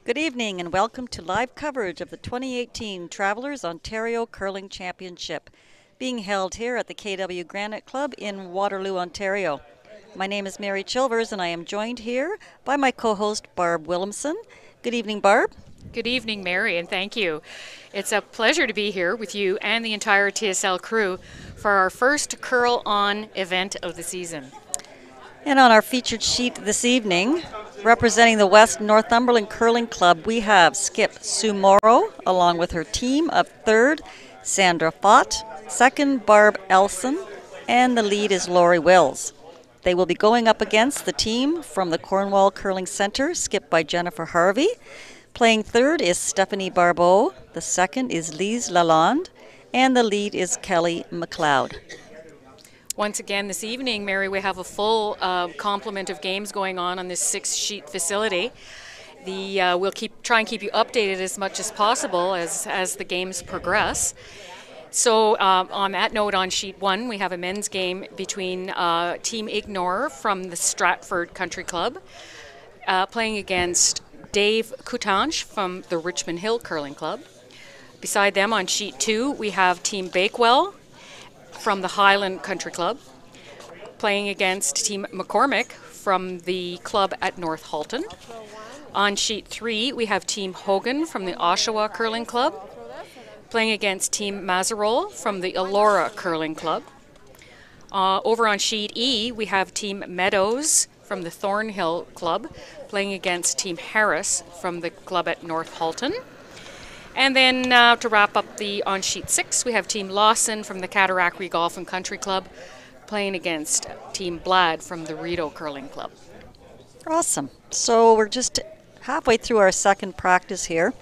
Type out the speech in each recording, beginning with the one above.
Good evening and welcome to live coverage of the 2018 Travelers Ontario Curling Championship, being held here at the KW Granite Club in Waterloo, Ontario. My name is Mary Chilvers and I am joined here by my co-host Barb Williamson. Good evening, Barb. Good evening, Mary, and thank you. It's a pleasure to be here with you and the entire TSL crew for our first Curl On event of the season. And on our featured sheet this evening, representing the West Northumberland Curling Club, we have skip Sue Morrow, along with her team of third, Sandra Fott, second, Barb Elson, and the lead is Lori Wills. They will be going up against the team from the Cornwall Curling Center, skipped by Jennifer Harvey. Playing third is Stephanie Barbeau, the second is Lise Lalonde, and the lead is Kelly McLeod. Once again this evening, Mary, we have a full complement of games going on this six-sheet facility. We'll try and keep you updated as much as possible as the games progress. So on that note, on sheet one, we have a men's game between Team Ignore from the Stratford Country Club playing against Dave Coutange from the Richmond Hill Curling Club. Beside them on sheet two, we have Team Bakewell from the Highland Country Club, playing against Team McCormick from the club at North Halton. On sheet three, we have Team Hogan from the Oshawa Curling Club, playing against Team Mazarol from the Elora Curling Club. Over on sheet E, we have Team Meadows from the Thornhill Club, playing against Team Harris from the club at North Halton. And then to wrap up on sheet six, we have Team Lawson from the Cataraqui Golf and Country Club playing against Team Blad from the Rideau Curling Club. Awesome. So we're just halfway through our second practice here.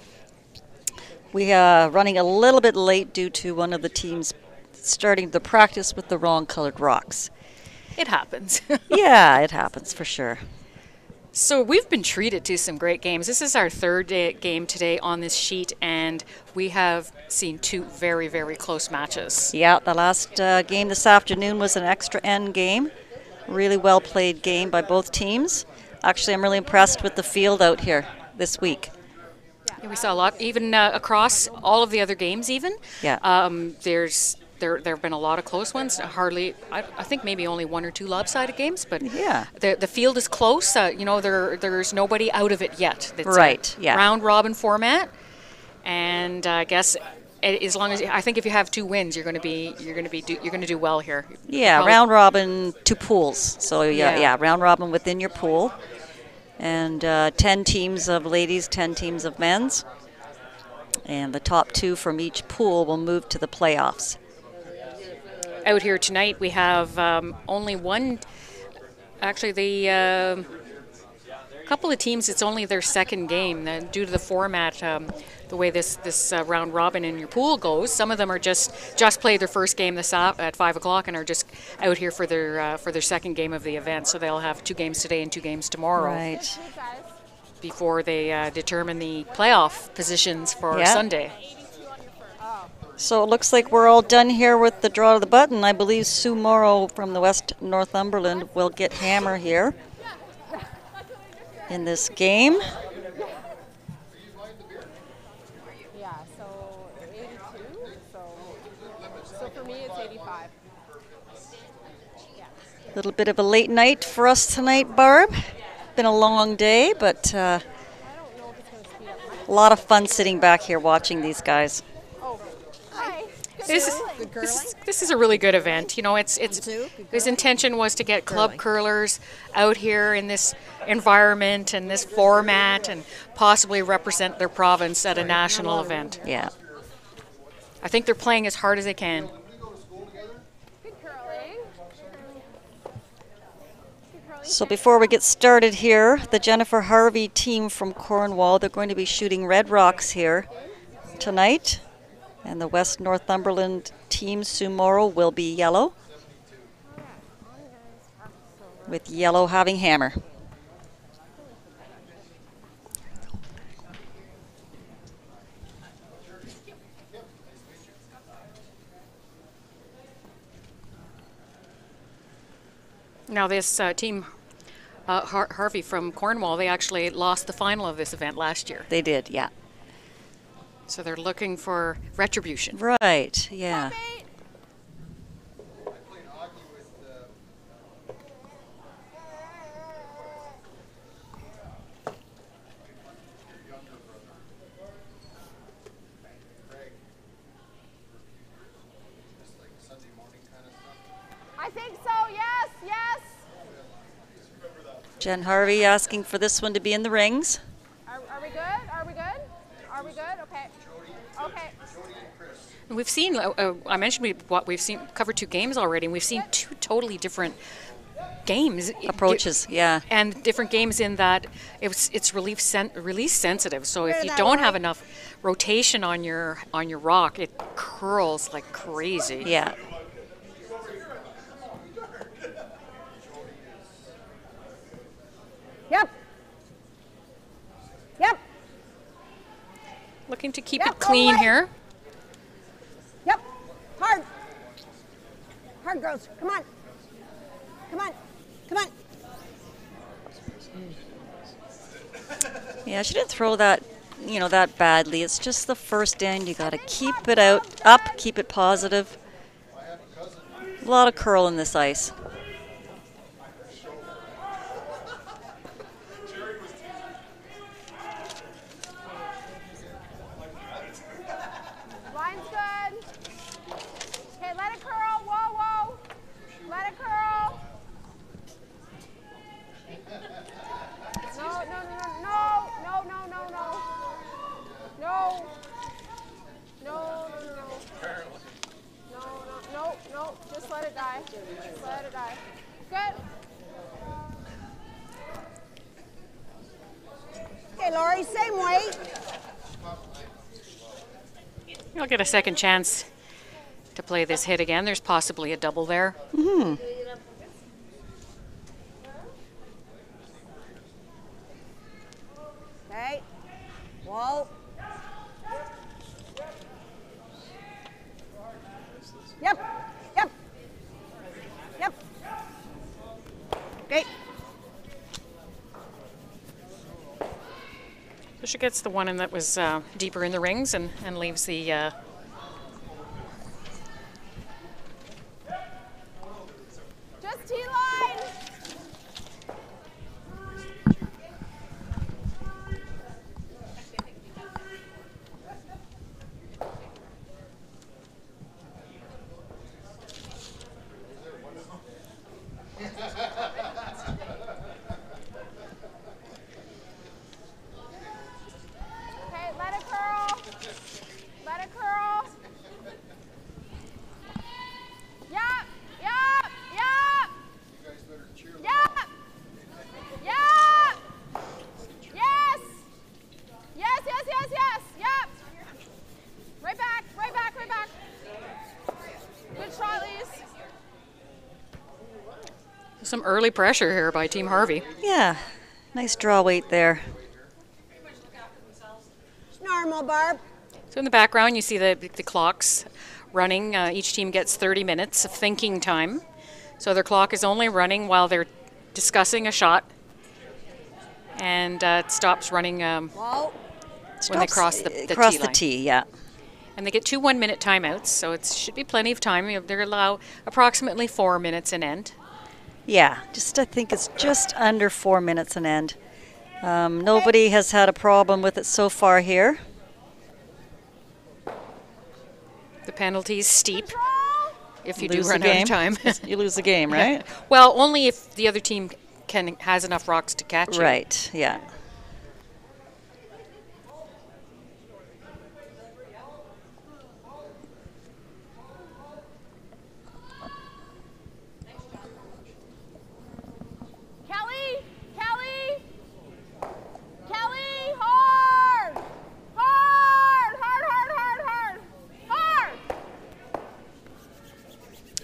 We are running a little bit late due to one of the teams starting the practice with the wrong colored rocks. It happens. Yeah, it happens for sure. So we've been treated to some great games. This is our third game today on this sheet, and we have seen two very, very close matches. Yeah, the last game this afternoon was an extra end game. Really well played game by both teams. Actually, I'm really impressed with the field out here this week. Yeah, we saw a lot, even across all of the other games even. Yeah. There have been a lot of close ones. Hardly, I think maybe only one or two lopsided games, but yeah, the field is close. There's nobody out of it yet. It's right. Yeah. Round robin format, and I guess as long as I think if you have two wins, you're going to do well here. Yeah, round robin, two pools. So yeah, round robin within your pool, and 10 teams of ladies, 10 teams of men's, and the top two from each pool will move to the playoffs. Out here tonight, we have only one. Actually, the couple of teams, it's only their second game due to the format, the way this round robin in your pool goes. Some of them are just played their first game at 5 o'clock and are just out here for their second game of the event. So they'll have two games today and two games tomorrow. Right. Before they determine the playoff positions for Sunday. So it looks like we're all done here with the draw of the button. I believe Sue Morrow from the West Northumberland will get hammer here in this game. Yeah, so 82. So for me, it's 85. A little bit of a late night for us tonight, Barb. Been a long day, but a lot of fun sitting back here watching these guys. This is a really good event. You know, his intention was to get club curlers out here in this environment and this format and possibly represent their province at a national event. Yeah. I think they're playing as hard as they can. So before we get started here, the Jennifer Harvey team from Cornwall, they're going to be shooting red rocks here tonight. And the West Northumberland team, Sue Morrow, will be yellow, with yellow having hammer. Now this team Harvey from Cornwall, they actually lost the final of this event last year. They did, yeah. So they're looking for retribution. Right, yeah. I think so, yes, yes. Jen Harvey asking for this one to be in the rings. Are we good? Are we good? Are we good? Okay. Okay. We've seen, I mentioned what we've seen, covered 2 games already, and we've seen 2 totally different games. Approaches, yeah. And different games in that it's release sensitive. So if you don't have enough rotation on your rock, it curls like crazy. Yeah. Yep. Yep. Looking to keep it clean here. Yep. Hard. Hard, girls. Come on. Come on. Come on. Yeah, she didn't throw that, that badly. It's just the first end. You got to keep it up, keep it positive. A lot of curl in this ice. Line's good. Okay, let it curl. Whoa, whoa. Let it curl. No, no, no, no, no, no, no, no. No. No, no, no, no. No, no, no, no. Just let it die. Just let it die. Good. Okay, Lori, same weight. You'll get a second chance to play this hit again. There's possibly a double there. Mm-hmm. Okay. Whoa. Yep. Yep. Yep. Okay. So she gets the one in that was deeper in the rings and leaves the Just T-line. Okay, let it curl. Let it curl. Yep, yep, yep. Yep. Yep. Yes. Yes, yes, yes, yes. Yep. Right back, right back, right back. Good shot, Lise. some early pressure here by Team Harvey. Yeah, nice draw weight there. Normal, Barb. So in the background, you see the clocks running. Each team gets 30 minutes of thinking time. So their clock is only running while they're discussing a shot. And it stops running when they cross the tee line. The tee, yeah. And they get 2 1-minute timeouts, so it should be plenty of time. They allow approximately 4 minutes an end. Yeah, I think it's just under 4 minutes an end. Nobody has had a problem with it so far here. The penalty is steep if you Lose do run the out game. of time. You lose the game, right? Well, only if the other team has enough rocks to catch it. Right, yeah.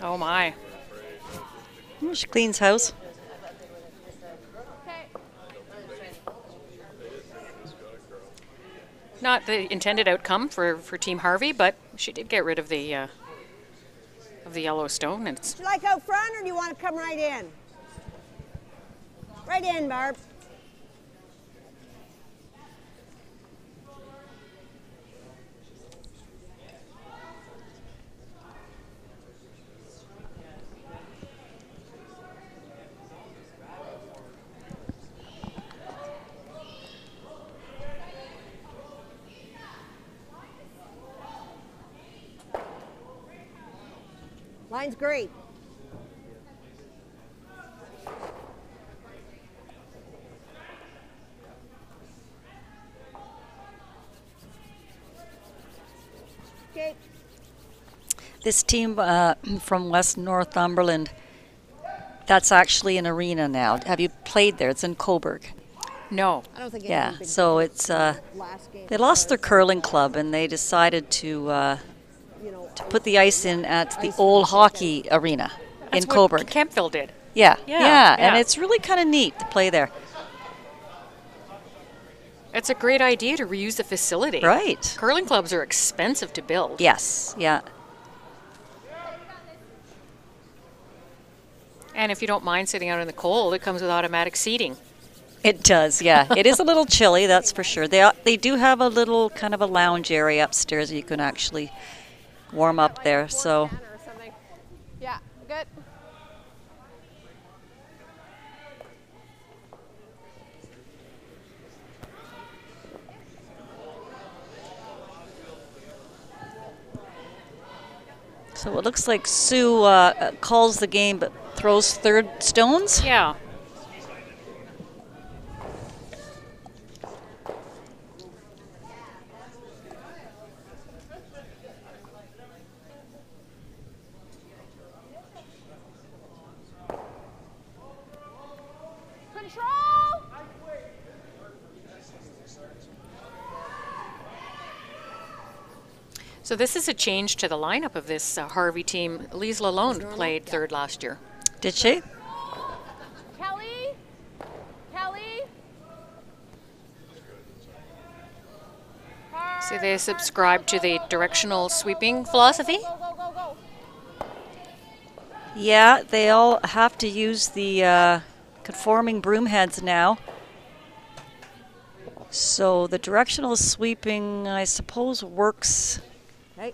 Oh my. She cleans house. Okay. Not the intended outcome for Team Harvey, but she did get rid of the Yellowstone. And Do you like out front, or do you want to come right in? Right in, Barb. Line's great. Okay. This team from West Northumberland, that's actually an arena now. Have you played there? It's in Coburg. No. I don't think Yeah, anyone big so difference it's from last game they as lost far their as, curling club and they decided to put the ice in at the Ice old rink, hockey arena That's in what Coburg. Kempville did. Yeah, Yeah, yeah, and yeah. it's really kind of neat to play there. It's a great idea to reuse the facility. Right. Curling clubs are expensive to build. Yes, yeah. And if you don't mind sitting out in the cold, it comes with automatic seating. It does, yeah. It is a little chilly, that's for sure. They do have a little kind of a lounge area upstairs you can actually warm up there. So 410 or something. Yeah, good. so it looks like Sue calls the game but throws third stones. Yeah. Control. So this is a change to the lineup of this Harvey team. Lise Lalonde played third last year. Did she? Kelly. Kelly. See, they subscribe to the directional sweeping philosophy. Go, go, go, go. Yeah, they all have to use the conforming broom heads now. So the directional sweeping, I suppose, works Okay.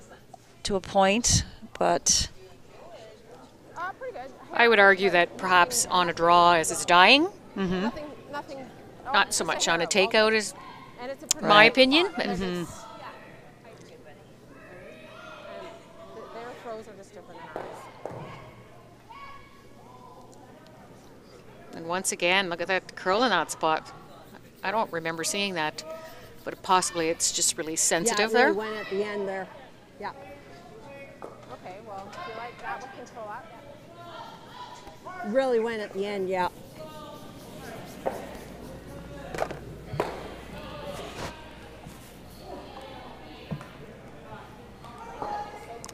to a point, but Pretty good. I would argue that perhaps on a draw as it's dying, Nothing. Oh, not so much on a takeout is And it's a pretty my good opinion. spot, but it's- And their throws are just different than ours. And once again, look at that curl in that spot. I don't remember seeing that, but possibly it's just really sensitive yeah, it really there. went at the end there. Yeah. Okay, well, if you like that, we can throw up. Really went at the end, yeah.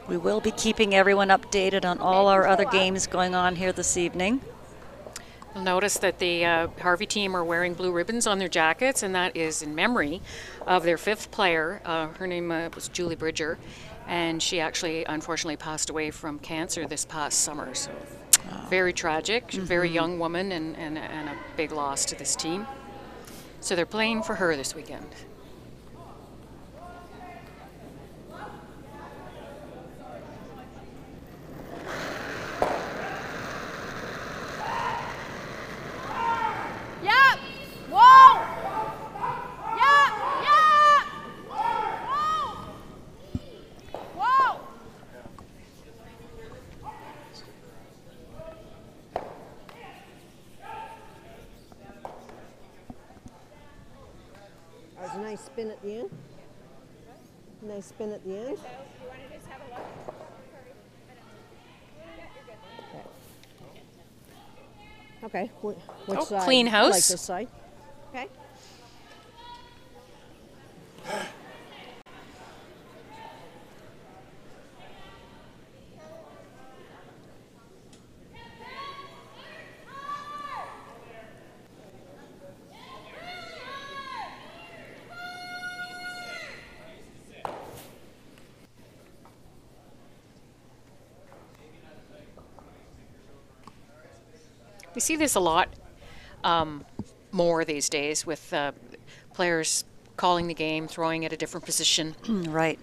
we will be keeping everyone updated on all our other games going on here this evening. You'll notice that the Harvey team are wearing blue ribbons on their jackets, and that is in memory of their fifth player. Her name was Julie Bridger, and she actually, unfortunately, passed away from cancer this past summer. So very tragic, very young woman, and a big loss to this team. So they're playing for her this weekend. Yep. Whoa. Yep. Yep. Whoa. Whoa. That was a nice spin at the end. Nice spin at the end. Okay. Which side? clean I house. like this side. Okay. We see this a lot more these days with players calling the game, throwing at a different position. Right.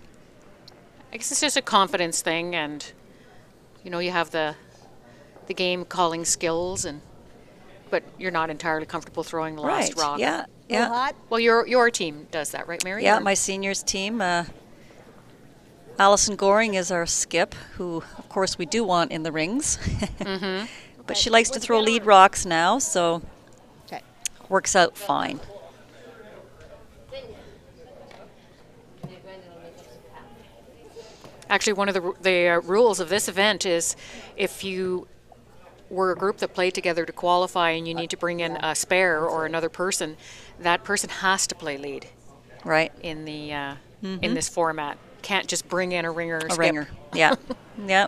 I guess it's just a confidence thing, and you have the game calling skills, but you're not entirely comfortable throwing the last Right. rock. Yeah. Little Yeah. hot. Well, your team does that, right, Mary? Yeah, Or- my seniors team. Allison Goring is our skip, who, of course, we do want in the rings. But she likes to throw lead rocks now, so Okay. works out fine. Actually, one of the rules of this event is if you were a group that played together to qualify and you need to bring in a spare or another person, that person has to play lead Right. in the in this format. Can't just bring in a ringer or A skip. ringer. Yeah. Yeah.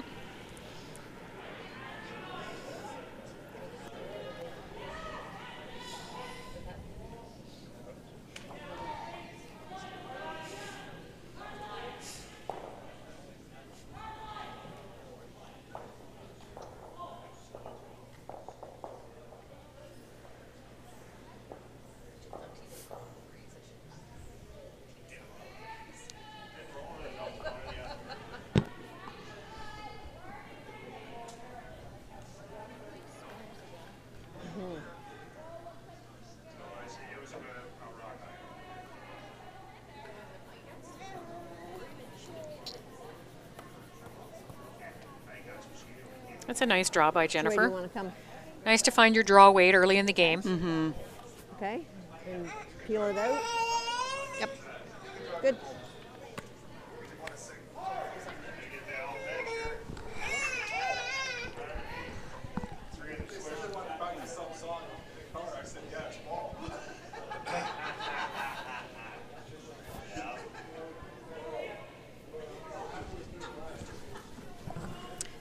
That's a nice draw by Where do Jennifer. you want to come? Nice to find your draw weight early in the game. Okay. And peel it out. Yep. Good.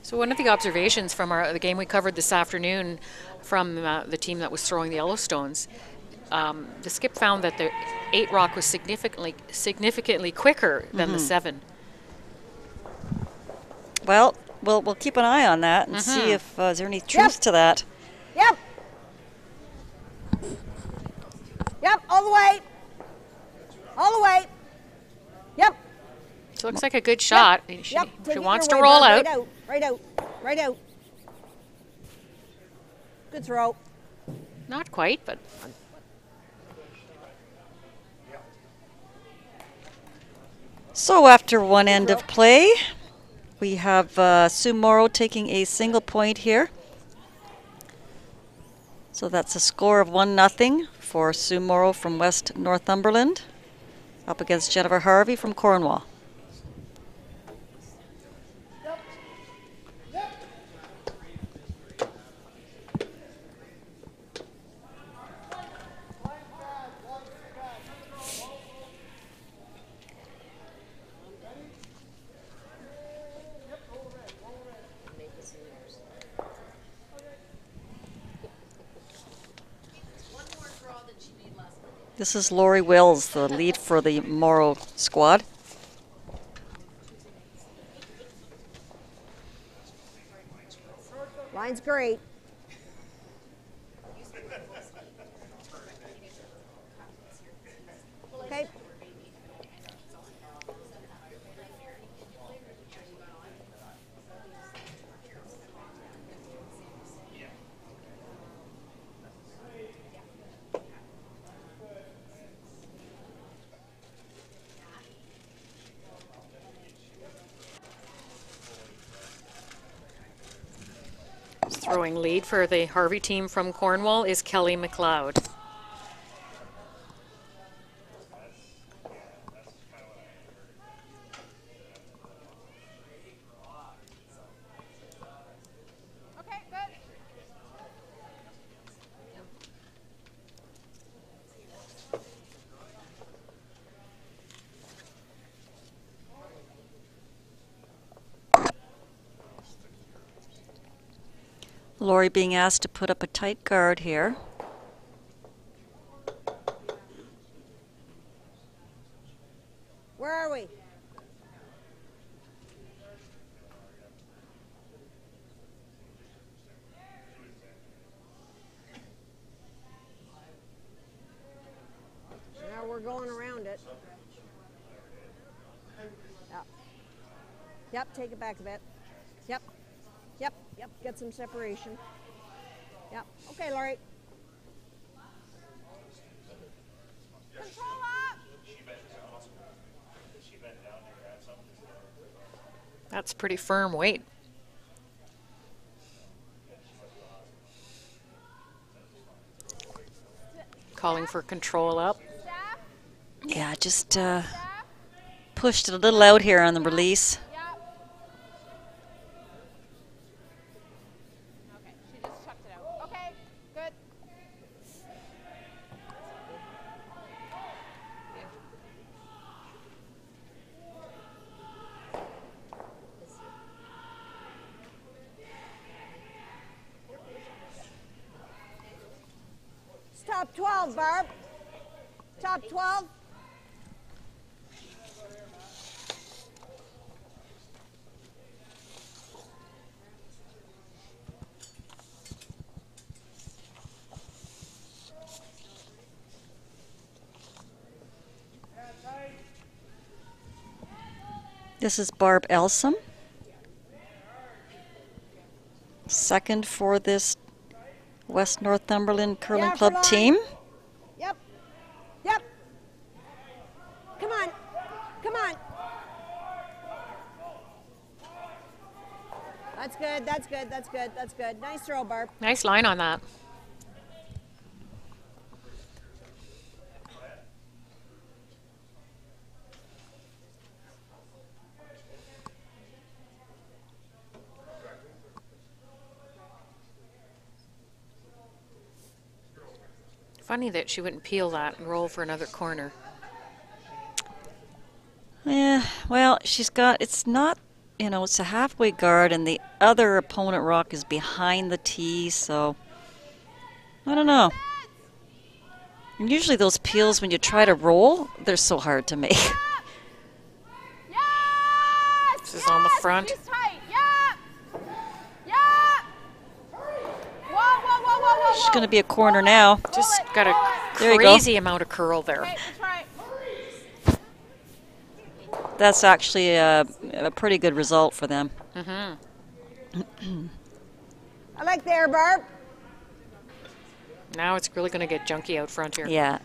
So one of the observations from the game we covered this afternoon from the team that was throwing the Yellowstones, the skip found that the 8 rock was significantly quicker than the 7. Well, we'll keep an eye on that and see if is there any truth to that. Yep. Yep. All the way. All the way. Yep. So it looks like a good shot. Yep. She Take it wants your to way, roll Barb. out. Right out. Right out. Good throw. Not quite, but So after one end of play, we have Sue Morrow taking a single point here. So that's a score of 1-0 for Sue Morrow from West Northumberland up against Jennifer Harvey from Cornwall. This is Lori Wills, the lead for the Morrow squad. Line's great. Okay. throwing lead for the Harvey team from Cornwall is Kelly McLeod. Okay, good. Lori being asked to put up a tight guard here. Where are we? Yep, take it back a bit. Yep. Yep, yep, get some separation. Yep. Okay, Laurie. Control up! That's pretty firm weight. Calling for control up. Yeah, just pushed it a little out here on the release. Yep. Okay, she just chucked it out. Okay, good. Top 12, Barb. Top 12. This is Barb Elsom. Second for this West Northumberland Curling Yeah, Club for line. team. Yep. Yep. Come on. Come on. That's good. That's good. That's good. That's good. Nice throw, Barb. Nice line on that. Funny that she wouldn't peel that and roll for another corner. Yeah, well, she's got, it's not, you know, it's a halfway guard and the other opponent rock is behind the tee, so I don't know. And usually those peels, when you try to roll, they're so hard to make. Yes! This is on the front. She's tight. Yeah. Yeah. Whoa, whoa, whoa, whoa, whoa. She's going to be a corner now. Just got a There you go. crazy amount of curl there. Okay, that's right. That's actually a pretty good result for them. Mm-hmm. I like the air, Barb. Now it's really going to get junky out front here. Yeah.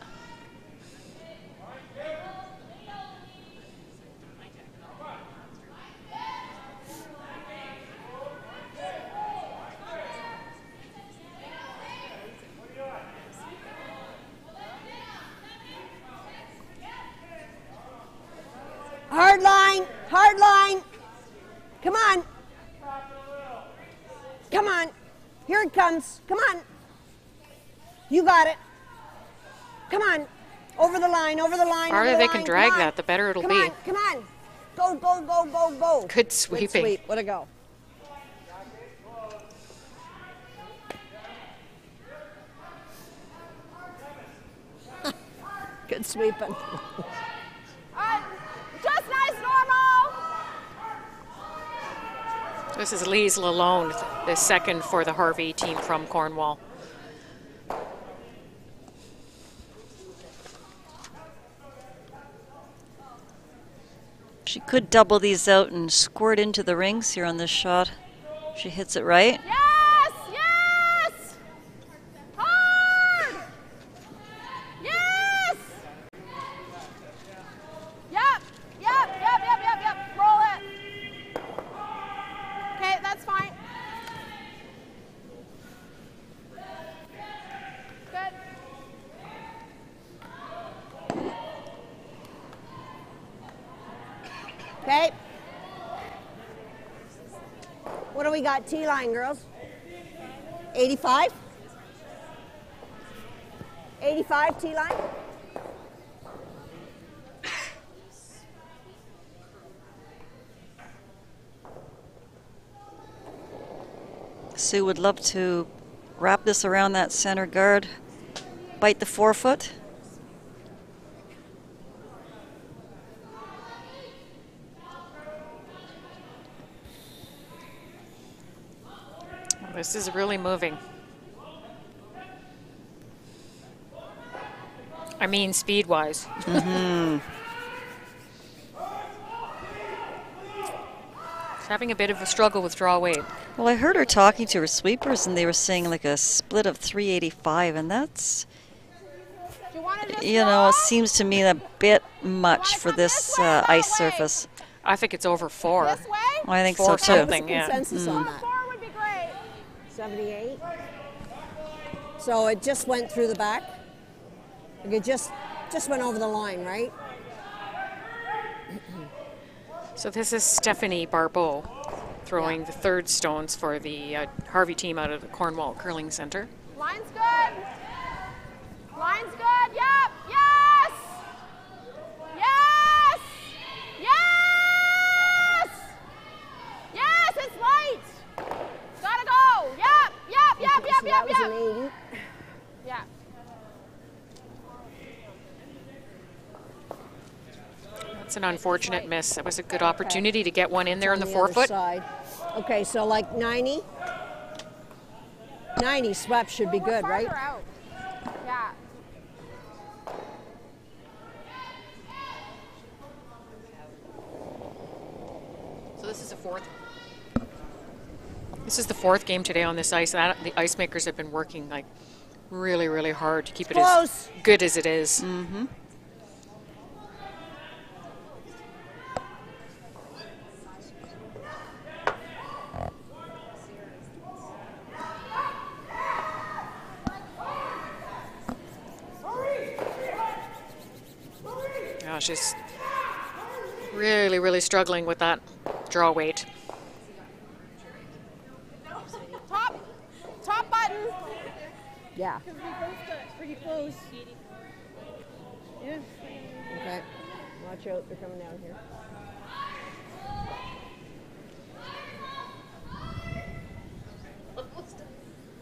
Hard line. Hard line. Come on. Come on. Here it comes. Come on. You got it. Come on. Over the line, over the line. The farther over the they line. can drag Come on. that, the better it'll Come be. on, come on. Go, go, go, go, go. Good sweeping. Good sweep. What a go. Good sweeping. Just nice, normal. This is Lise Lalonde, the second for the Harvey team from Cornwall. She could double these out and squirt into the rings here on this shot. She hits it right. Yes, yes. Hard. Yes. Yep, yep, yep, yep, yep, yep. Roll it. Okay, that's fine. Good. Okay. What do we got? T-line, girls. 85? 85 T-line? Sue would love to wrap this around that center guard, bite the forefoot. This is really moving. I mean, speed-wise. Mm-hmm. having a bit of a struggle with draw weight. Well, I heard her talking to her sweepers, and they were saying like a split of 385, and that's, you know, it seems to me a bit much for this ice surface. I think it's over 4. This way? I think so Four too. something, yeah. Consensus on that. 4 would be great. 78. So it just went through the back. Like it just went over the line, right? So this is Stephanie Barbeau throwing the third stones for the Harvey team out of the Cornwall Curling Center. Line's good. Line's good. Yep. Yes. Yes. Yes. Yes. It's light. Gotta go. Yep. Yep. Yep. Yep. So Yep. that was Yep. an 80. Yeah. That's an unfortunate miss. That was a good opportunity to get one in there in the On forefoot. other side. Okay, so like 90. 90 swept should be good, right? Farther out. Yeah. So this is the fourth. This is the fourth game today on this ice. The ice makers have been working like really, really hard to keep it Close. as good as it is. Mm-hmm. Yeah, she's really, really struggling with that draw weight. Top button. Yeah. Pretty close. Yeah. Okay. Watch out, they're coming down here.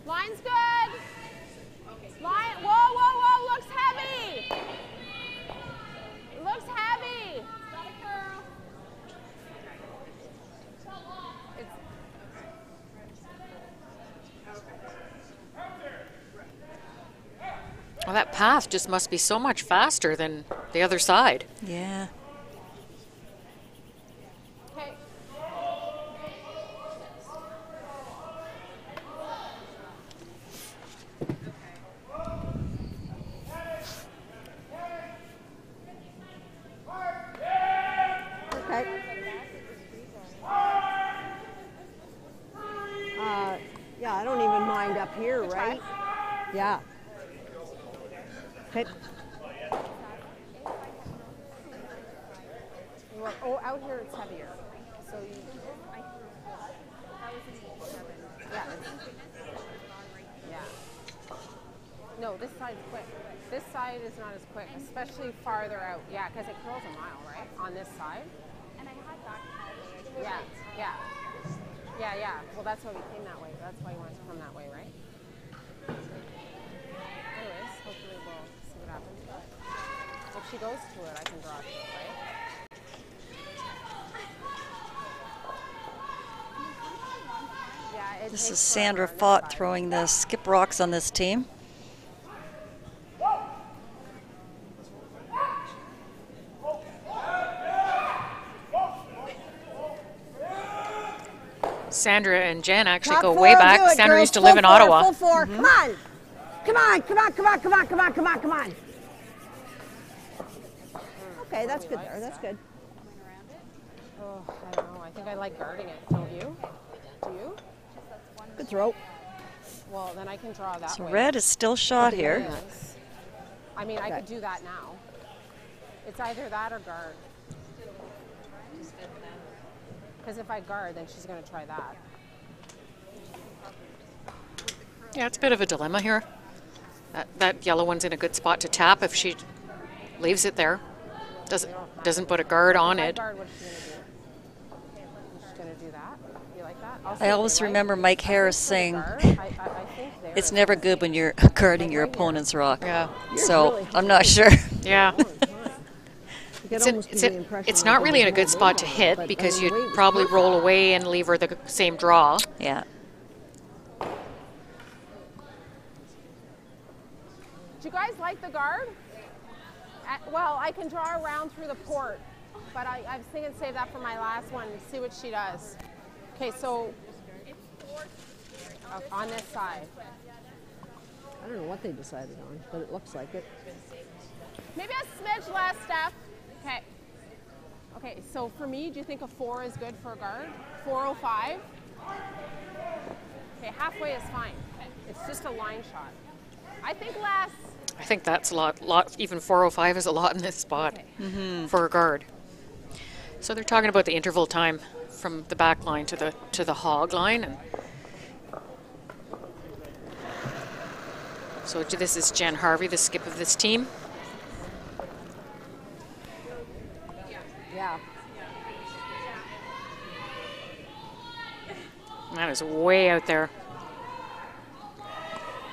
Line's good. Line. Whoa, whoa, whoa. Looks heavy. Looks heavy. Well, that path just must be so much faster than the other side. Yeah. Okay. Okay. Yeah, I don't even mind up here, right? Yeah. Okay. Well, oh, out here it's heavier. So you. Yeah. Yeah. No, this side's quick. This side is not as quick, especially farther out. Yeah, because it curls a mile, right? On this side. And I had that all Yeah. Yeah. Yeah, yeah. Well, that's why we came that way. That's why you wanted to come that way, right? Anyways, hopefully we'll see what happens. But if she goes to it, I can draw to it, right? Yeah, This is Sandra Fott throwing the skip rocks on this team. Sandra and Jen actually Top go four way will back. do it, Sandra girls. used to Full live in four, Ottawa. Full four. Come on. Come on, come on, come on, come on, come on, come on, come on, come on. Okay, that's good there. That's good. Oh, I don't know. I think I like guarding it. Don't you? Do you? Good throw. Well, then I can draw that So way. red is still shot here. Nice. I mean, I could do that now. It's either that or guard. Because if I guard, then she's going to try that. Yeah, it's a bit of a dilemma here. That yellow one's in a good spot to tap if she leaves it there. Doesn't put a guard on If I it. guard, what's she going to do? She's going to do that. You like that? I always remember Mike Harris saying, I think it's never good when you're guarding your opponent's rock. Yeah. So I'm not sure. Yeah. You could almost give the impression It's like not it really in was a good more spot to weight on it, hit but because the you'd weight was probably perfect. roll away and leave her the same draw. Yeah. Do you guys like the guard? Well, I can draw around through the port, but I was thinking save that for my last one and see what she does. Okay, so on this side. I don't know what they decided on, but it looks like it. Maybe a smidge less, Steph. Okay. Okay, so for me, do you think a 4 is good for a guard? 405? Okay, halfway is fine. It's just a line shot. I think less. I think that's a lot. Even 405 is a lot in this spot for a guard. So they're talking about the interval time from the back line to the hog line, and so this is Jen Harvey, the skip of this team. Yeah. That is way out there.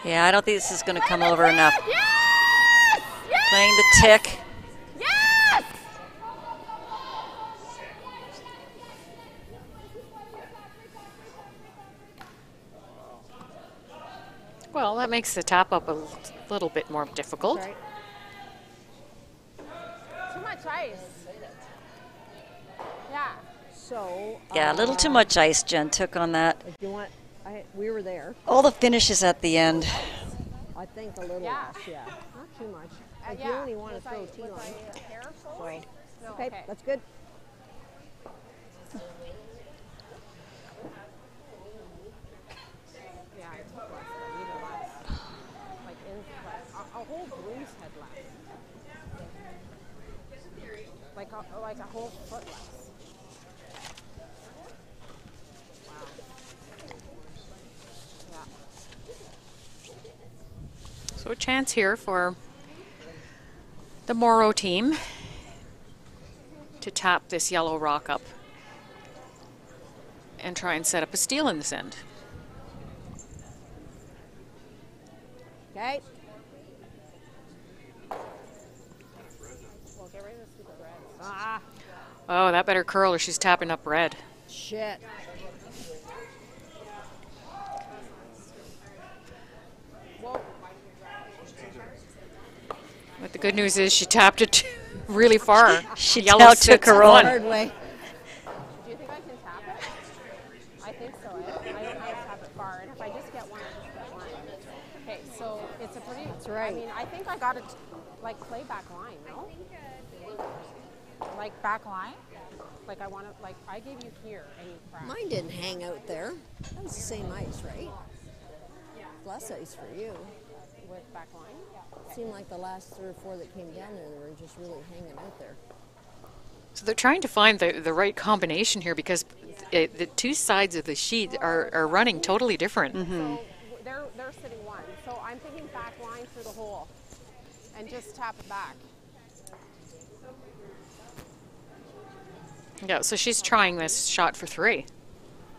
Yeah, I don't think this is going to come over enough. Yes! Yes! Playing the tick. Yes! Well, that makes the tap up a little bit more difficult. Right. Too much ice. Yeah. So. Yeah, a little too much ice Jen took on that. If you want, we were there. All the finishes at the end. I think a little Yeah. less, yeah. Not too much. Like Yeah. you only want to Was throw I- T was line. I careful? So, No, okay, that's good. Yeah, I took less, but even less. Like a whole broom's head less. Like a whole foot less. Wow. Yeah. So a chance here for the Morrow team to tap this yellow rock up and try and set up a steal in this end. Okay. Well, get rid of the stupid red. Ah, Oh, that better curl or she's tapping up red. shit. Whoa. But the good news is she tapped it really far. She Yellow now took sits her at own. one. Hard way. Do you think I can tap it? I think so. I don't know how to tap it far. And if I just get one, I just get one. Okay, so it's a pretty. That's right. I mean, I think I got to like play back line, no? Like back line? Like I want to, like I gave you here and you cracked. Mine didn't hang out there. That was the same ice, right? Less ice for you. With back line? It seemed like the last 3 or 4 that came down there, they were just really hanging out there. So they're trying to find the right combination here because the two sides of the sheet are running totally different. So they're sitting one. So I'm thinking back line through the hole and just tap it back. Yeah, so she's trying this shot for 3.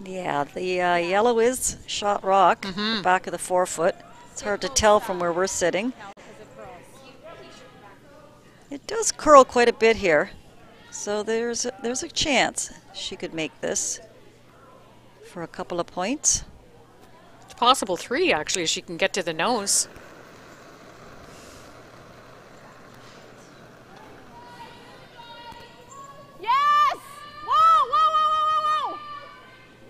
Yeah, the yellow is shot rock, the back of the 4-foot. It's hard to tell from where we're sitting. Now, because it curls. It does curl quite a bit here, so there's a chance she could make this for a couple of points. It's possible 3 actually if she can get to the nose. Yes! Whoa, whoa, whoa, whoa, whoa, whoa!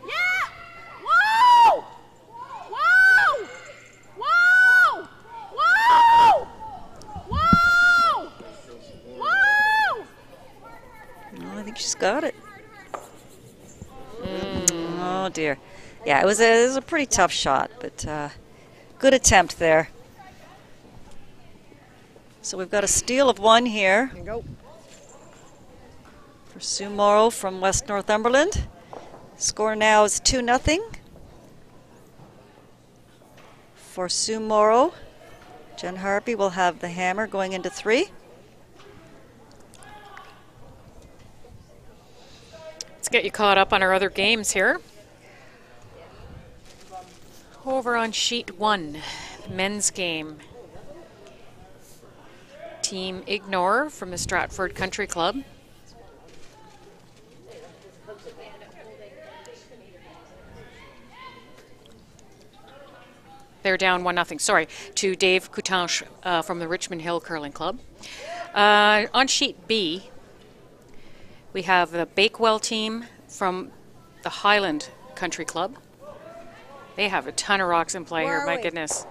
Yeah! Whoa! Whoa! Whoa! Whoa! Whoa! Whoa! Oh, I think she's got it. Oh dear. Yeah, it was a pretty tough shot, but good attempt there. So we've got a steal of 1 here There you go. for Sue Morrow from West Northumberland. Score now is 2-0 for Sue Morrow. Jen Harvey will have the hammer going into 3. Let's get you caught up on our other games here. Over on sheet 1, the men's game. Team Ignore from the Stratford Country Club. They're down 1-0, sorry, to Dave Coutanche from the Richmond Hill Curling Club. On sheet B, we have the Bakewell team from the Highland Country Club. They have a ton of rocks in play Where here, are my we? goodness.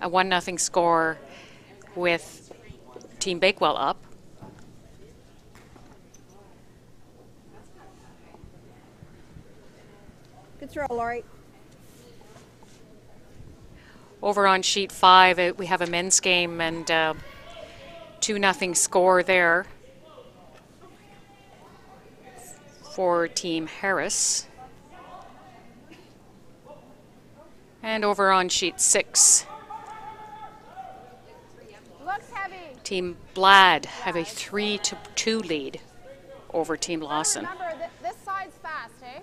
A 1-0 score with Team Bakewell up. Good throw, Laurie. Over on sheet 5, we have a men's game and 2-0 score there for Team Harris. And over on sheet 6, Looks heavy. Team Blad have a 3-2 lead over Team Lawson. Remember, this side's fast, eh?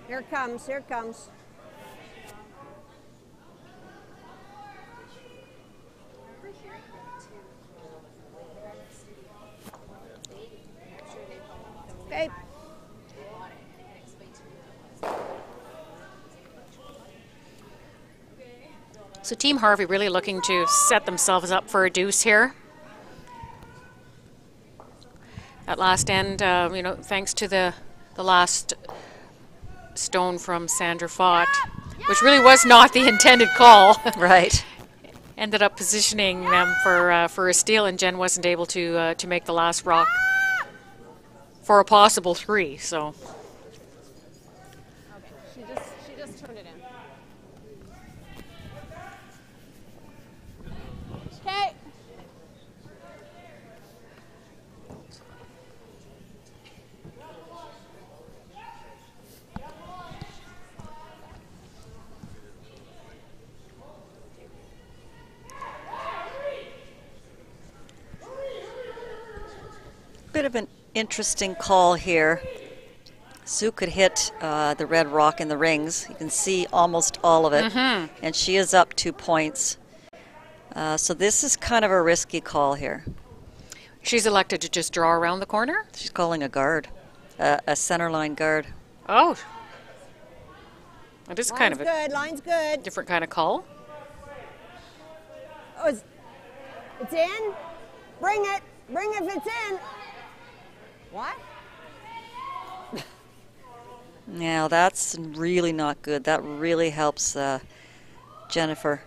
Here it comes, here it comes. Okay. So Team Harvey really looking to set themselves up for a deuce here. At last end, you know, thanks to the last stone from Sandra Fott, which really was not the intended call. Right. Ended up positioning them for a steal, and Jen wasn't able to make the last rock for a possible 3. So Okay, she just turned it in. Okay. Bit of an interesting call here. Sue could hit the red rock in the rings. You can see almost all of it. And she is up 2 points. So this is kind of a risky call here. she's elected to just draw around the corner. She's calling a guard, a center line guard. Oh, it is kind Line's of a good, line's good. different kind of call. Oh, it's in. Bring it if it's in. What? Now that's really not good. That really helps Jennifer.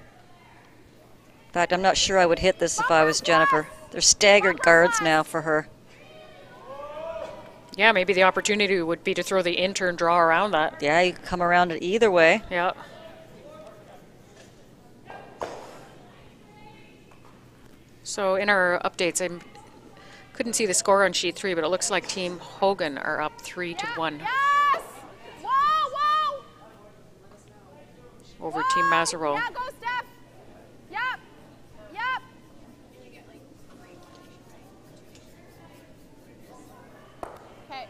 In fact, I'm not sure I would hit this if I was Jennifer. There's staggered guards now for her. Yeah, maybe the opportunity would be to throw the intern draw around that. Yeah, you can come around it either way. Yeah. So in our updates, I couldn't see the score on sheet 3, but it looks like Team Hogan are up 3-1 Yes! Whoa, whoa! over Team Mazarow. Yeah, go, Steph. Yep. Yep. Okay.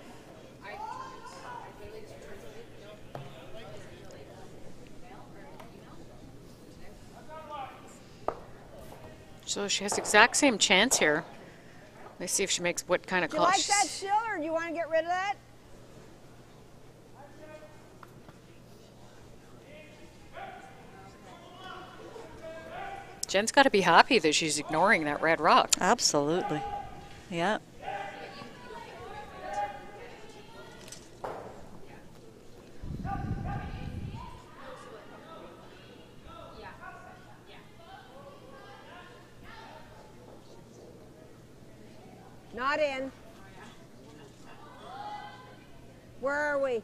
So she has the exact same chance here. Let's see if she makes what kind of Do you call. like that still, or do you want to get rid of that? Jen's got to be happy that she's ignoring that red rock. Absolutely. Yeah. Not in. Where are we?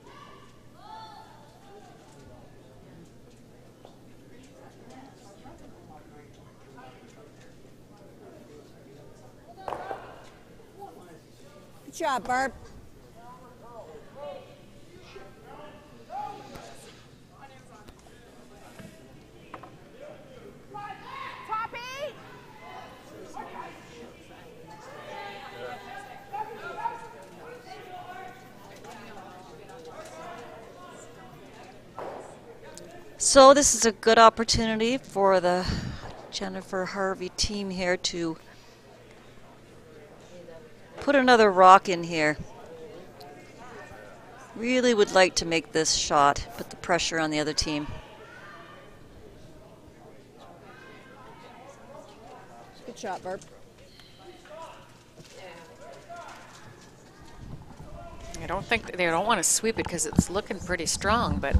Good job, Barb. So this is a good opportunity for the Jennifer Harvey team here to put another rock in here. Really would like to make this shot, put the pressure on the other team. Good shot, Barb. I don't think they don't want to sweep it because it's looking pretty strong, but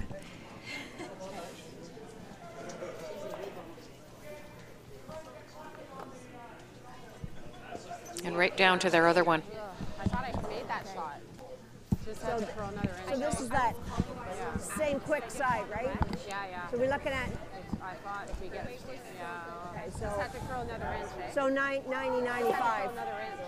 and right down to their other one. I thought I made that shot. Just had to throw another So in. this is that same quick side, right? Yeah, yeah. So we're looking at, I thought if we get, yeah. okay, Just so, had to throw another inch. Eh? so 90, 95. Another inch.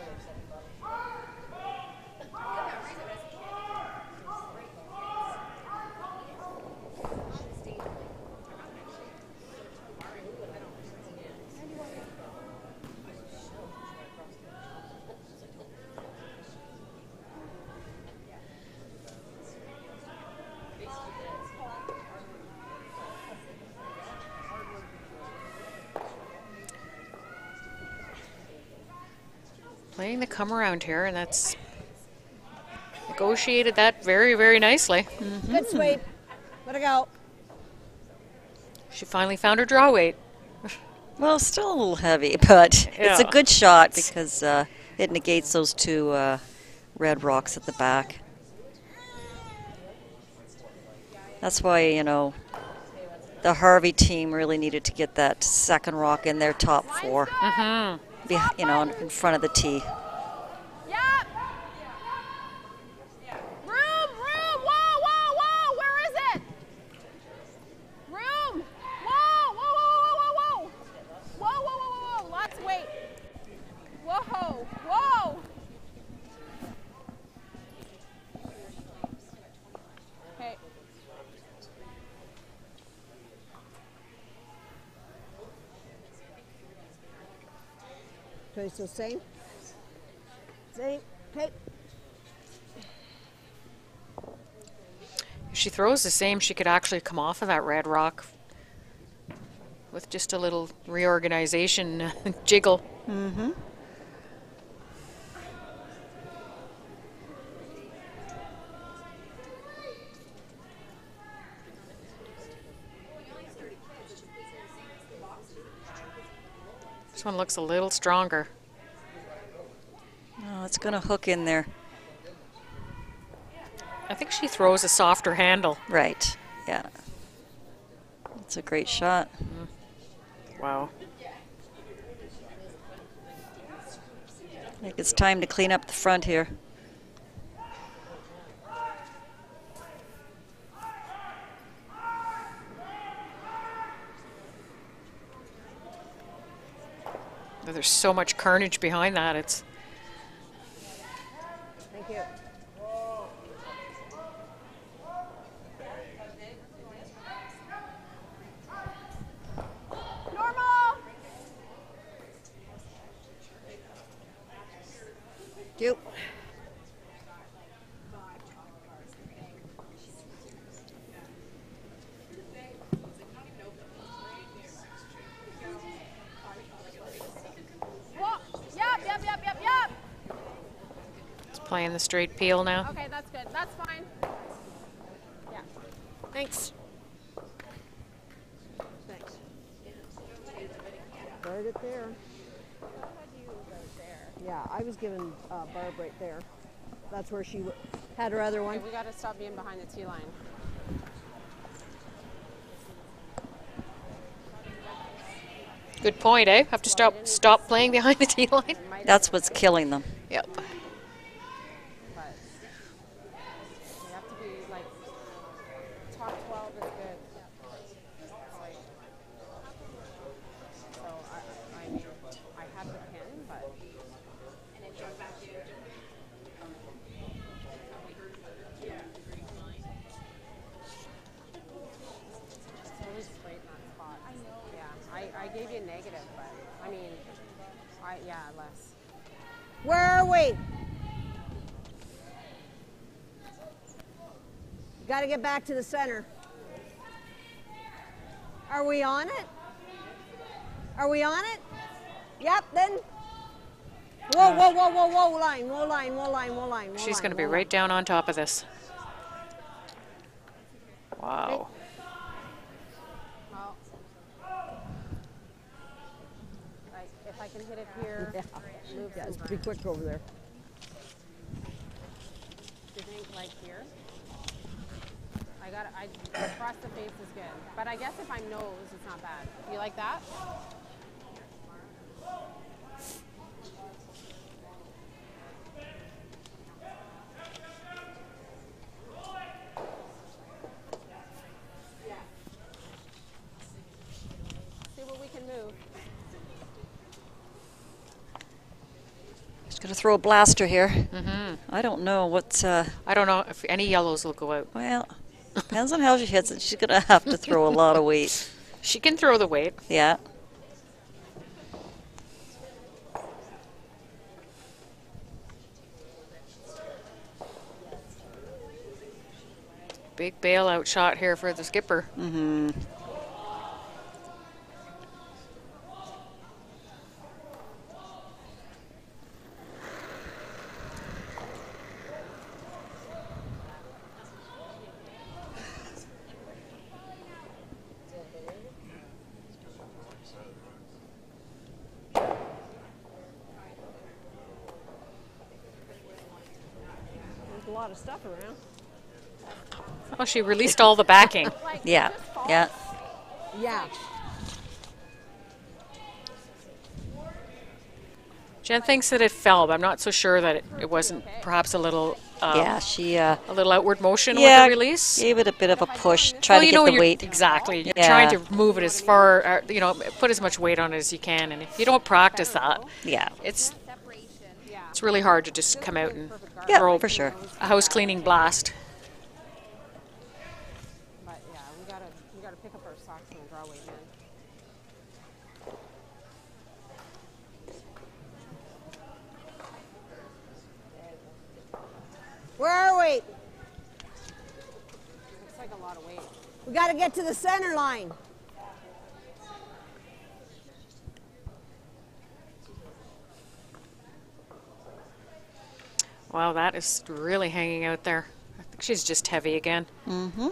Playing the come around here, and that's negotiated that very, very nicely. Good sweep. Let it go. She finally found her draw weight. Well, still a little heavy, but it's a Yeah. good shot because it negates those two red rocks at the back. That's why, you know, the Harvey team really needed to get that second rock in their top four, you know, in front of the tee. Yep. Room, room. Whoa, whoa, whoa. Where is it? Room. Whoa, whoa, whoa, whoa, whoa, whoa. Whoa, whoa, whoa, whoa, whoa. Let's wait. Whoa, whoa. Okay. Okay, so same. Same. Okay. If she throws the same, she could actually come off of that red rock with just a little reorganization jiggle. Mm-hmm. This one looks a little stronger. Oh, it's going to hook in there. I think she throws a softer handle. Right. Yeah. It's a great shot. Wow. I think it's time to clean up the front here. There's so much carnage behind that. It's Thank you. Normal. You. Whoa. Yep. it's playing the straight peel now. Okay, that's good. That's fine. Yeah. Thanks. Thanks. Right it there. Yeah, I was giving Barb right there. That's where she had her other one. Okay, we got to stop being behind the tee line. Good point, eh? Have to stop playing behind the tee line. That's what's killing them. Yep. But we have to be like top 12 is good. So I mean, I have the pin, but it's always straight in that spot. I know. Yeah, I gave you a negative, but I mean, less. Where are we? Got to get back to the center. Are we on it? Are we on it? Yep, then. Whoa, whoa, whoa, whoa, whoa, line, whoa, line, whoa, line, whoa, line. She's going to be right down on top of this. Wow. Well, like if I can hit it here, move Yeah, it's some pretty quick over there. Do you think like here? I across the face is good. But I guess if I'm nose, it's not bad. You like that? See what we can move. Just going to throw a blaster here. I don't know what. I don't know if any yellows will go out. Well, depends on how she hits it. She's going to have to throw a lot of weight. She can throw the weight. Yeah. Big bailout shot here for the skipper. Mm-hmm. There's a lot of stuff around. Oh, she released all the backing. Yeah. Yeah. Yeah. Jen thinks that it fell, but I'm not so sure that it wasn't perhaps a little Yeah. She. a little outward motion Yeah. with the release. Gave it a bit of a push. Try to you get know the you're- weight. Exactly. You're Yeah. trying to move it as far, put as much weight on it as you can. And if you don't practice that, Yeah. it's really hard to just come out and Yeah. throw For sure. a house cleaning blast. But yeah, we gotta pick up our socks and draw weight in. Where are we? Looks like a lot of weight. We got to get to the center line. Wow, that is really hanging out there. I think she's just heavy again. Mm-hmm.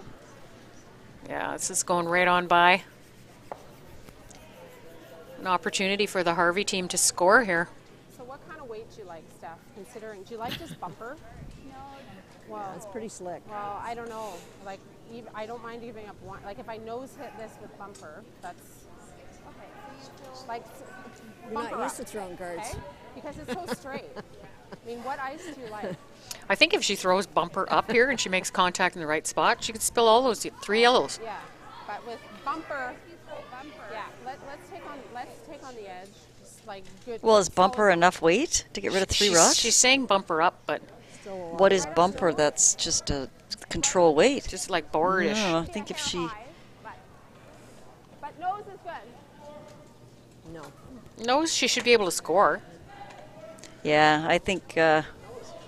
Yeah, this is going right on by. An opportunity for the Harvey team to score here. So what kind of weight do you like, Steph? Considering, do you like this bumper? Well, It's pretty slick. well, I don't know. Like, I don't mind giving up one. Like, if I nose hit this with bumper, that's okay. Like, You're bumper not used to up, throwing cards. okay? Because it's so straight. I mean, what ice do you like? I think if she throws bumper up here and she makes contact in the right spot, she could spill all those 3 yellows. Yeah, but with bumper, yeah. Let's take on the edge. Just like good. Well, is bumper solid- enough weight to get rid of 3 rocks? She's saying bumper up, but Still a lot. What is bumper? That's just a control weight. just like boardish. No, I think if she. High, but nose is good. No. Knows she should be able to score. Yeah, I think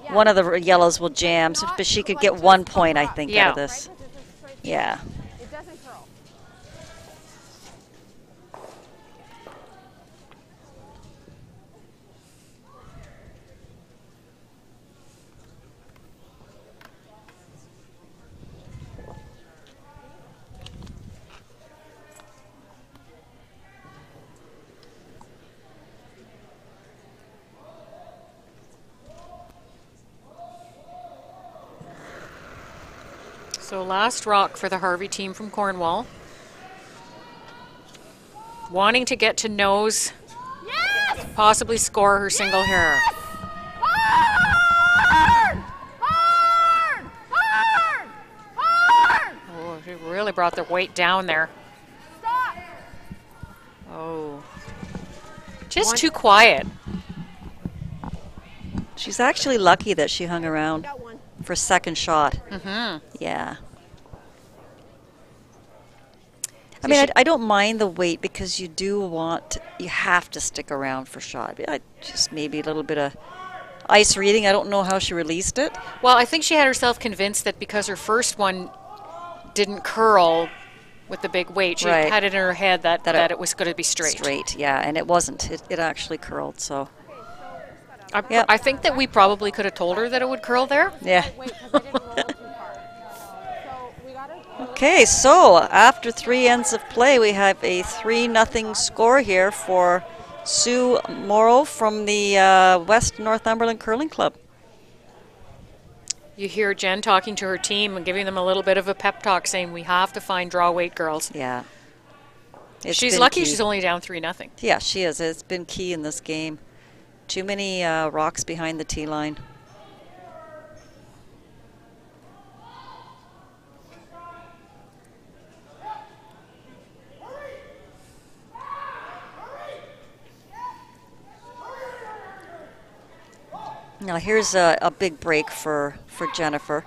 one of the yellows will jam, but she could get 1 point, I think, out of Yeah. this. Right? 'Cause it's a straight- Yeah. It doesn't curl. So last rock for the Harvey team from Cornwall. Wanting to get to nose, Yes! possibly score her single here. Hard! Hard! Hard! Hard! Oh, she really brought the weight down there. Stop! Oh. Just too quiet. She's actually lucky that she hung around Got one. for second shot. Mm-hmm. Yeah. I mean, I don't mind the weight because you have to stick around for shot. Just maybe a little bit of ice reading. I don't know how she released it. Well, I think she had herself convinced that because her first one didn't curl, with the big weight. She Right. had it in her head that it was going to be straight. Straight, yeah, and it wasn't. It actually curled, so. I, Yep. I think that we probably could have told her that it would curl there. Yeah. Wait, because I didn't roll it too far. So we got to. Okay, so after 3 ends of play, we have a 3-0 score here for Sue Morrow from the West Northumberland Curling Club. You hear Jen talking to her team and giving them a little bit of a pep talk, saying we have to find draw weight girls. Yeah. It's She's been lucky key. she's only down 3-0. Yeah, she is. It's been key in this game. Too many rocks behind the tee line. Now here's a big break for Jennifer.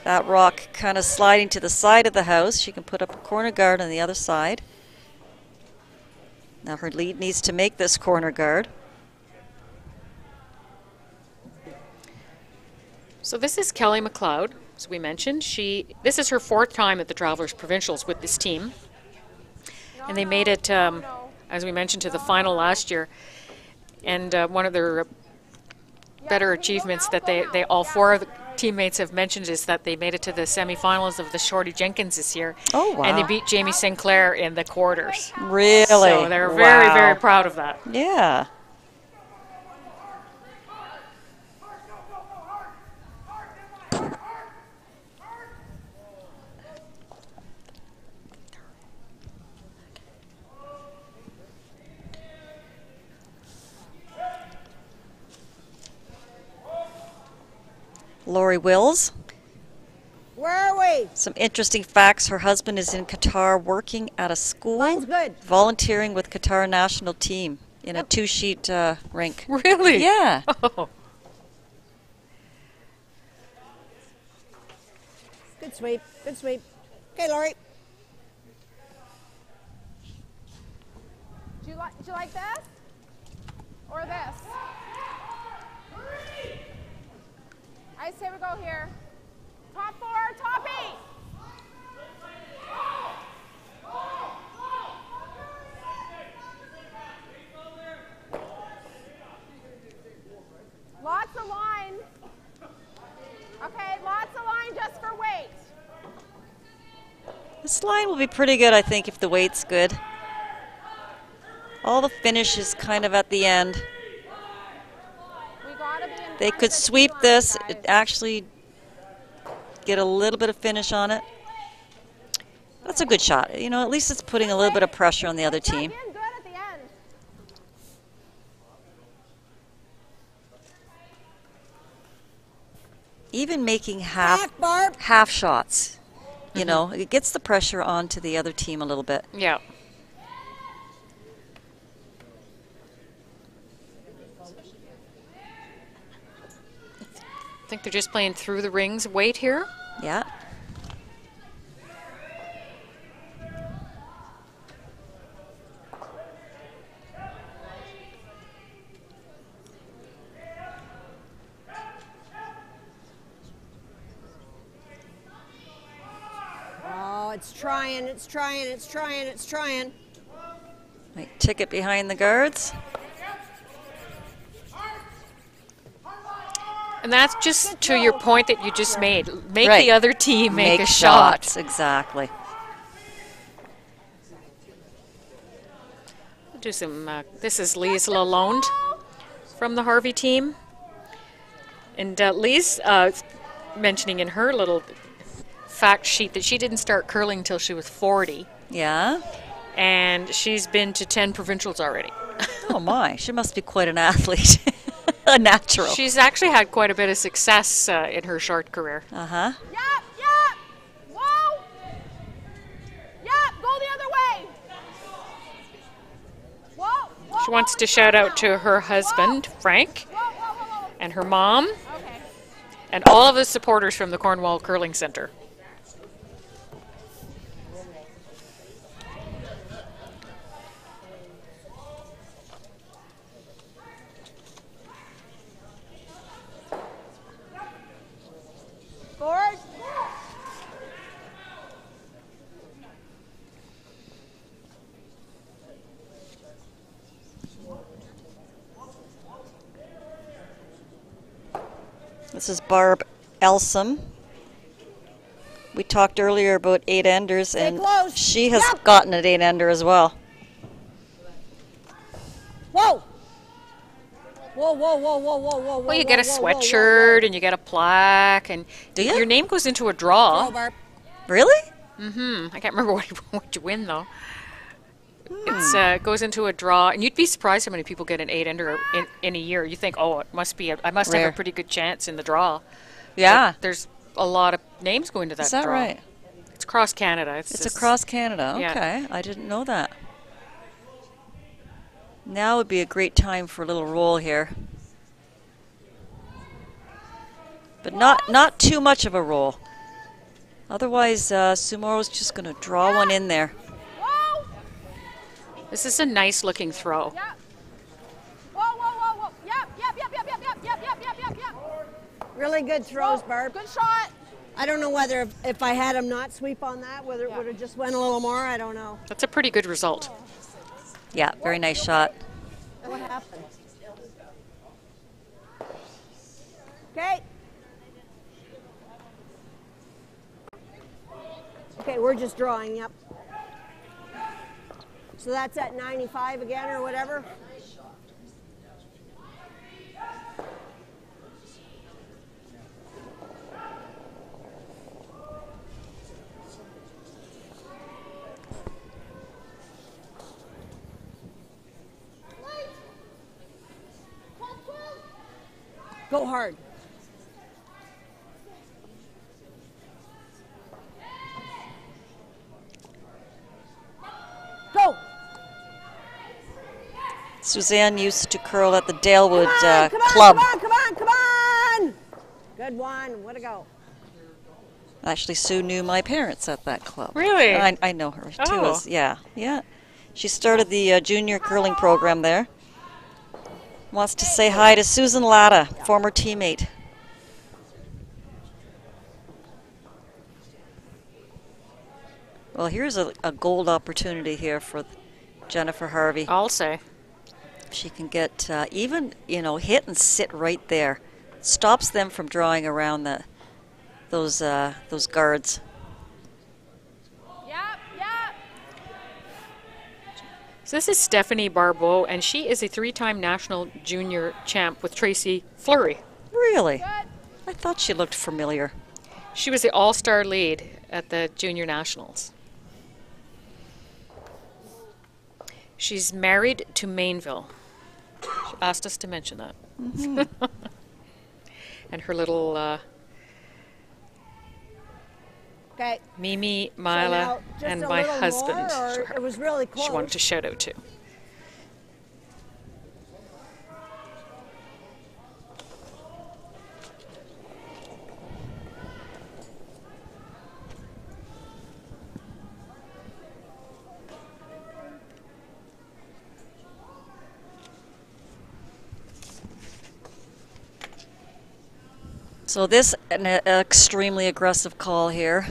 That rock kind of sliding to the side of the house. She can put up a corner guard on the other side. Now her lead needs to make this corner guard. So this is Kelly McLeod, as we mentioned. This is her 4th time at the Travelers Provincials with this team. And they made it, as we mentioned, to the final last year. And one of their better achievements that they all 4 of the teammates have mentioned is that they made it to the semifinals of the Shorty Jenkins this year. Oh, wow. And they beat Jamie Sinclair in the quarters. Really? So they're very, Wow. very proud of that. Yeah. Lori Wills. Where are we? Some interesting facts. Her husband is in Qatar working at a school. Mine's good. Volunteering with Qatar national team in a 2-sheet rink. Really? Yeah. Oh. Good sweep. Good sweep. Okay, Lori. Do you like this? Or this? I say we go here. Top 4, top 8. Lots of line. Okay, lots of line just for weight. This line will be pretty good, I think, if the weight's good. All the finish is kind of at the end. We gotta be in They front could of the sweep line, this, guys. actually get a little bit of finish on it. That's a good shot. You know, at least it's putting a little bit of pressure on the other team. Tug in good at the end. Even making Back, Barb. half shots, you know, it gets the pressure onto the other team a little bit. Yeah. I think they're just playing through the rings weight here. Yeah. Oh, it's trying, it's trying, it's trying, it's trying. Might tick it behind the guards. And that's just to your point that you just made. Make Right. the other team make a shot. shots. Exactly. Do some. This is Lise Lalonde from the Harvey team, and Lise mentioning in her little fact sheet that she didn't start curling until she was 40, Yeah. and she's been to 10 provincials already. Oh my, she must be quite an athlete. A natural. She's actually had quite a bit of success in her short career. Uh-huh. Yep, yep. Whoa. Yep, go the other way. Whoa, whoa. She wants to shout out to her husband, Frank, Whoa, whoa, whoa, whoa. and her mom, Okay. and all of the supporters from the Cornwall Curling Centre. Forward. This is Barb Elsom. We talked earlier about 8-enders, and close. she has Yep. gotten an 8-ender as well. Whoa! Whoa, whoa, whoa, whoa, whoa, whoa, Well, you get a whoa, whoa, whoa, sweatshirt and you get a plaque, and Do ya? your name goes into a whoa. draw. Go, Barb. Really? I can't remember what you win though. It goes into a draw, and you'd be surprised how many people get an 8-ender in a year. You think, oh, it must be I must have Rare. a pretty good chance in the draw. Yeah. But there's a lot of names going to that Is that draw. right? It's across Canada. It's across Canada. Yeah. Okay, I didn't know that. Now would be a great time for a little roll here. But not too much of a roll. Otherwise, Sumoro's just going to draw one in there. Whoa! This is a nice looking throw. Yep. Whoa, whoa, whoa, whoa. Yep, yep, yep, yep, yep, yep, yep, yep, yep, yep, yep. Really good throws, Barb. Good shot. I don't know whether if I had him not sweep on that, whether it would have just went a little more. I don't know. That's a pretty good result. Yeah, very nice shot. What happened? Okay. Okay, we're just drawing, yep. So that's at 95 again or whatever? Go hard. Go. Suzanne used to curl at the Dalewood Come on, Club. come on, come on, come on. Good one. Way to go. Actually, Sue knew my parents at that club. Really? I know her too. Oh. Yeah. She started the junior curling program there. Wants to say hi to Susan Latta, former teammate. Well, here's a gold opportunity here for Jennifer Harvey. I'll say. She can get even, hit and sit right there. Stops them from drawing around those guards. Yep, yep. So this is Stephanie Barbeau, and she is a 3-time national junior champ with Tracy Fleury. Really? Good. I thought she looked familiar. She was the all-star lead at the junior nationals. She's married to Mainville. She asked us to mention that. And her little Okay. Mimi, So Mila, now, just and a my little husband. more, or it was really close. She wanted to shout out to. So this an extremely aggressive call here.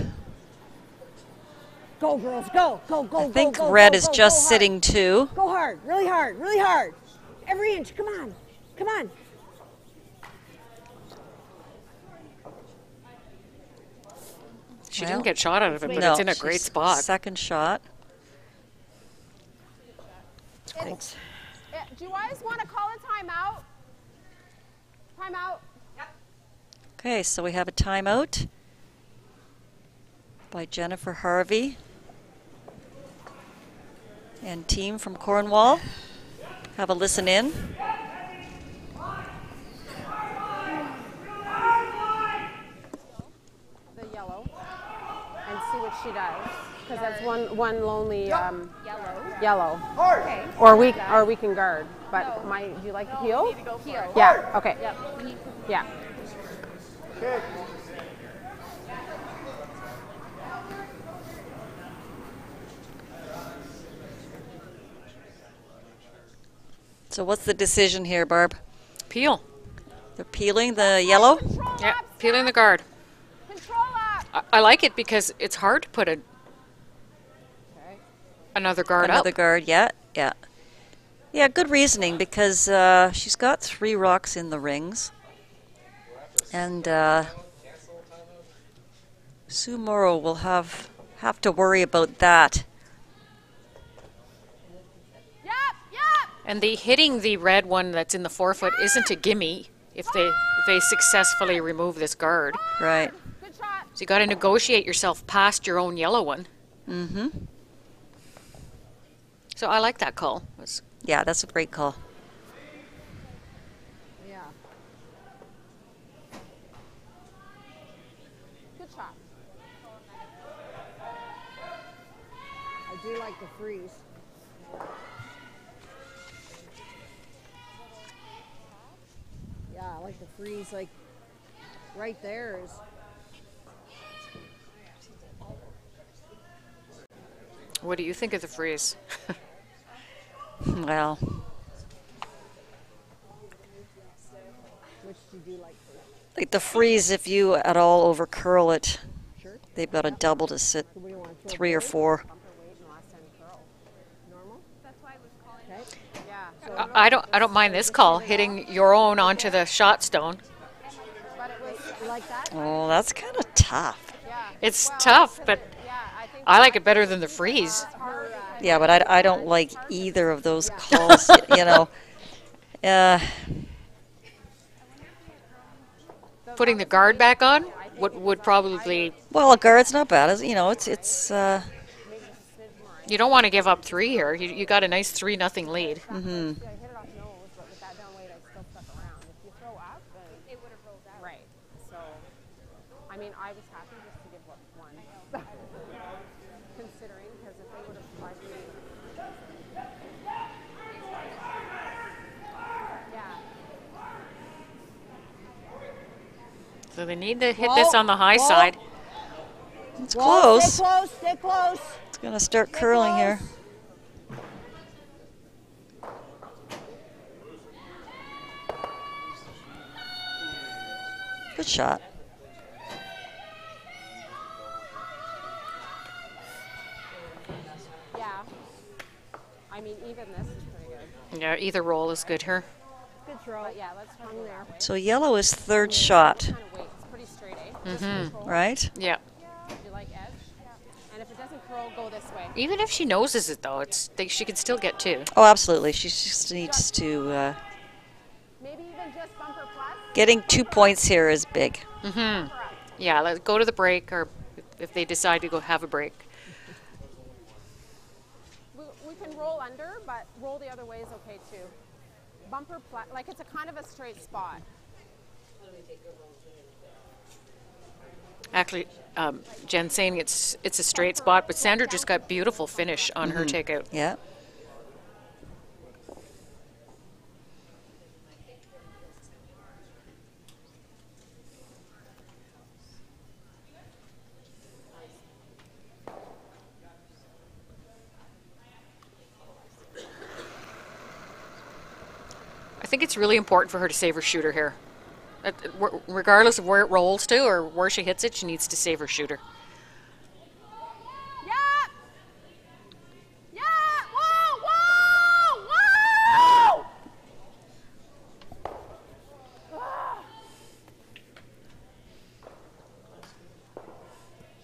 Go, girls, go, go, go, I think go, go, red go, is go, just go hard. sitting too. Go hard, really hard, really hard. Every inch, come on, come on. She Well, didn't get shot out of it, but No, it's in a great she's spot. Second shot. It's, do you guys want to call a timeout? Timeout. Okay, so we have a timeout by Jennifer Harvey and team from Cornwall. Have a listen in. The yellow. And see what she does. Because that's one lonely yellow. Okay. Or we can guard. But do you like the peel? Peel. Yeah. Okay. Yeah. So what's the decision here, Barb? Peel. They're peeling the yellow? Yeah, peeling the guard. Control up. I like it because it's hard to put another guard Another up. guard, yeah. Yeah, good reasoning because she's got 3 rocks in the rings. And Sue Morrow will have to worry about that. Yep, yep. And the hitting the red one that's in the forefoot isn't a gimme if they successfully remove this guard. Right. Good shot. So you got to negotiate yourself past your own yellow one. Mm-hmm. So I like that call. Yeah, that's a great call. Yeah. Good shot. I do like the freeze. Yeah, I like the freeze. Like right there is. What do you think of the freeze? Well, Which did you like first? like the freeze, if you at all over curl it, Sure. they've got a double to sit So what do you want? 3 or 4. Bumper weight and last time curl. Normal? That's why I was calling. Okay. Yeah. I don't mind this call, hitting your own onto the shot stone. But it was. You like that? Oh, that's kind of tough. Yeah. It's tough, but Yeah, I think. I like it better than the freeze. Hard. Yeah, but I don't like either of those calls, you know. Putting the guard back on would probably, Well, a guard's not bad. You know, it's you don't want to give up 3 here. You got a nice 3-0 lead. Yeah, I hit it off nose, but with that down weight, I still stuck around. If you throw up, then it would have rolled out. Right. So, I mean, I was happy just to give up one. Considering, because if they would have tried me. Yeah. So they need to hit this on the high Whoa. side. it's Whoa, close. Stay close. Stay close. It's gonna start curling here. Good shot. Yeah. I mean, even this is pretty good. Yeah, either roll is good here. Good throw. But yeah, let's hung there. So yellow is 3rd shot, Kind of weight. It's pretty straight, eh? Just control. right? Yeah. Do you like edge? And if it doesn't curl, go this way. Even if she noses it, though, she can still get 2. Oh, absolutely. She just needs to. Maybe even just bumper plus. Getting 2 points here is big. Mm-hmm. Yeah, let's go to the break, or if they decide to go have a break. We can roll under, but roll the other way is okay too. Bumper plus, like it's a kind of a straight spot. Actually, Jen's saying it's a straight spot, but Sandra just got beautiful finish on her takeout. Yeah. I think it's really important for her to save her shooter here. Regardless of where it rolls to or where she hits it, she needs to save her shooter. Yeah! Yeah! Whoa! Whoa! Whoa! Ah.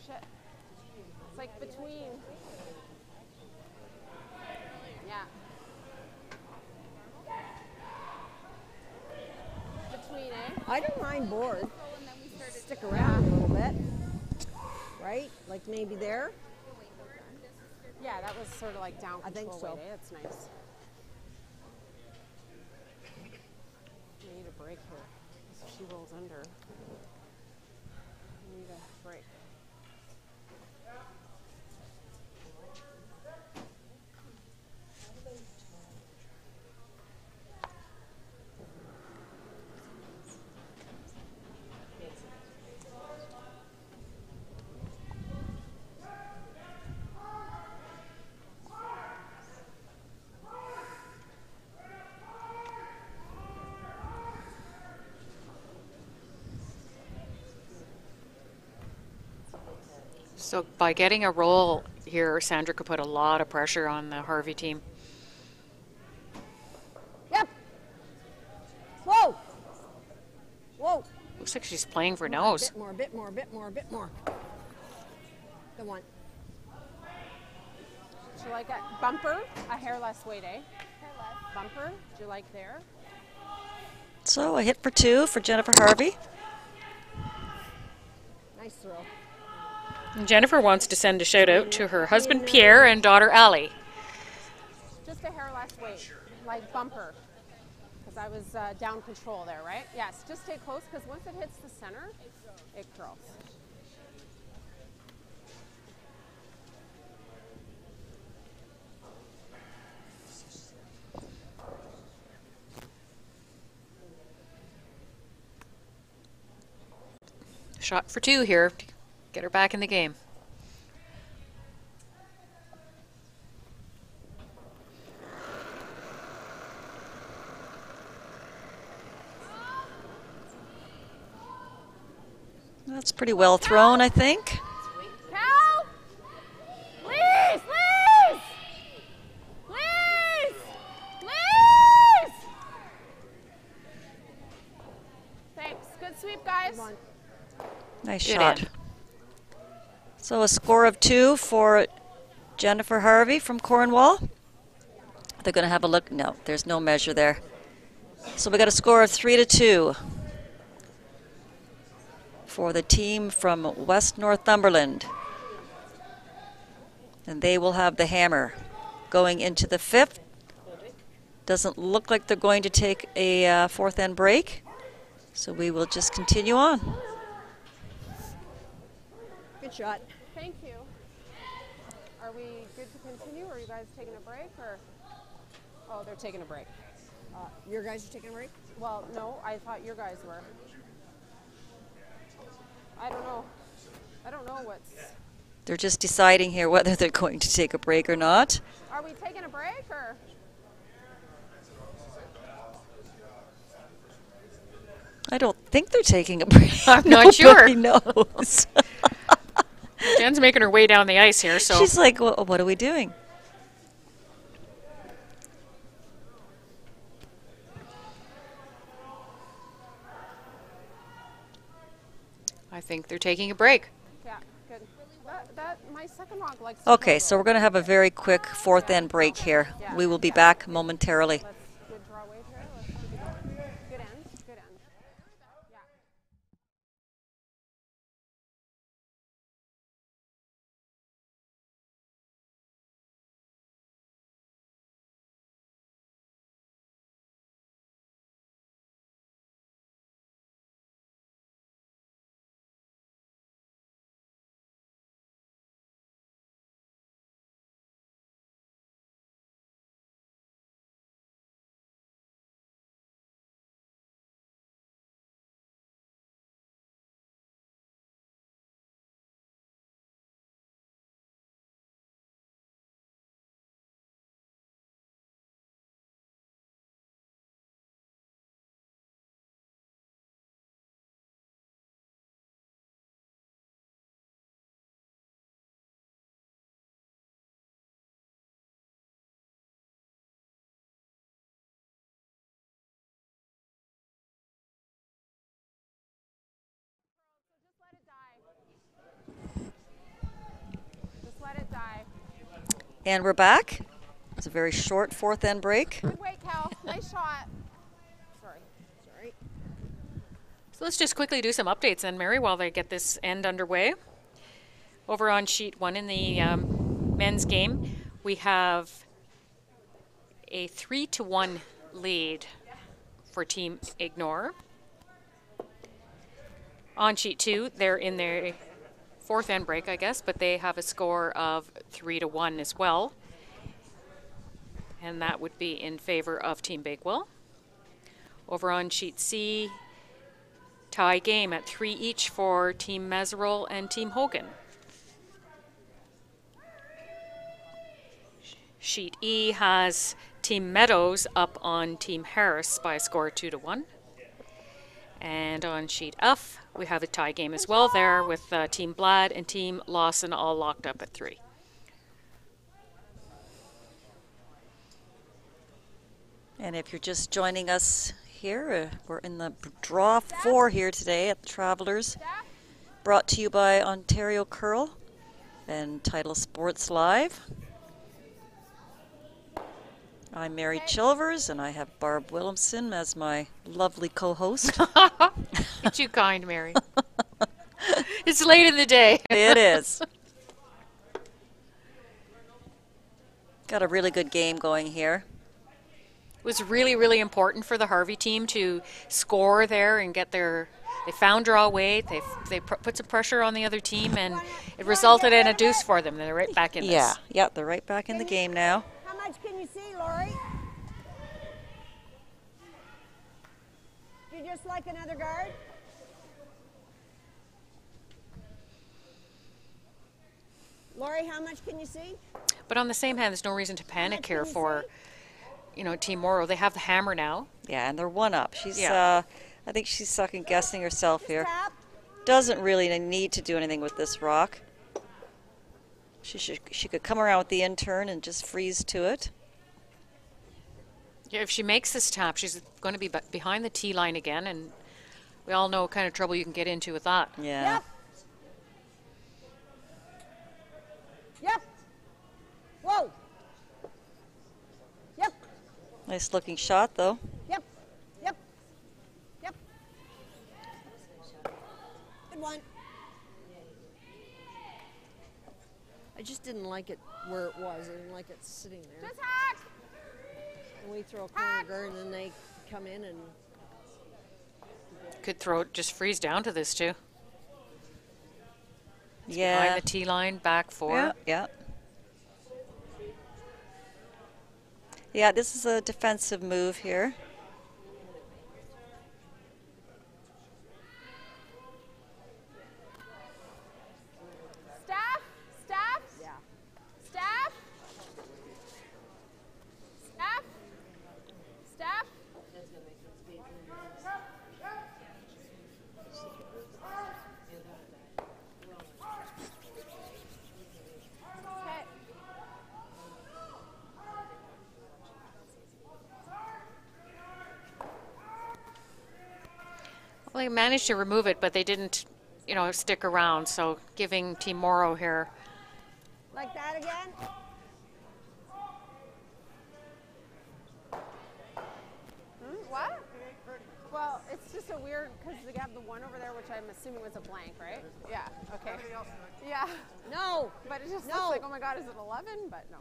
Shit. It's like between. Yeah. Between, eh? I don't mind board. Stick around a little bit. Right? Like maybe there. Yeah, that was sort of like down I think control so. weight, eh? That's nice. We need a break here. If she rolls under. We need a break. So by getting a roll here, Sandra could put a lot of pressure on the Harvey team. Yep. Whoa. Whoa. Looks like she's playing for Come on, nose. a bit more, a bit more, a bit more, a bit more. Go on. Do you like a bumper? A hair less weight, eh? Bumper? Do you like there? So a hit for 2 for Jennifer Harvey. Nice throw. And Jennifer wants to send a shout out to her husband Pierre and daughter Allie. Just a hair less weight, like bumper. Because I was down control there, right? Yes, just stay close because once it hits the center, it curls. Shot for 2 here to get her back in the game. That's pretty well thrown, I think. Cal! Please! Please! Please! Please! Thanks. Good sweep, guys. Nice Good shot. end. So a score of 2 for Jennifer Harvey from Cornwall. They're going to have a look. No, there's no measure there. So we got a score of 3-2 for the team from West Northumberland. And they will have the hammer going into the 5th. Doesn't look like they're going to take a fourth end break. So we will just continue on. Good shot. Thank you. Are we good to continue? Or are you guys taking a break? Or oh, they're taking a break. Your guys are taking a break? Well, no, I thought your guys were. I don't know. I don't know what's. They're just deciding here whether they're going to take a break or not. Are we taking a break or? I don't think they're taking a break. I'm not sure. Nobody knows. Jen's making her way down the ice here, so She's like, well, what are we doing? I think they're taking a break. Yeah, good. That my second rock likes. Okay, so we're going to have a very quick fourth end break here. We will be back momentarily. Let's good draw weight here. Let's keep it going. Good end. Good end. Yeah. Just let it die. Just let it die. And we're back. It's a very short fourth end break. Good weight, Cal. Nice shot. Sorry. Sorry. So let's just quickly do some updates then, Mary, while they get this end underway. Over on sheet 1 in the men's game, we have a 3-1 lead for Team Ignore. On sheet 2, they're in their fourth end break, I guess, but they have a score of 3-1 as well. And that would be in favor of Team Bakewell. Over on sheet C, tie game at 3 each for Team Meserole and Team Hogan. Sheet E has Team Meadows up on Team Harris by a score of 2-1. And on sheet F, we have a tie game as well there with Team Blad and Team Lawson all locked up at 3. And if you're just joining us here. We're in the draw 4 here today at the Travelers. Brought to you by Ontario Curl and Title Sports Live. I'm Mary Chilvers, and I have Barb Williamson as my lovely co-host. You're too kind, Mary. It's late in the day. It is. Got a really good game going here. It was really, really important for the Harvey team to score there and get their. They found draw weight. They put some pressure on the other team, and it resulted in a deuce for them. They're right back in this. Yeah, they're right back in the game now. How much can you see, Lori? You just like another guard? Lori, how much can you see? But on the same hand, there's no reason to panic here for, Team Morrow. They have the hammer now. Yeah, and they're one up. She's, Yeah. I think she's second guessing herself here. Tap. Doesn't really need to do anything with this rock. She could come around with the in-turn and just freeze to it. Yeah, if she makes this tap, she's going to be behind the tee line again, and we all know what kind of trouble you can get into with that. Yeah. Yep. Yep. Whoa. Yep. Nice looking shot though. Yep. Yep. Yep. Good one. I just didn't like it where it was. I didn't like it sitting there. Just hack. And we throw a corner guard and then they come in and Could just freeze down to this too. Yeah. Behind the tee line, back 4. Yeah, yeah. Yeah, this is a defensive move here. Staff. Staff. yeah. Staff. Staff. Staff. Okay. Well, they managed to remove it, but they didn't, stick around. So giving Team Morrow here. Like that again? What? Well, it's just a weird because they have the one over there, which I'm assuming was a blank, right? Yeah. Okay. Yeah. No. But it just No. looks like, oh my God, is it 11? But no.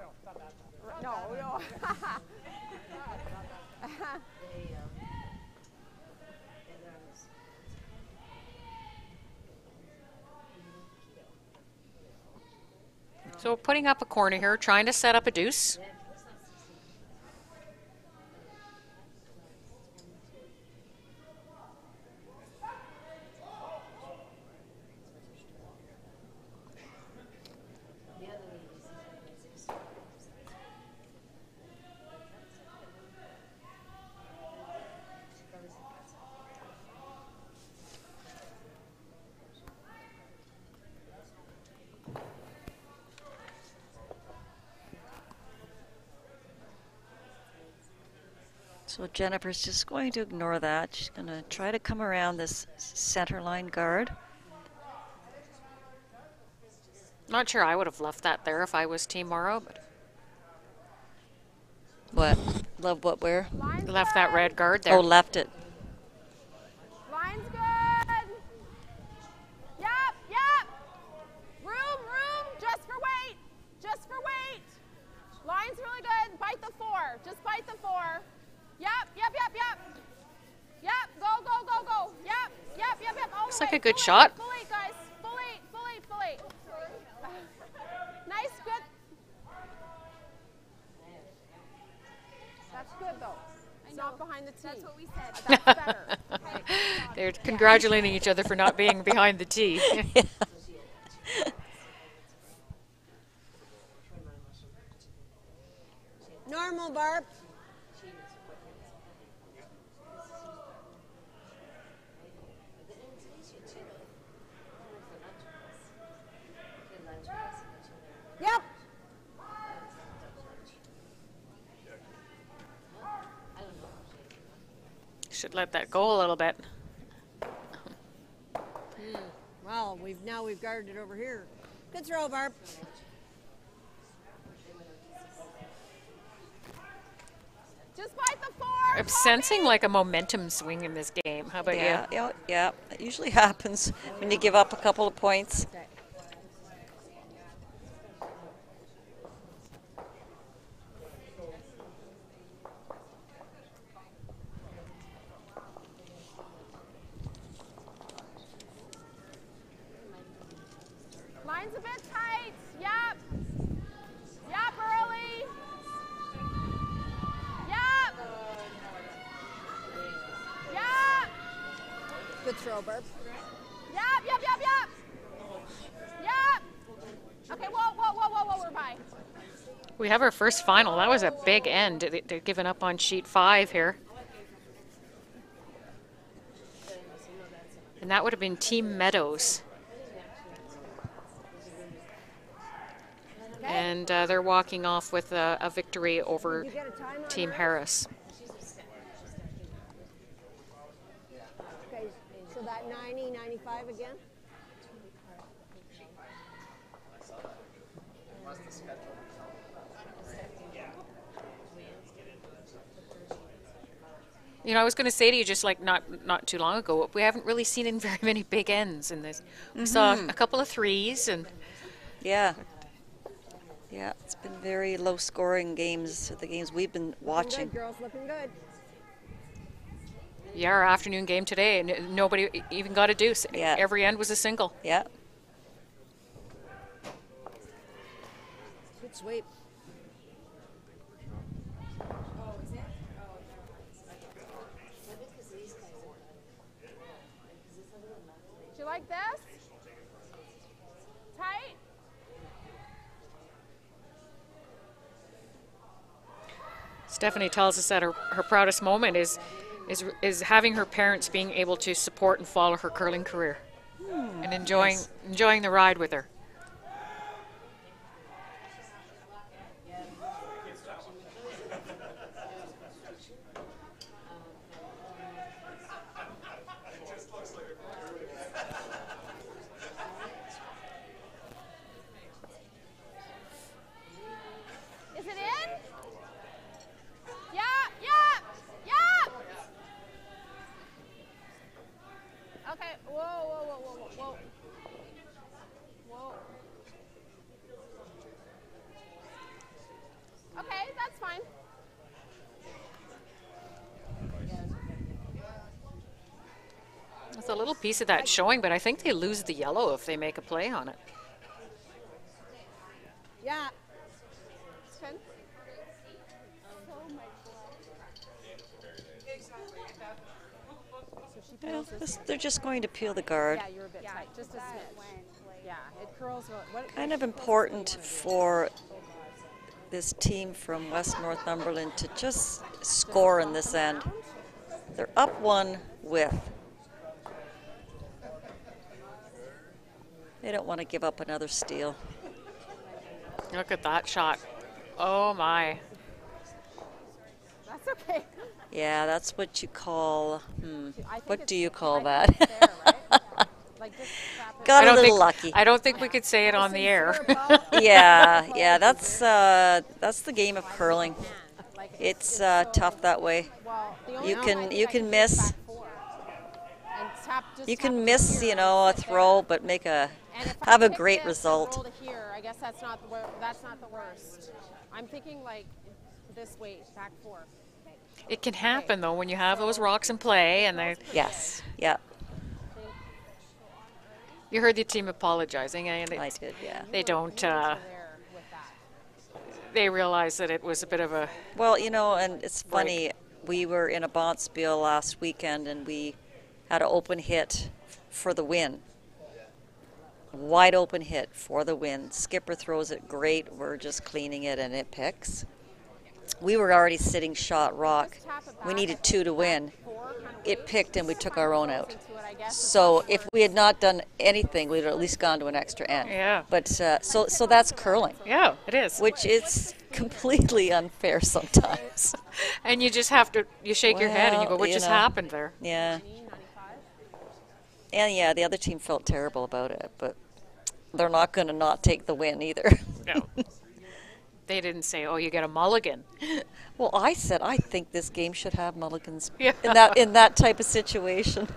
No, no. So putting up a corner here, trying to set up a deuce. So Jennifer's just going to ignore that. She's going to try to come around this center line guard. Not sure I would have left that there if I was Team Morrow, but What? Love what where? Line's left that good. red guard there. Oh, left it. Line's good. Yep, yep. Room, just for weight. Just for weight. Line's really good. Bite the 4. Just bite the 4. Yep. Yep, go. Yep. All Looks the like way. a good Full shot. Eight, full 8, guys. Full eight. Nice, good. That's good, though. It's not behind the tee. That's what we said. That's better. They're congratulating each other for not being behind the tee. Normal, Barb. Yep. Should let that go a little bit. Well, now we've guarded it over here. Good throw, Barb. Just bite the 4. I'm sensing like a momentum swing in this game. How about you? Yeah. It usually happens when you give up a couple of points. Okay. Line's a bit tight. Yep. Yep, early. Yep. Yep. Good throw, Barb. Yep. Okay, whoa, we're by. We have our first final. That was a big end. They're giving up on sheet 5 here. And that would have been Team Meadows. And they're walking off with a victory over Team Harris. Okay, so that 90, 95 again? You know, I was going to say to you just like not too long ago, we haven't really seen very many big ends in this. We saw a couple of 3s and Yeah, it's been very low-scoring games, the games we've been watching. Good, girls, looking good. yeah, our afternoon game today, nobody even got a deuce. Yeah. Every end was a single. Yeah. Good sweep. Do you like this? Tight? Stephanie tells us that her proudest moment is having her parents being able to support and follow her curling career and enjoying the ride with her. Is it in? Yeah. Okay, whoa. Okay, that's fine. There's a little piece of that showing, but I think they lose the yellow if they make a play on it. Yeah. Good. Well, they're just going to peel the guard. Yeah, you're a bit tight, just a smidge. Yeah, it curls. Kind of important for this team from West Northumberland to just score in this end. They're up 1 with. They don't want to give up another steal. Look at that shot. Oh my. That's okay. Yeah, that's what you call, I think what it's- do you call I that? think it's fair, right? Like just slap it. Got a little think, lucky. I don't think we could say it on the air. Yeah, that's the game of curling. Like It's tough that way. well, the only You thing can I think you I can do is miss back 4. And just you tap can it miss, here you know, a and sit throw, there. but make a And if I have a pick great this and result. roll to here, I guess that's not the worst. I'm thinking like this way, back 4. It can happen though when you have those rocks in play, and Yes, yeah, you heard the team apologizing, and I did, yeah. they don't. There with that. They realize that it was a bit of a. Well, you know, and it's funny, we were in a bonspiel last weekend and we had an open hit for the win. Wide open hit for the win. Skipper throws it great. We're just cleaning it and it picks. We were already sitting shot rock. We needed 2 to win. It picked and we took our own out. I guess. So if we had not done anything, we'd have at least gone to an extra end. Yeah. But so that's curling, Yeah, it is. which is completely unfair sometimes. And you just have to, you shake your head and you go, Well, what you just know. happened there? Yeah. 95. And yeah, the other team felt terrible about it, but they're not going to not take the win either. No. They didn't say, oh, you get a mulligan. Well, I said I think this game should have mulligans Yeah. in that type of situation.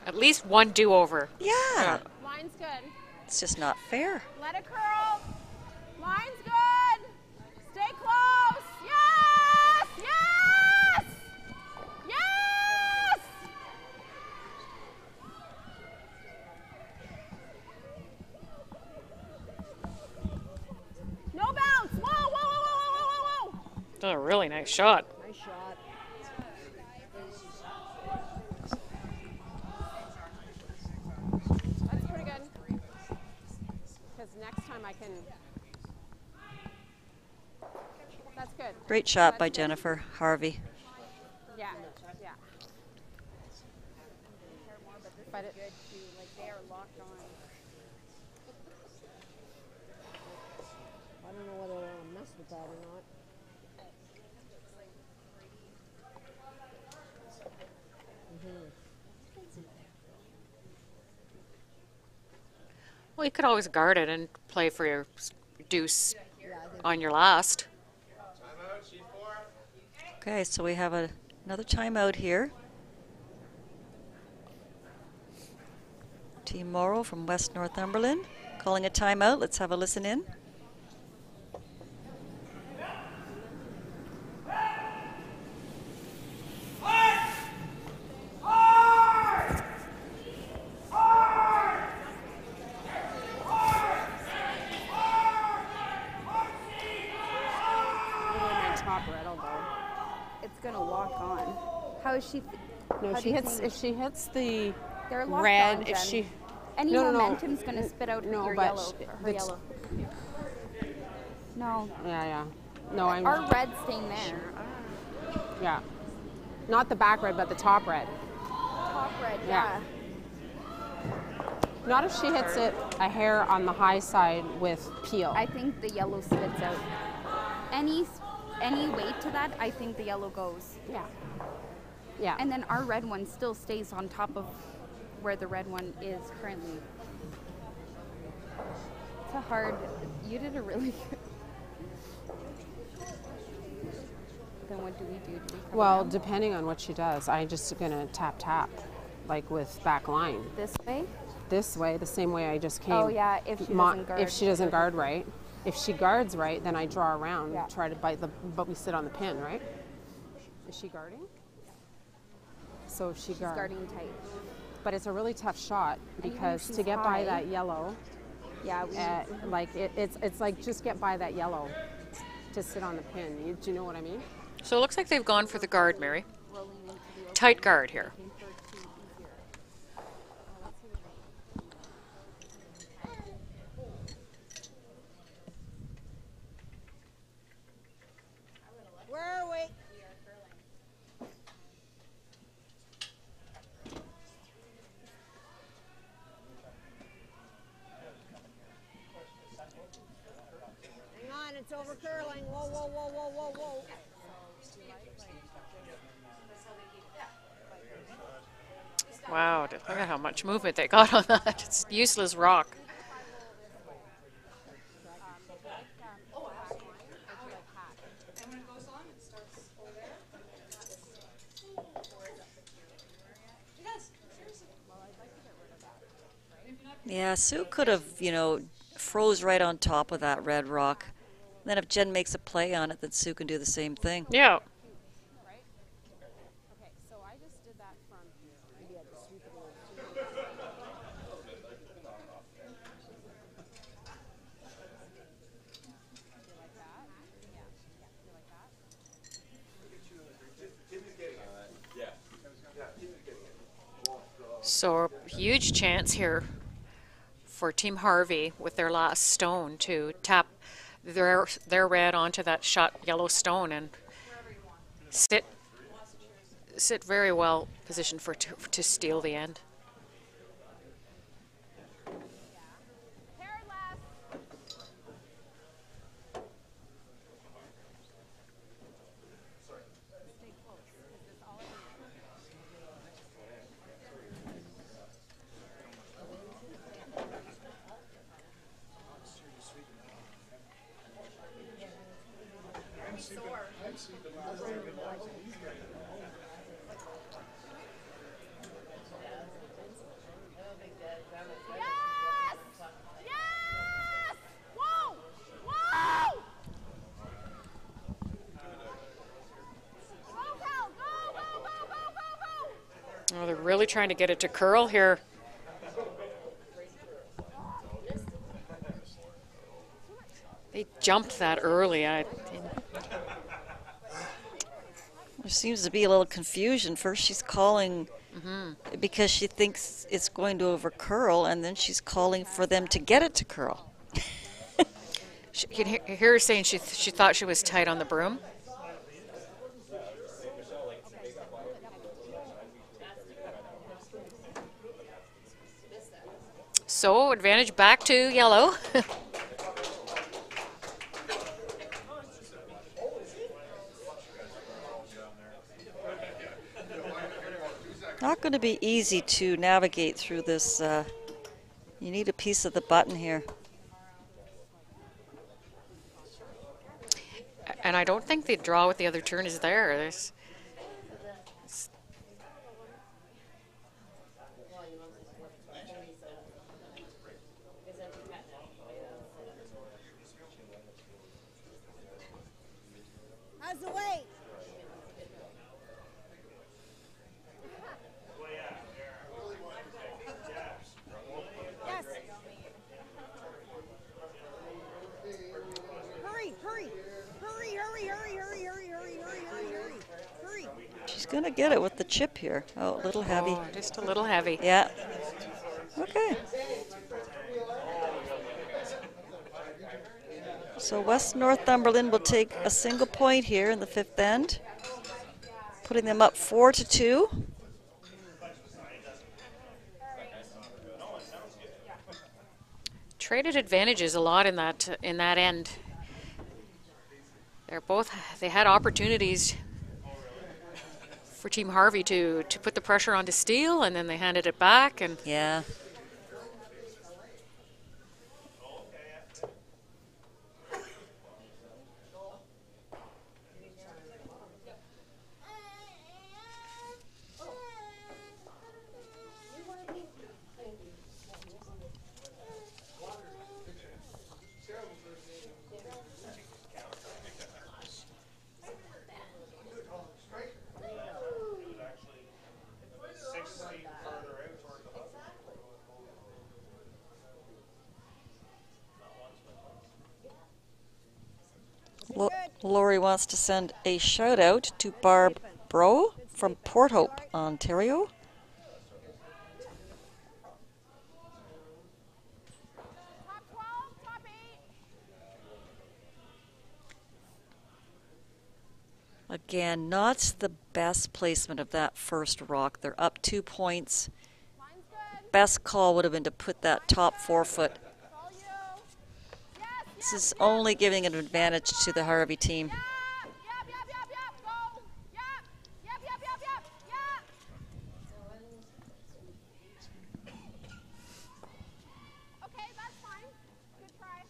At least one do-over. Yeah. Line's good. It's just not fair. Let it curl. Line's good. Stay close. Yes! Yes! Yes! No bounce. Whoa, whoa, whoa, whoa, whoa, whoa, whoa. That's a really nice shot. Nice shot. That's pretty good. Because next time I can. That's good. Great shot by Jennifer Harvey. Yeah, yeah. But it, I don't know whether I want to mess with that or not. Well, you could always guard it and play for your deuce on your last. Okay, so we have another timeout here. Team Morrow from West Northumberland calling a timeout. Let's have a listen in. It's gonna lock on. How is she? no, how she do you hits. think- If she hits the They're locked red, on, if Jen. she. Any No, no, no. momentum's gonna spit out No, your but yellow. Her the yellow. No, Yeah, yeah. No, I'm. our red's staying there. Yeah. Not the back red, but the top red. Top red, Yeah. yeah. Not if she hits it a hair on the high side with peel. I think the yellow spits out. Any weight to that, I think the yellow goes. Yeah. Yeah. And then our red one still stays on top of where the red one is currently. It's a hard. You did a really good. Then what do we do? Do we come Well, around depending on what she does, I'm just gonna tap, like with back line. this way? This way, the same way I just came. Oh yeah, if she doesn't guard. If she doesn't guard right. If she guards right, then I draw around, Yeah. try to bite but we sit on the pin, right? Is she guarding? So if she She's guards. guarding tight. But it's a really tough shot even if because to she's get high- by that yellow, Yeah, we. like it's like just get by that yellow to sit on the pin. Do you know what I mean? So it looks like they've gone for the guard, Mary. Tight guard here. Where are we? Hang on, it's over curling. Whoa, whoa, whoa, whoa, whoa, whoa. Wow, look at how much movement they got on that. It's useless rock. Yeah, Sue could have, froze right on top of that red rock. Then if Jen makes a play on it, then Sue can do the same thing. Yeah. Okay, so I just did that from So a huge chance here for Team Harvey with their last stone to tap their red onto that shot yellow stone and sit sit very well positioned for to steal the end. Hair less. Yes! Yes! Whoa! Whoa! Go, Cal! Go, go, go, go, go, go! Oh, they're really trying to get it to curl here. They jumped that early. There seems to be a little confusion. First she's calling because she thinks it's going to over curl, and then she's calling for them to get it to curl. You can hear her saying she thought she was tight on the broom. So advantage back to yellow. Not going to be easy to navigate through this. You need a piece of the button here. And I don't think the draw with the other turn is there. How's the weight? Yes. Hurry, hurry. Hurry, hurry, hurry, hurry, hurry, hurry, hurry, hurry, hurry. Hurry. She's going to get it with the chip here. Oh, a little heavy. Oh, just a little heavy. Yeah. Okay. So West Northumberland will take a single point here in the fifth end, putting them up 4-2. Traded advantages a lot in that end. They had opportunities for Team Harvey to put the pressure on to steal, and then they handed it back. And Yeah. Lori wants to send a shout out to Barb Bro from Port Hope, Ontario. Top 12, top 8. Again, not the best placement of that first rock. They're up 2 points. Line's good. Best call would have been to put that top 4 foot. It's all you. Yes, This yes, is only giving an advantage to the Harvey team. Yep, yep, yep, yep, go. Yep, yep, yep, yep, yep, yep. Okay, that's fine. Good try.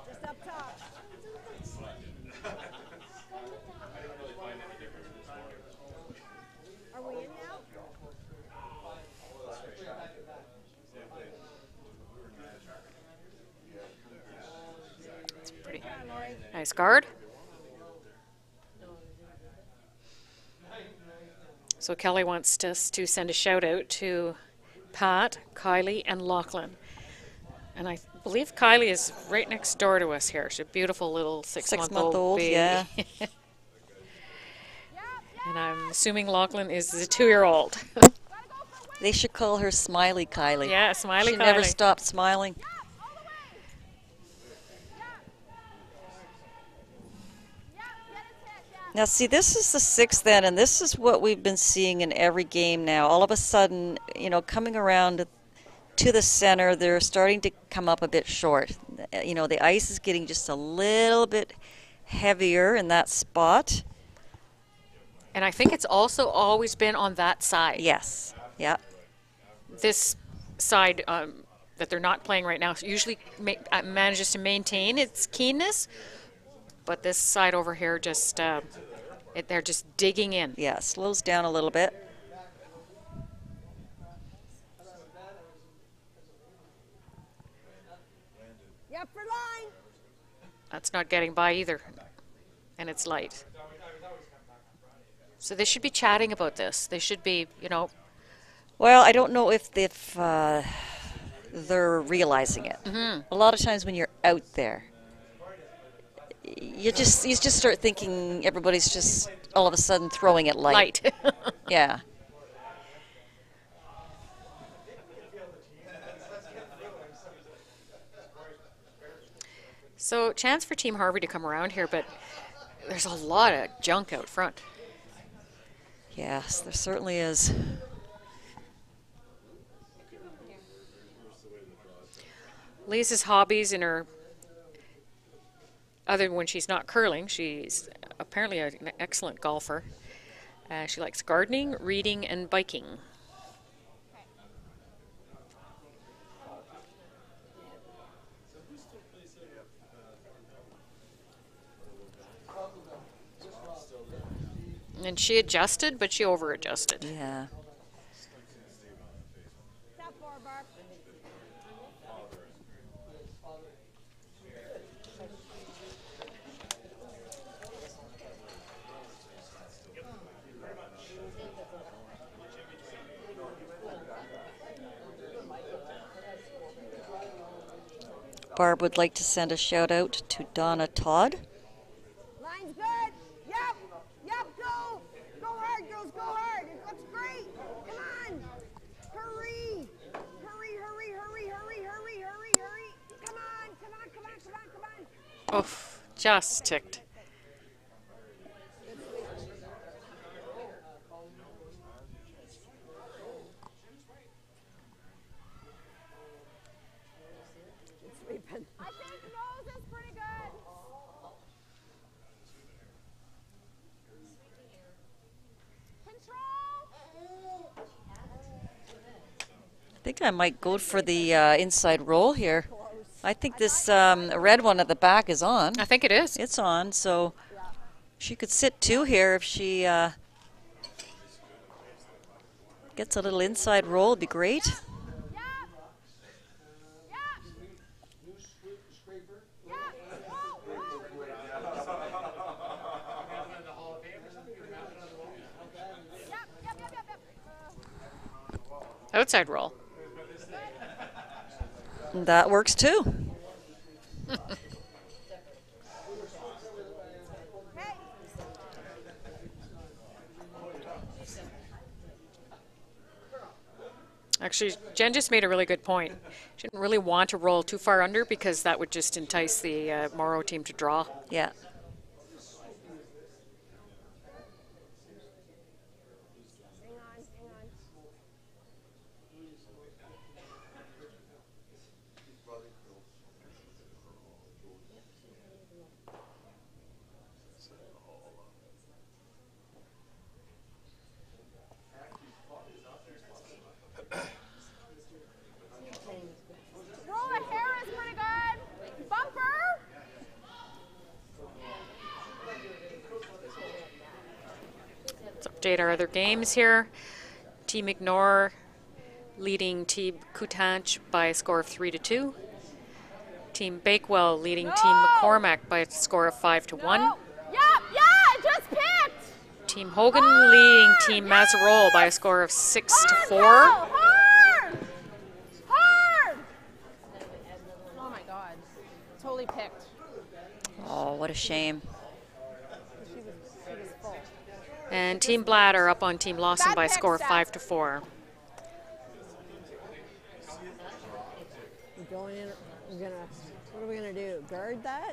Just up top. Are we in now? pretty nice guard. So Kelly wants us to send a shout out to Pat, Kylie, and Lachlan. And I believe Kylie is right next door to us here. She's a beautiful little six-month-old baby. Yeah. And I'm assuming Lachlan is the 2-year-old. They should call her Smiley Kylie. Yeah, Smiley She Kylie. never stopped smiling. Now, see, this is the 6th then, and this is what we've been seeing in every game now. All of a sudden, you know, coming around to the center, they're starting to come up a bit short. You know, the ice is getting just a little bit heavier in that spot. And I think it's also always been on that side. Yes. Yeah. This side that they're not playing right now usually manages to maintain its keenness, but this side over here just they're just digging in. Yeah, slows down a little bit. Yep, for line. That's not getting by either, and it's light. So they should be chatting about this. They should be, you know. Well, I don't know if they're realizing it. Mm-hmm. A lot of times when you're out there, you just start thinking everybody's just all of a sudden throwing it light. Yeah. So chance for Team Harvey to come around here, but there's a lot of junk out front. Yes, there certainly is. Lisa's hobbies in her, other than when she's not curling, she's apparently an excellent golfer. She likes gardening, reading, and biking. And she adjusted, but she over-adjusted. Yeah. Barb would like to send a shout out to Donna Todd. Line's good. Yep. Yep, go. Go hard, girls, go hard. It looks great. Come on. Hurry. Hurry, hurry, hurry, hurry, hurry, hurry, hurry. Come on, come on, come on, come on, come on. Oof, just ticked. I think nose is pretty good. Control. I think I might go for the inside roll here. I think this red one at the back is on. I think it is. It's on, so she could sit 2 here if she gets a little inside roll. It'd be great. Yep. Yep. Yep. Whoa, whoa. Yep. Outside roll. That works too. Actually, Jen just made a really good point. She didn't really want to roll too far under because that would just entice the Morrow team to draw. Yeah. Roll of hair is pretty good. Bumper. Let's update our other games here. Team Ignore leading Team Coutanche by a score of 3-2. Team Bakewell leading Team McCormack by a score of 5-1. No. Yep. Yeah. It just picked. Team Hogan leading Team Mazarol by a score of 6-4. Hard! Hard! Oh my God. Totally picked. Oh, what a shame. She was full. And Team Bladder up on Team Lawson by a score of 5-4. We're going in. What are we gonna do? Guard that?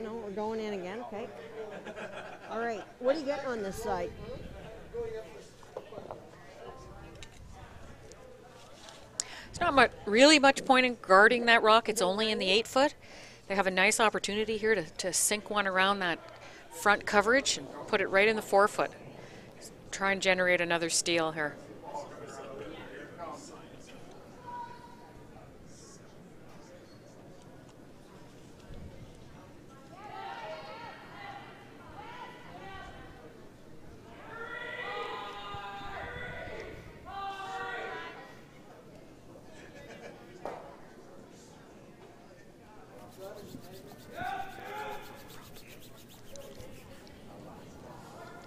No, we're going in again. Okay. All right. What are you getting on this side? There's not really much point in guarding that rock. It's only in the 8-foot. They have a nice opportunity here to sink one around that front coverage and put it right in the 4-foot. Try and generate another steal here.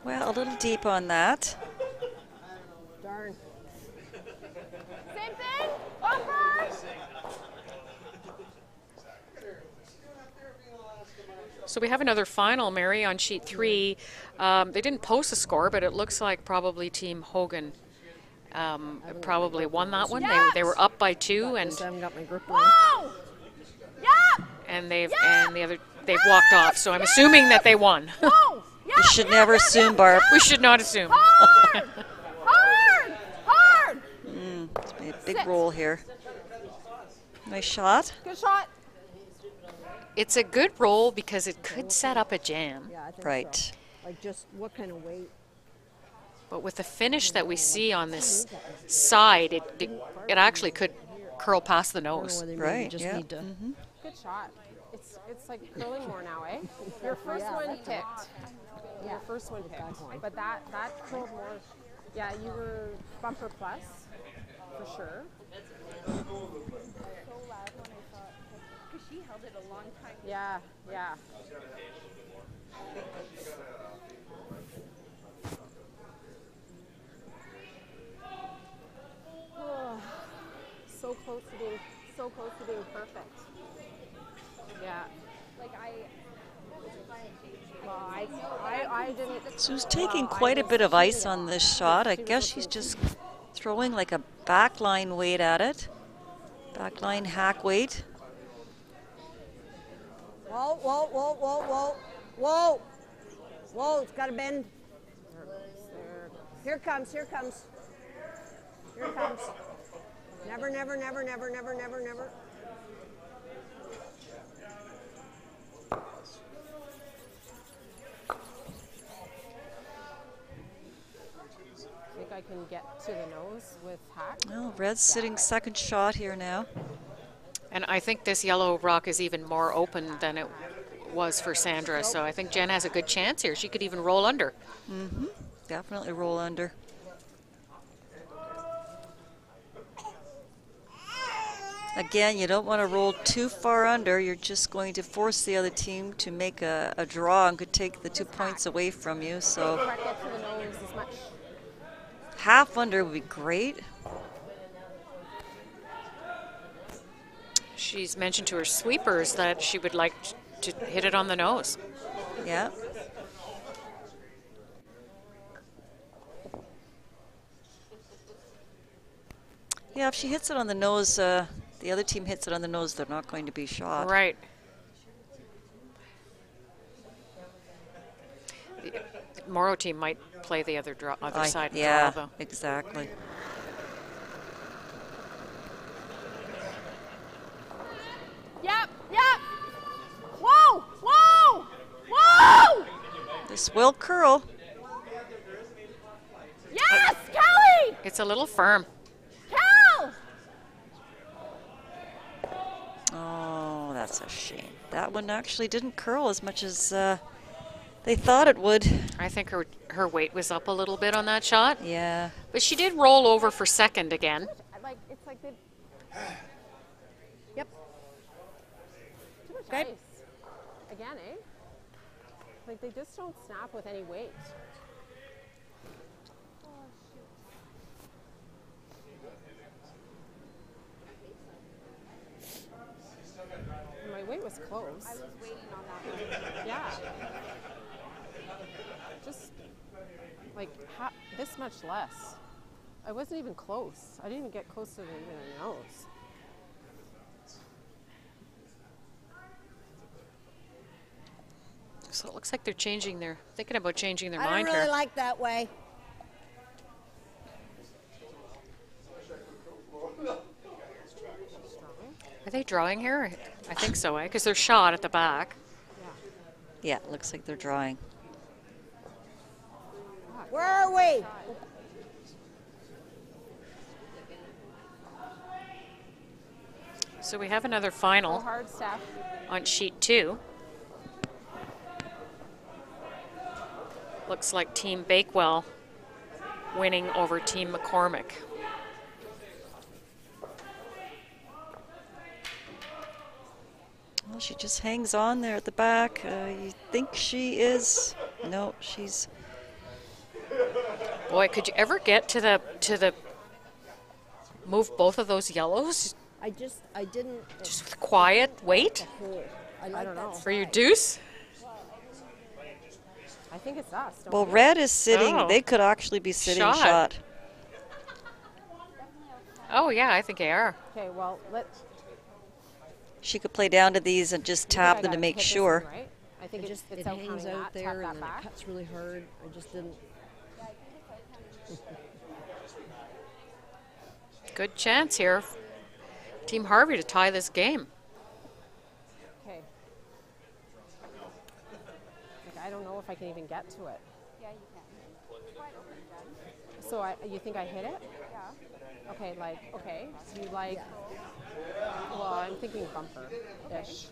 Well, a little deep on that. Darn. Same thing. Over. So we have another final, Mary, on sheet 3. They didn't post a score, but it looks like probably Team Hogan probably won that one. They were up by 2, and I haven't got my grip on. Whoa! Yep! they've walked off. So I'm assuming that they won. Whoa! You should never assume, Barb. We should not assume. Hard! Hard! Hard! It's been a big roll here. Nice shot. Good shot. It's a good roll because it could set up a jam. Yeah, I think Right. so. Like just what kind of weight? But with the finish that we see on this side, it actually could curl past the nose. Right, Just yeah. need to. Good shot. It's like curling more now, eh? Your first one picked. Yeah. Your first one picked. But that curled more. Yeah, you were bumper plus for sure. So loud when I saw it because she held it a long time. Yeah, yeah. So close to being perfect. Yeah. Like Well, I didn't. Sue's taking quite a bit of ice on this shot. I guess she's just throwing like a backline weight at it. Backline hack weight. Whoa, whoa, whoa, whoa, whoa, whoa, whoa! It's got to bend. Here it comes. Here it comes. Here it comes. Never, never, never, never, never, never, never. I think I can get to the nose with hack. Well, Red's sitting second shot here now. And I think this yellow rock is even more open than it was for Sandra. So I think Jen has a good chance here. She could even roll under. Mm-hmm. Definitely roll under. Again, you don't want to roll too far under. You're just going to force the other team to make a draw and could take the 2 points away from you. So Try to get to the nose as much. half under would be great. She's mentioned to her sweepers that she would like to hit it on the nose. Yeah. Yeah, if she hits it on the nose, the other team hits it on the nose, they're not going to be shot. Right. The Morrow team might play the other side and yeah, draw, though. exactly. Yep, yep. Whoa, whoa, whoa! This will curl. Yes, Kelly! It's a little firm. Kel! Oh, that's a shame. That one actually didn't curl as much as they thought it would. I think her weight was up a little bit on that shot. Yeah. But she did roll over for second again. It's like they. Yep. Too much Okay. ice. Again, eh? Like, they just don't snap with any weight. My weight was close. I was waiting on that one. Yeah. Just like this much less. I wasn't even close. I didn't even get close to even a nose. So it looks like they're thinking about changing their I mind don't really here. like that way. Are they drawing here? I think so, because they're shot at the back. Yeah, it looks like they're drawing. Where are we? So we have another Go final hard, Steph. on sheet 2. Looks like Team Bakewell winning over Team McCormick. Well, she just hangs on there at the back. You think she is? No, she's. Boy, could you ever get to the move both of those yellows I didn't. just with quiet weight I like don't know. that for your side. deuce? I think it's us. Don't Well, we? red is sitting. Oh. They could actually be sitting Shot. shot. Oh yeah, I think they are. Okay, well, She could play down to these and just tap I them to gotta make hit this sure. one, right? I think It it's, just it's it out hangs counting out that, there tap and that then it back. cuts really hard. I just didn't. Good chance here, Team Harvey, to tie this game. Okay. Like, I don't know if I can even get to it. Yeah, you can. It's wide open, Jen. So you think I hit it? Yeah. Okay, okay. So you like, well, I'm thinking bumper-ish.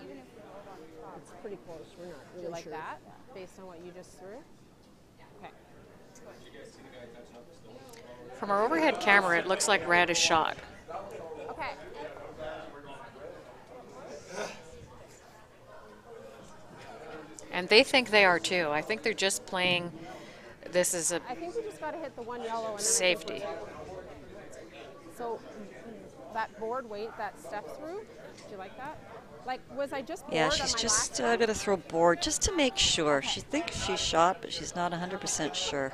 Even if we hold on the top. It's pretty close. We're not You really like sure. that, based on what you just threw? Okay. From our overhead camera, it looks like red is shot. Okay. And they think they are too. I think they're just playing this as a I think we just got to hit the one yellow and then safety. I think we're good. So that board weight that Steph threw, do you like that? Like, was I just bored Yeah, on she's my just last going to throw board just to make sure. She thinks she's shot, but she's not 100% sure.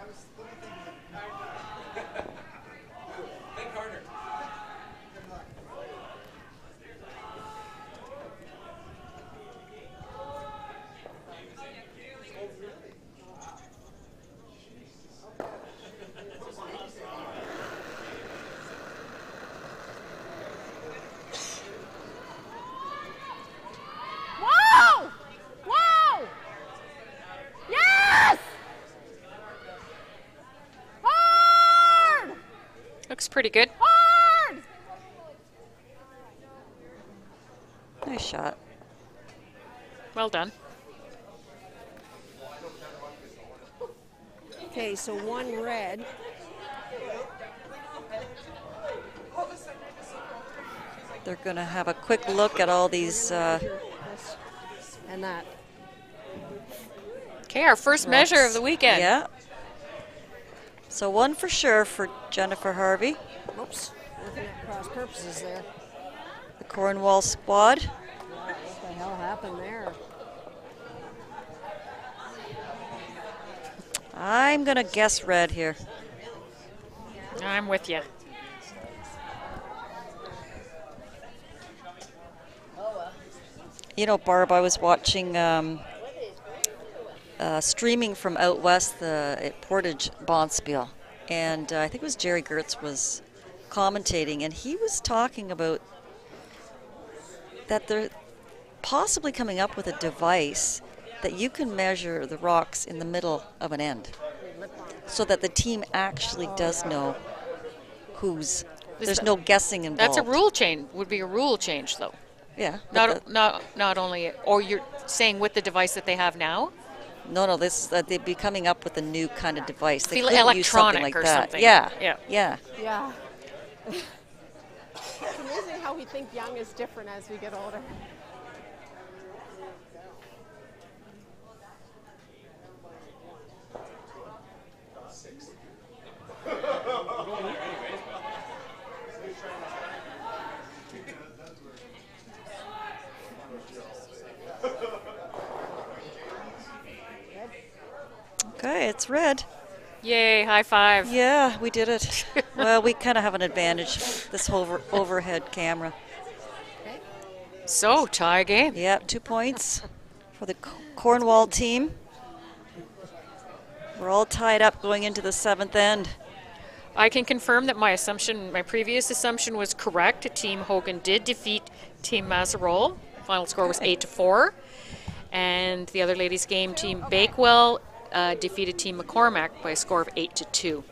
Whoa! Whoa! Yes! Hard! Looks pretty good. Hard! Nice shot. Well done. Okay, so one red. They're going to have a quick look at all these. This and that. Okay, our first measure of the weekend. Yeah. So one for sure for Jennifer Harvey, Oops. Looking at cross purposes there. the Cornwall squad. What the hell happened there? I'm going to guess red here. I'm with you. You know, Barb, I was watching streaming from out west at Portage Bonspiel, and I think it was Jerry Gertz was commentating, and he was talking about that they're possibly coming up with a device that you can measure the rocks in the middle of an end, so that the team actually does know who's. There's no guessing involved. That's a rule change. Would be a rule change, though. Yeah. but Not only, or you're saying with the device that they have now. No, this they'd be coming up with a new kind of device. They Feel could use something electronic like or that. something. Yeah. Yeah. Yeah. Yeah. It's amazing how we think young is different as we get older. Okay, it's red. Yay, high five. Yeah, we did it. Well, we kind of have an advantage, this whole overhead camera. So, tie game. Yeah, 2 points for the Cornwall team. We're all tied up going into the 7th end. I can confirm that my previous assumption was correct. Team Hogan did defeat Team Mazarol. Final score was 8-4. And the other ladies' game, Team Bakewell, defeated Team McCormack by a score of 8-2.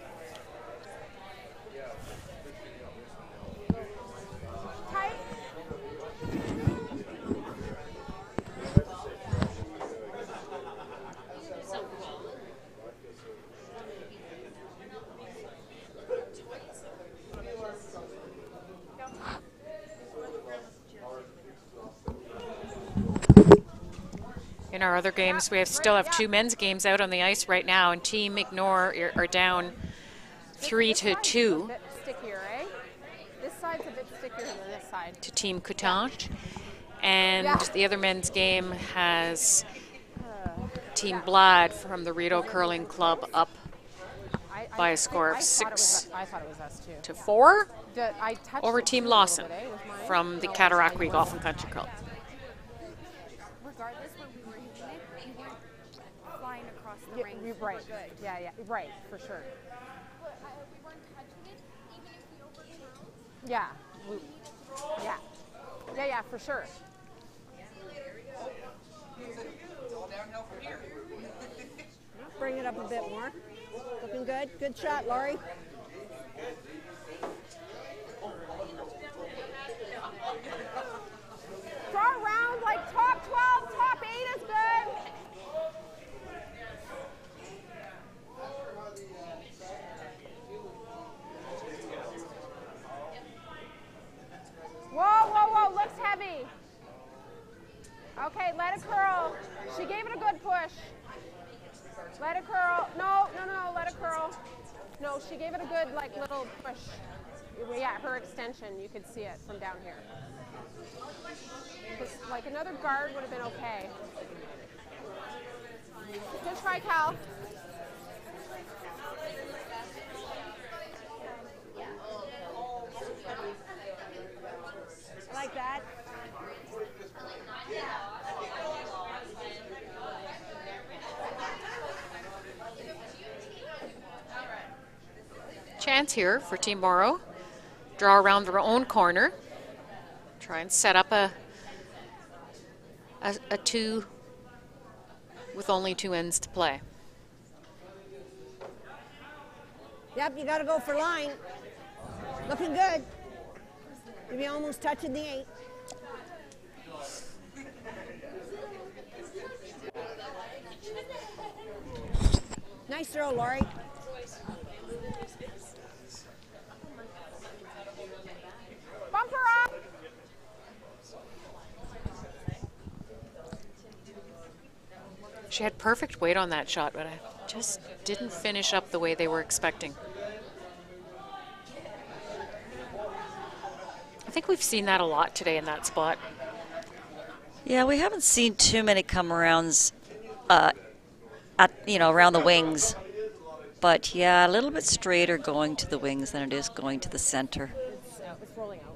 In our other games, we still have 2 men's games out on the ice right now, and Team Ignore are down 3-2 Stickier, eh? This side's a bit stickier than this side. to Team Coutange. And the other men's game has Team Blad from the Rideau Curling Club up by a score of 6-4 over Team Lawson from the Cataraqui Golf and Country Club. Regardless when we were hitting it, we weren't flying across the ring. Right. Good. Yeah, right, for sure. We weren't touching it, even if we overturned. Yeah. Yeah, for sure. Bring it up a bit more. Looking good. Good shot, Laurie. Draw around like top 12, top 8 is good. Whoa, looks heavy. Okay, let it curl. She gave it a good push. Let it curl. No, let it curl. No, she gave it a good, like, little push. Yeah, her extension, you could see it from down here. Like, another guard would have been okay. Good try, Cal. I like that. Chance here for Team Morrow. Draw around their own corner. Try and set up a 2 with only 2 ends to play. Yep, you got to go for line. Looking good. You'll be almost touching the 8. Nice throw, Laurie. Bumper up. She had perfect weight on that shot, but I just didn't finish up the way they were expecting. I think we've seen that a lot today in that spot. Yeah, we haven't seen too many come arounds around the wings. But yeah, a little bit straighter going to the wings than it is going to the center. It's rolling out.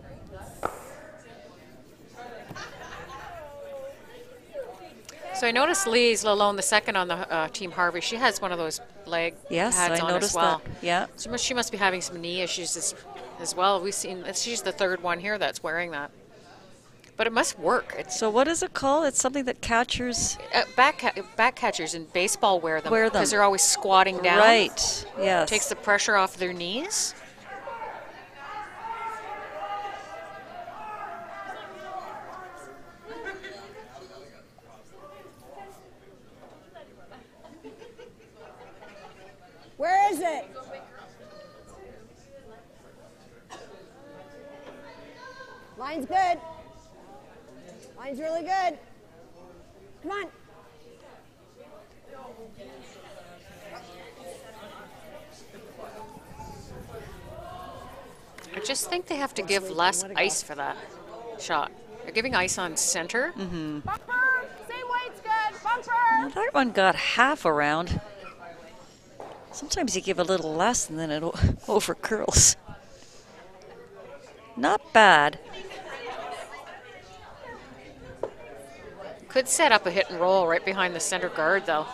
So I noticed Lise Lalone, the second on the Team Harvey, she has one of those leg Yes, pads I on noticed as well. that. Yeah. So she must be having some knee issues as well. We've seen, she's the third one here that's wearing that. But it must work. So what is it called? It's something that catchers Back catchers in baseball wear them. Wear them. Because they're always squatting down. Right. Yes. Takes the pressure off their knees. Where is it? Line's good. Line's really good. Come on. I just think they have to give less ice for that shot. They're giving ice on center. Bumper. Same weight's good. Bumper. That one got half around. Sometimes you give a little less and then it over curls. Not bad. Could set up a hit and roll right behind the center guard, though.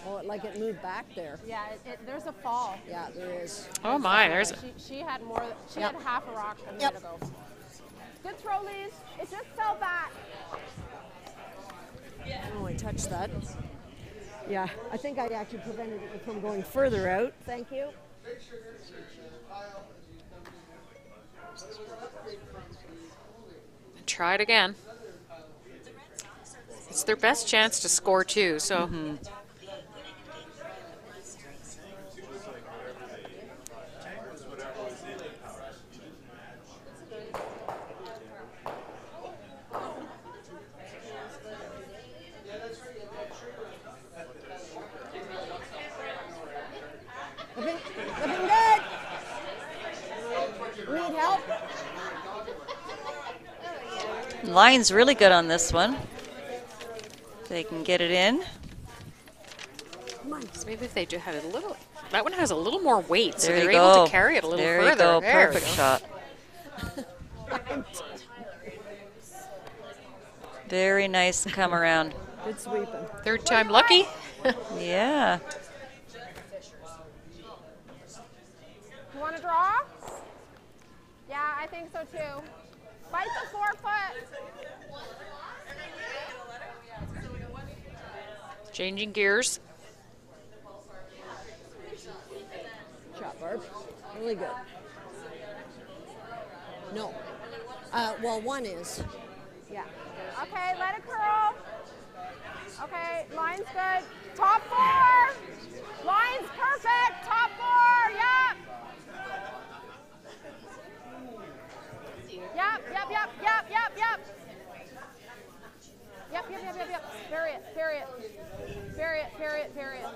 Oh, like it moved back there. Yeah, there's a fall. Yeah, there is. Oh my, there's. She had more. She had half a rock a minute ago. Good throw, Liz. It just fell back. Oh, I touched that. Yeah, I think I actually prevented it from going further out. Thank you. Try it again. It's their best chance to score too, so. Mm-hmm. Looking good. Need help? Line's really good on this one. They can get it in. So maybe if they do have it a little, that one has a little more weight, so There they're you able go. to carry it a little There further. you go. There we Perfect go. shot. Very nice come around. Good sweeping. Third time lucky. Yeah. You want to draw? Yeah, I think so too. Fight the 4 foot. Changing gears. Shot, Barb. Really good. No. Well, one is. Yeah. Okay, let it curl. Okay, line's good. Top 4. Line's perfect. Top 4. Yep. Yep. Period.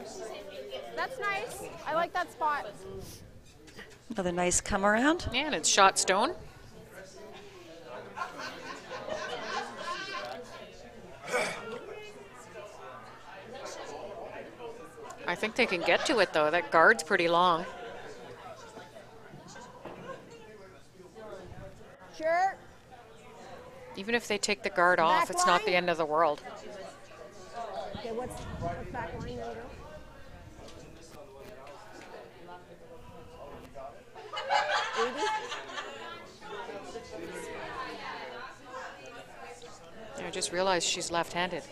That's nice. I like that spot. Another nice come around. Yeah, and it's shot stone. I think they can get to it though. That guard's pretty long. Sure. Even if they take the guard off, it's not the end of the world. Okay, what's back line? There we go. I just realized she's left-handed.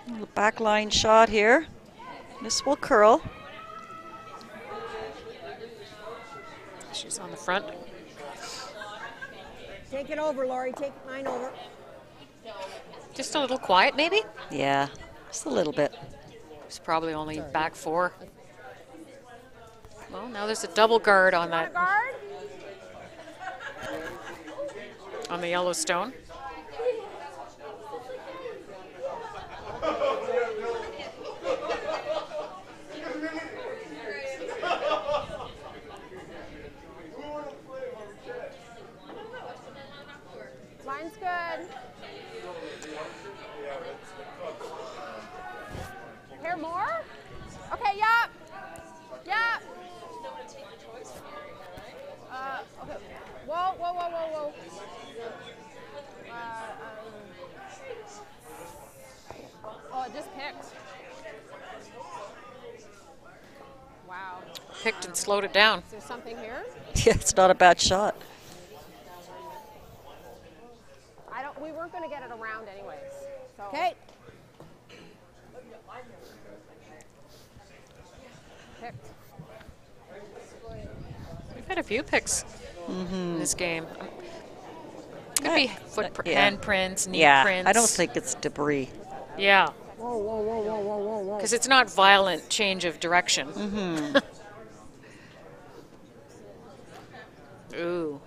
Little back line shot here. This will curl. She's on the front. Take it over, Laurie. Take mine over. Just a little quiet, maybe? Yeah, just a little bit. It's probably only back 4. Well, now there's a double guard on that, Guard. on the Yellowstone. Line's good. Here more? Okay, yep. Okay. Whoa. Oh, it just picked. Wow. Picked and slowed it down. Is there something here? Yeah, it's not a bad shot. We weren't going to get it around anyways. So. Okay. Picked. We've had a few picks in this game. Could be handprints, knee prints. I don't think it's debris. Yeah. Whoa. Because it's not violent change of direction. Ooh.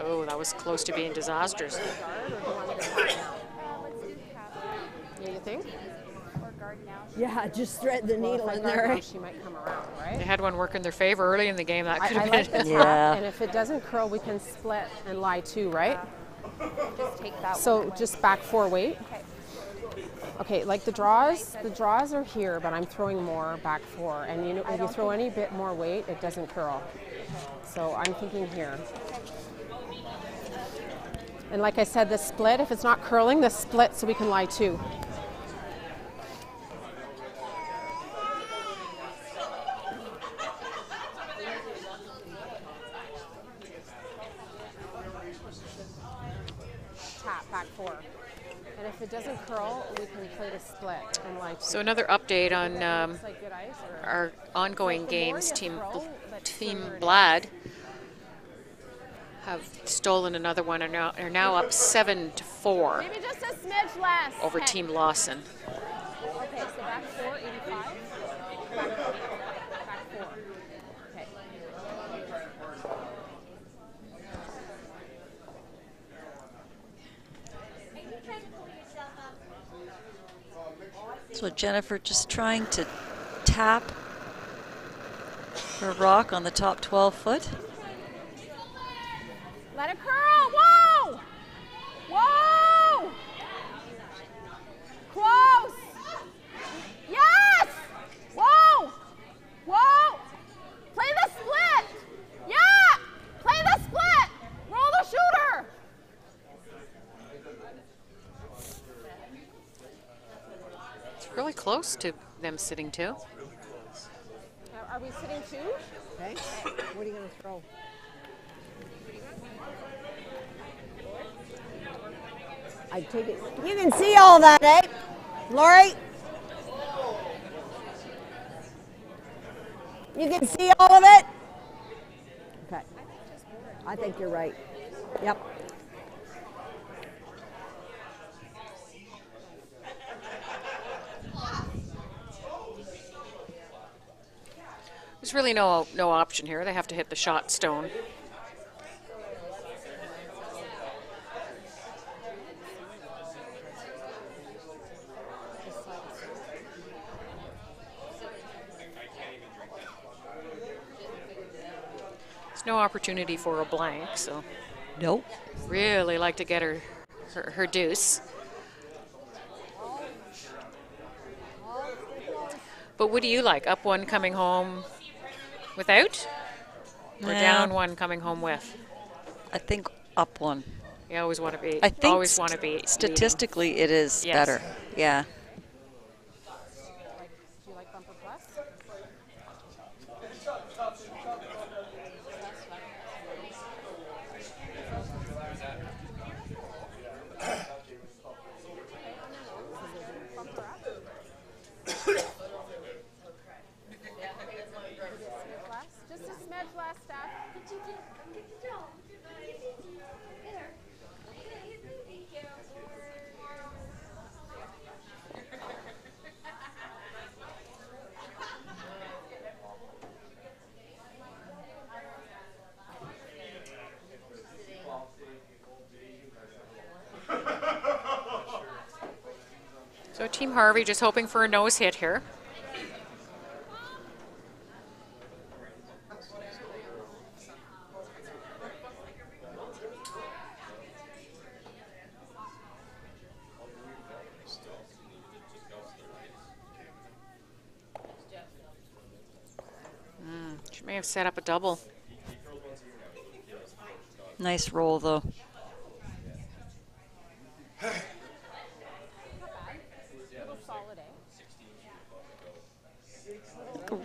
Oh, that was close to being disastrous. Yeah, you think? Or guard now. Yeah, just thread the Well, if needle I in got there. now, she might come around, right? They had one work in their favor early in the game. That could I have like the been. tap, Yeah. and if it doesn't curl, we can split and lie 2, right? Just take that one So away. just back 4 weight. Okay. Okay, like the draws are here, but I'm throwing more back 4. And you know, if you throw any bit more weight, it doesn't curl. So I'm thinking here. And like I said, the split, if it's not curling, the split so we can lie 2. Tap, back 4. And if it doesn't curl, we can play the split and lie 2. So another update on It's like good ice, or our ongoing So the more games. you Team throw, the Team clearer it Blad have stolen another one and are now up 7-4 maybe just a smidge less. over Okay. Team Lawson. Okay, so back 4, 85. Back 4. Okay. So Jennifer just trying to tap her rock on the top 12 foot. Let it curl. Whoa! Whoa! Close. Yes! Whoa! Whoa! Play the split. Yeah! Play the split. Roll the shooter. It's really close to them sitting too. Are we sitting 2? Okay. What are you going to throw? I take it. You can see all that, eh? Lori? You can see all of it? Okay. I think you're right. Yep. There's really no option here. They have to hit the shot stone. There's no opportunity for a blank, so Nope. really like to get her deuce. But what do you like? Up 1 coming home without? Or Nah. down 1 coming home with? I think up 1. You always want to be. I think always want to be leading. statistically it is Yes. better. Yeah. Do you like bumper plus? Bumper up. Just a smidge less, Steph. So Team Harvey just hoping for a nose hit here. She may have set up a double. Nice roll though. Solid, eh?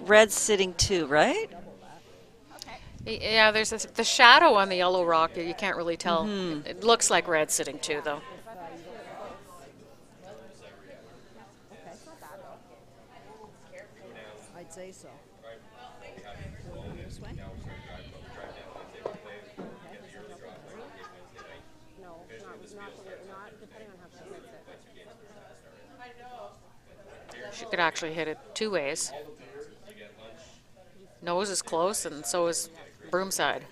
Red's sitting 2, right? Yeah, there's the shadow on the yellow rock. You can't really tell. It looks like red sitting 2, though. I'd say so. This way? No, not depending on how she hits it. She could actually hit it 2 ways. Nose is close, and so is Broomside.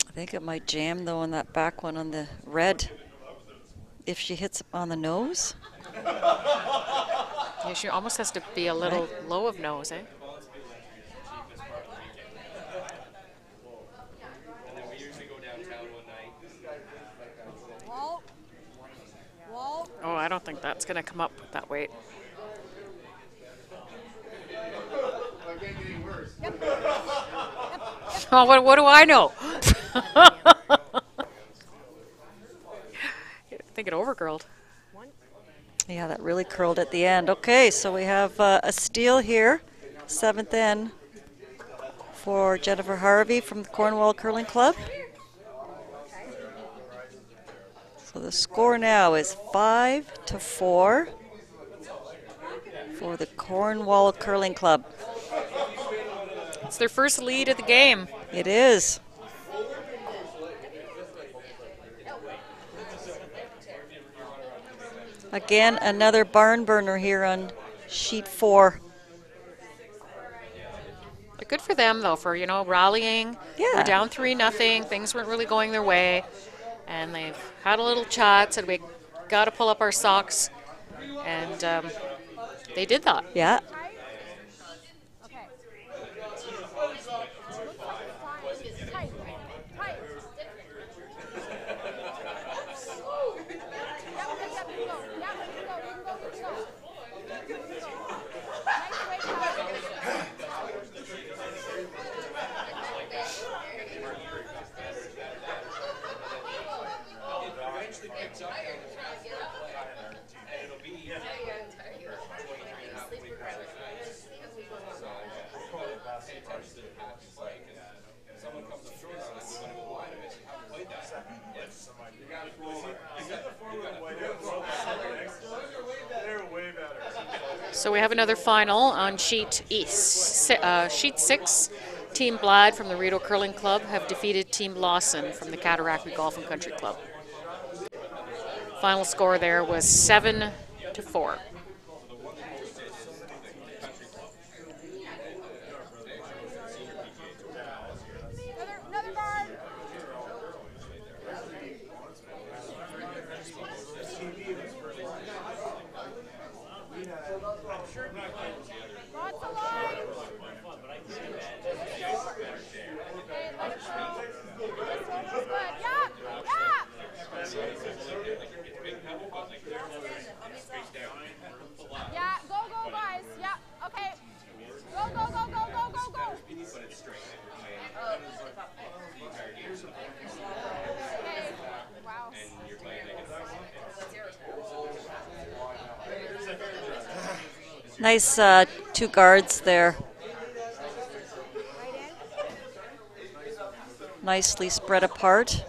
I think it might jam though on that back one on the red. if she hits on the nose. Yeah, she almost has to be a little low of nose, eh? Walt. Walt. Oh, I don't think that's going to come up with that weight. Oh, what do I know? I think it overcurled. Yeah, that really curled at the end. Okay, so we have a steal here, 7th end for Jennifer Harvey from the Cornwall Curling Club. So the score now is 5-4 for the Cornwall Curling Club. It's their first lead of the game. It is. Again, another barn burner here on sheet 4. But good for them, though, for, rallying. Yeah. We're down 3-0. Things weren't really going their way. And they've had a little chat, said we got to pull up our socks. And they did that. Yeah. Okay. Tight. Tight. So we have another final on sheet East. Sheet 6, Team Blad from the Rideau Curling Club have defeated Team Lawson from the Cataraqui Golf and Country Club. Final score there was 7-4. Another guard. Lots of lines. Okay, let's go. This one was good. Yeah, yeah. Yeah, go, guys. Yeah, okay. Go. Okay, wow. Nice 2 guards there. Nicely spread apart.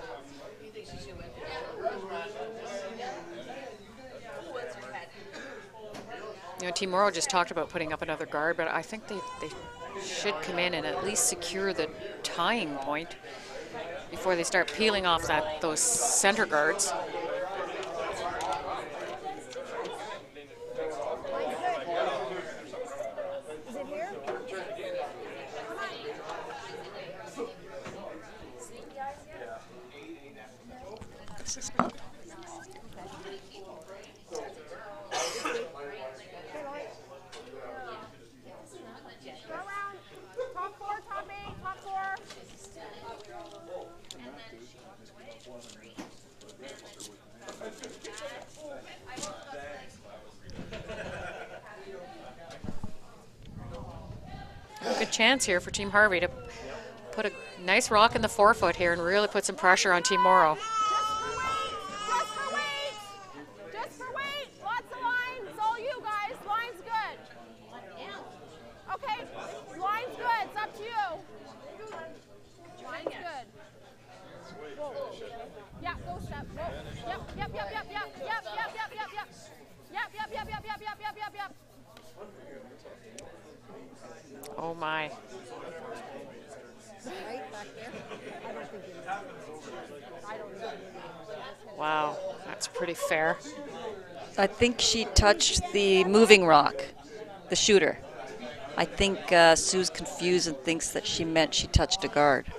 Team Morrow just talked about putting up another guard, but I think they should come in and at least secure the tying point before they start peeling off those center guards. Is it here? Go around. Top 4, top 8, top 4. Good chance here for Team Harvey to put a nice rock in the forefoot here and really put some pressure on Team Morrow. Just for weight. Just for weight. Lots of lines. It's all you guys. Line's good. Okay. Line's good. It's up to you. Line's good. Whoa. Yeah, go step. Whoa. Yep. Yep. Oh my. Right back there. I don't think it is. I don't know. Wow, that's pretty fair. I think she touched the moving rock, the shooter. I think Sue's confused and thinks that she meant she touched a guard.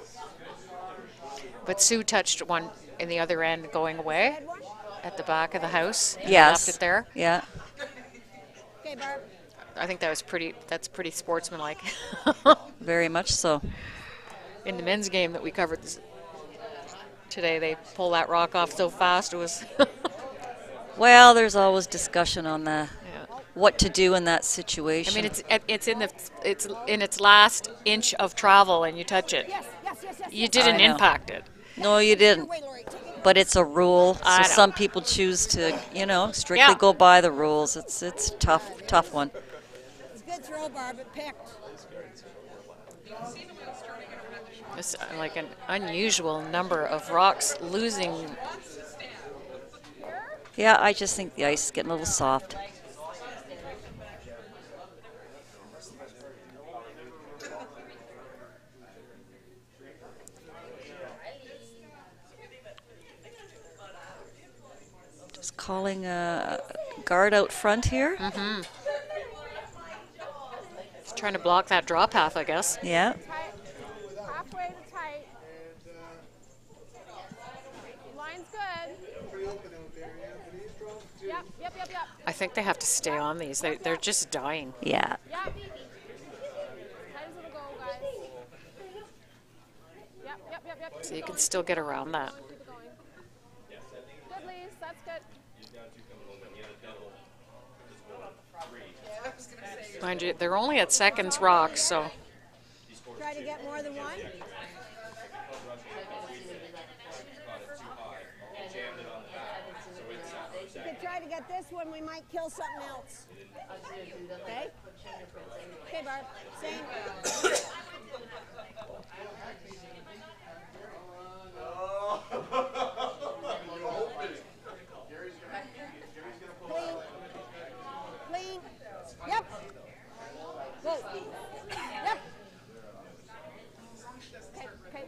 But Sue touched one in the other end going away. at the back of the house. And Yes. left it there. Yeah. Okay, Barb. I think that's pretty sportsmanlike. Very much so. In the men's game that we covered today, they pull that rock off so fast. It was. Well, there's always discussion on the Yeah. what to do in that I situation. mean, it's in its last inch of travel, and you touch it. Yes, yes, yes, yes. You didn't I know. impact it. No, you didn't. Wait, Lori, take it. But it's a rule, so I know. some people choose to, strictly Yeah. go by the rules. It's a tough one. It's a good throw, Barb. It picked. It's like an unusual number of rocks losing. Yeah, I just think the ice is getting a little soft. Just calling a guard out front here. It's trying to block that draw path, I guess. Yeah. Tight. Halfway to tight. Line's good. Yep. I think they have to stay on these. They're just dying. Yeah. Yep. Tight as it'll go, guys. Yep. So you can still get around that. Keep it going. Good, Lise. That's good. Mind you, they're only at seconds rocks, so Try to get more than one. If you try to get this one, we might kill something else. Okay? Okay, Barb. Same. Clean. Clean. Yep. Go. Yep. Okay.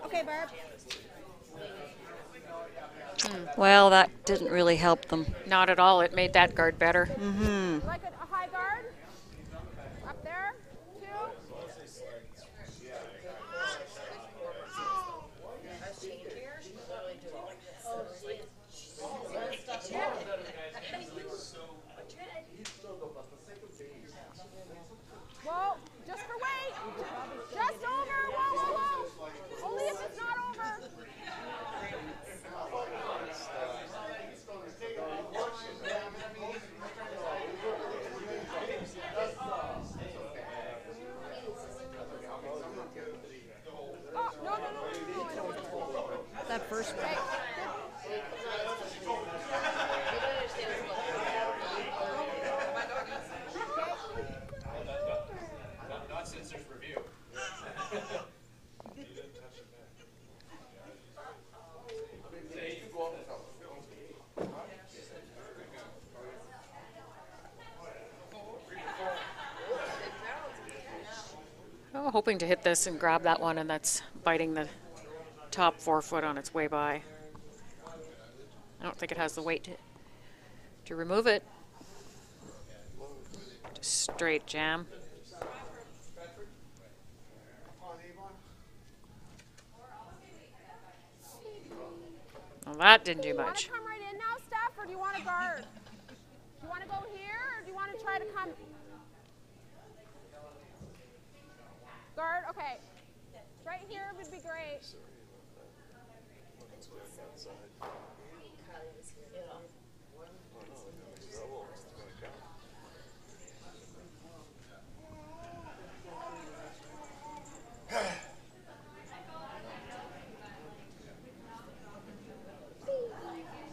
Okay, Barb. Well, that didn't really help them. not at all. It made that guard better. Like a high guard. Up there. 2. Whoa, just for weight. Just over. Whoa. Only if it's not over. Oh, no, I don't want to. That first one. Not since there's review. Oh, hoping to hit this and grab that one, and that's biting the top 4 foot on its way by. I don't think it has the weight to remove it. Just straight jam. Well, that didn't do Do you want much. to come right in now, Steph, or do you want to guard? Do you want to go here, or do you want to try to come? Guard, okay. Right here would be great.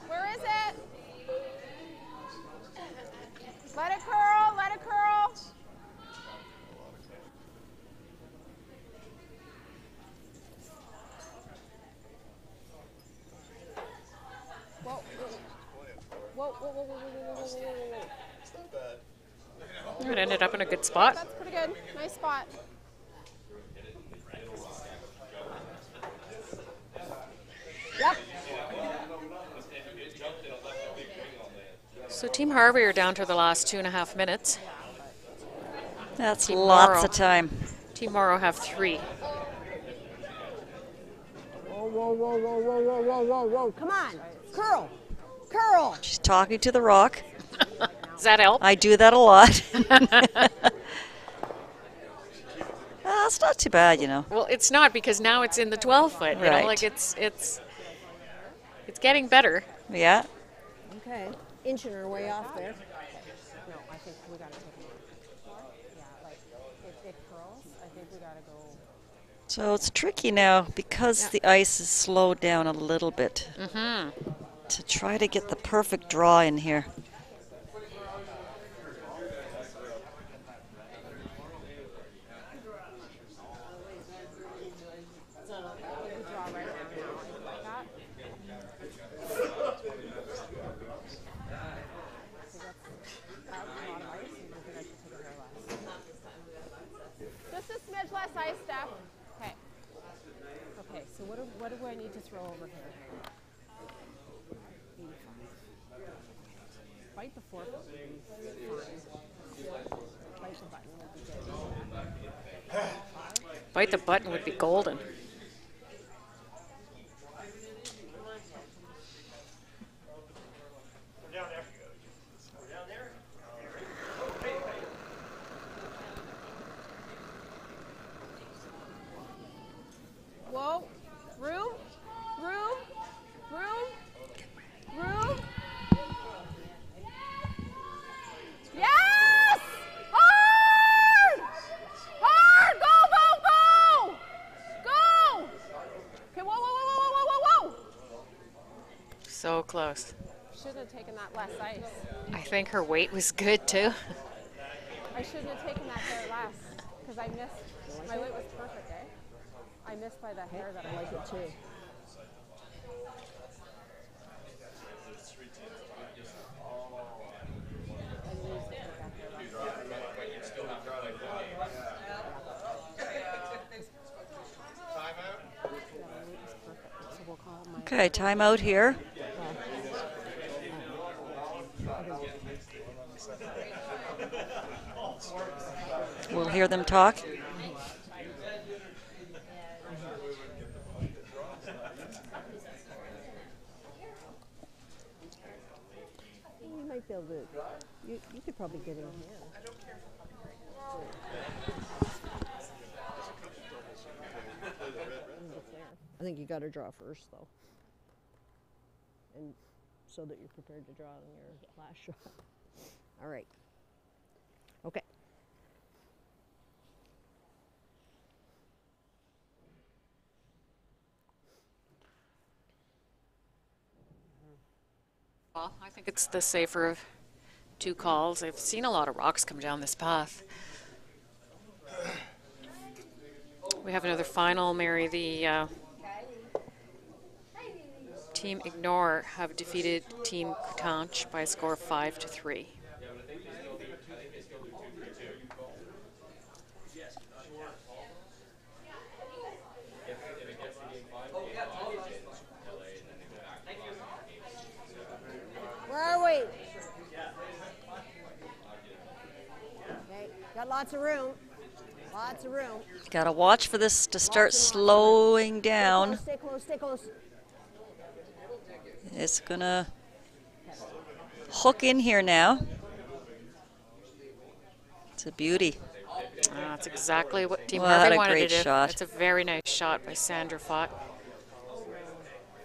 Where is it? Let it curl, let it curl. Whoa. It ended up in a good spot. That's pretty good. Nice spot. Yep. So Team Harvey are down to the last 2.5 minutes. That's Team lots Morrow. of time. Team Morrow have 3. whoa, whoa, whoa, whoa, whoa, whoa, whoa, whoa. Come on. Curl. Curl. She's talking to the rock. Does that help? I do that a lot. It's not too bad, you know. Well, it's not, because now it's in the 12 foot. You Right. know, like it's getting better. Yeah. Okay. Inching her way off there. No, I think we got to take it off. Yeah, like if it curls, I think we got to go. So it's tricky now because the ice is slowed down a little bit to try to get the perfect draw in here. Just a smidge less ice, Steph. Okay. Okay, so what do I need to throw over here? 85. Bite the fork would be fine. Bite the button would be good. Bite the button would be golden. Whoa. Room. Room. Room. Room. Yes! Hard! Hard! Go, go, go! Go! Okay, whoa, whoa, whoa, whoa, whoa, whoa, whoa! So close. Shouldn't have taken that less ice. I think her weight was good too. I shouldn't have taken that there less because I missed. My weight was perfect, eh? I missed by the hair that I like it too. Okay, timeout here. We'll hear them talk. You might be able to. You could probably get in here. I think you got to draw first, though, and so that you're prepared to draw on your last shot. All right. Okay. Well, I think it's the safer of two calls. I've seen a lot of rocks come down this path. We have another final, Mary. The Team Ignore have defeated Team Coutanche by a score of 5-3. Where are we? Okay, got lots of room. Lots of room. Got to watch for this to start slowing down. Stay close, stay close, stay close. It's going to hook in here now. It's a beauty. That's exactly what Team What Harvey a wanted great to do. shot. That's a very nice shot by Sandra Fott.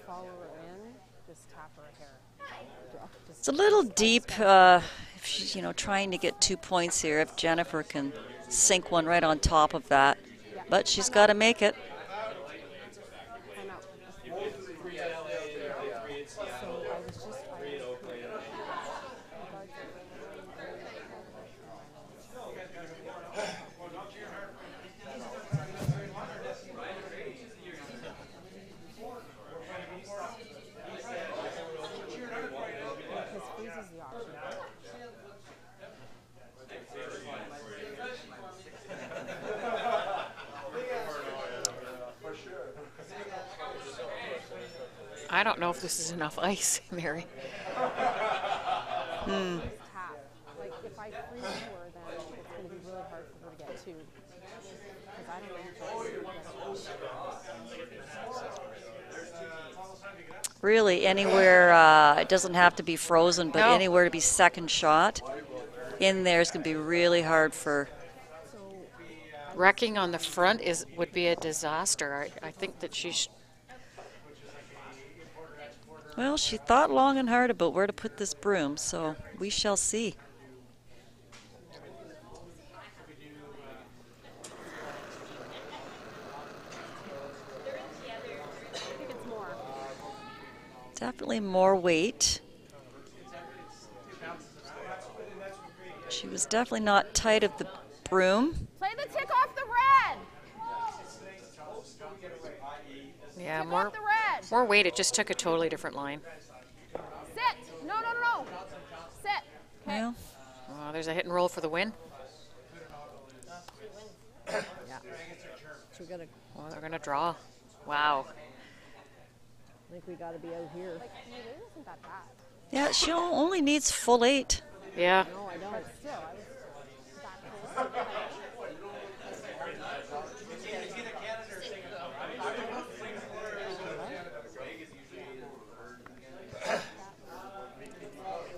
Follow her in. Just tap her hair. It's a little deep if she's, trying to get 2 points here, if Jennifer can sink one right on top of that. But she's got to make it. Time out. So I was just because freeze is the option. I don't know if this is enough ice, Mary. Tap. Like if I freeze her, then it's going to be really hard for her to get two. Because I don't know if Really, anywhere, it doesn't have to be frozen, but No. anywhere to be second shot in there is going to be really hard for. Wrecking on the front would be a disaster. I think that Well, she thought long and hard about where to put this broom, so we shall see. Definitely more weight. She was definitely not tight of the broom. Play the tick off the red. yeah, Tick off the red. more weight. It just took a totally different line. Sit. No, no, no, no. Sit. Okay. Well, Oh, there's a hit and roll for the win. So we gotta, Well, they're gonna draw. Wow. I think we gotta be out here. Like, no, this isn't that bad. yeah, she only needs full 8. Yeah. No, I don't. But still, I was that close.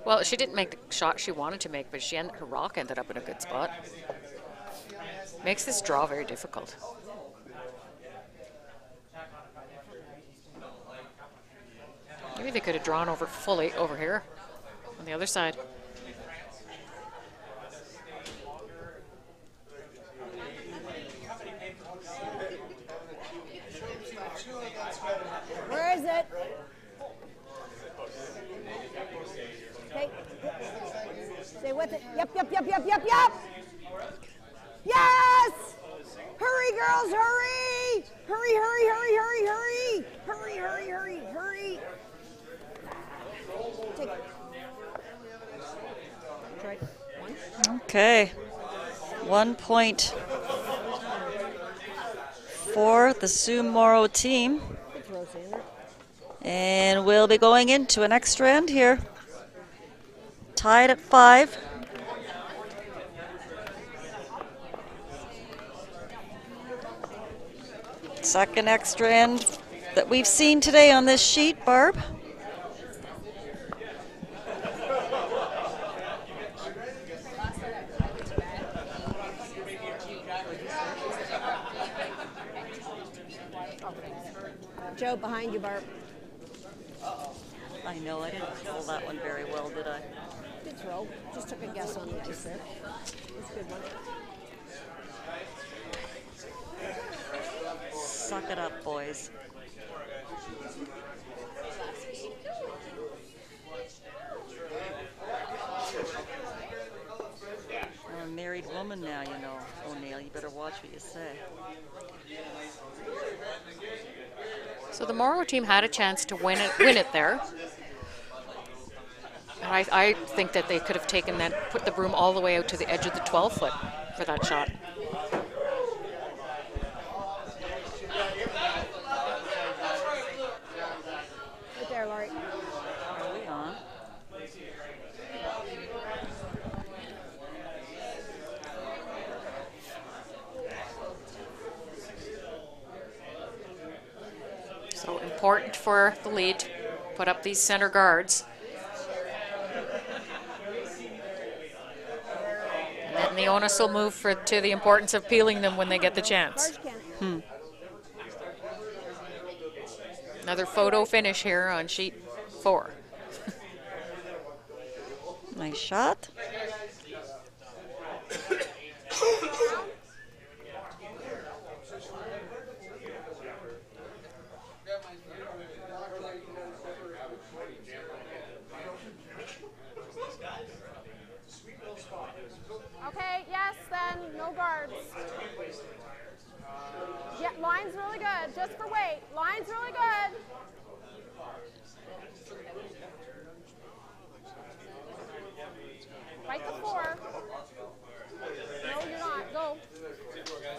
Well, she didn't make the shot she wanted to make, but her rock ended up in a good spot. Makes this draw very difficult. Maybe they could have drawn over full 8 over here on the other side. Where is it? Okay. Stay with it. Yep, yep, yep, yep, yep, yep. Yes! Hurry, girls, hurry! Hurry, hurry, hurry, hurry, hurry! Hurry, hurry, hurry, hurry! Take it. Try one. Okay. 1 point for the Sue Morrow team. Good throw, Sander. And we'll be going into an extra end here. Tied at 5. Second extra end that we've seen today on this sheet, Barb. Joe, behind you, Barb. I know, I didn't throw that one very well, did I? Good throw. Just took a guess on the ice there. That's a good one. Suck it up, boys. I'm a married woman now, you know, O'Neill. You better watch what you say. So the Morrow team had a chance to win it there. And I think that they could have taken that, put the broom all the way out to the edge of the 12-foot for that shot. Right there, Laurie. Are we on? So important for the lead to put up these center guards. And then the onus will move to the importance of peeling them when they get the chance. Barge can. Another photo finish here on sheet 4. Nice shot. Okay, yes, then no guards. Yeah, line's really good, just for weight. Line's really good. Right to 4. No, you're not. Go.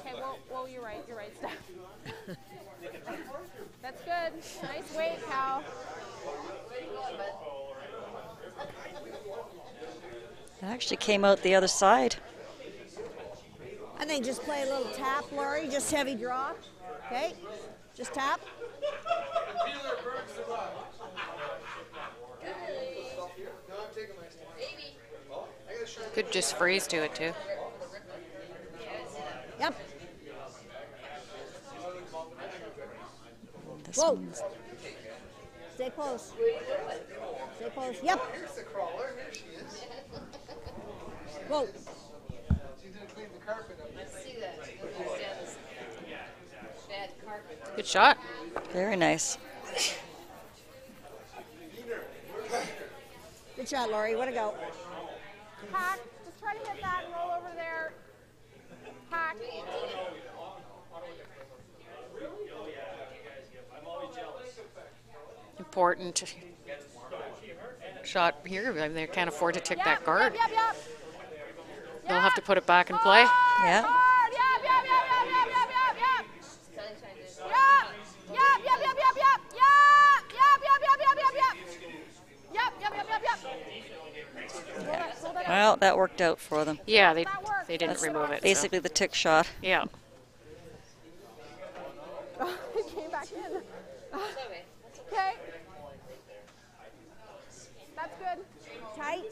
Okay, well, you're right, Steph. That's good. Nice weight, Cal. It actually came out the other side. I think just play a little tap, Laurie. Just heavy draw. Okay? Just tap. Could just freeze to it too. Yep. This Whoa. one's Stay close. Stay close. Yep. Whoa. Good shot. very nice. Good shot, Lori. Way to go. Hack. Just try to hit that and roll over there. Hack. Important shot here. I mean, they can't afford to take that guard. Yep. They'll have to put it back in play. Yeah. Hard. Yep. Well, that worked out for them. Yeah, they didn't remove it. so- Basically the tick shot. Yeah. It came back in. Okay. That's good. Tight.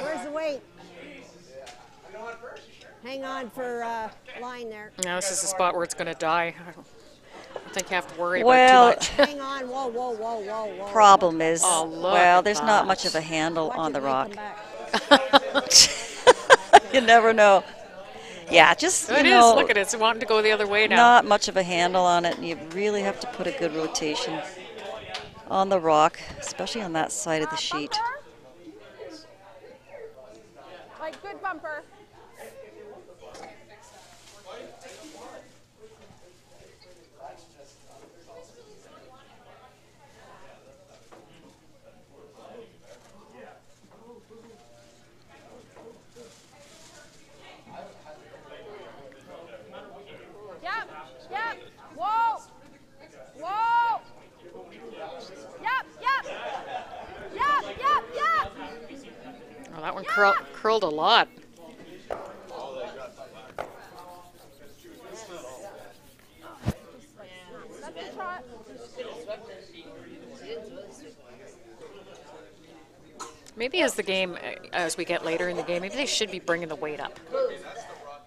Where's the weight? Hang on for line there. Now this is the spot where it's going to die. I don't think you have to worry Well, about too much. Hang on. Whoa. Problem is, Oh, look well, at there's not that. much of a handle Watch on it the when rock. they come back. You never know. Yeah, just, It you is. know, Look at it. It's wanting to go the other way now. not much of a handle on it, and you really have to put a good rotation on the rock, especially on that side of the sheet. Bumper. Like good bumper. Yep. Whoa. Yep. Oh, that one curled a lot. That's a trot. Maybe as we get later in the game, maybe they should be bringing the weight up.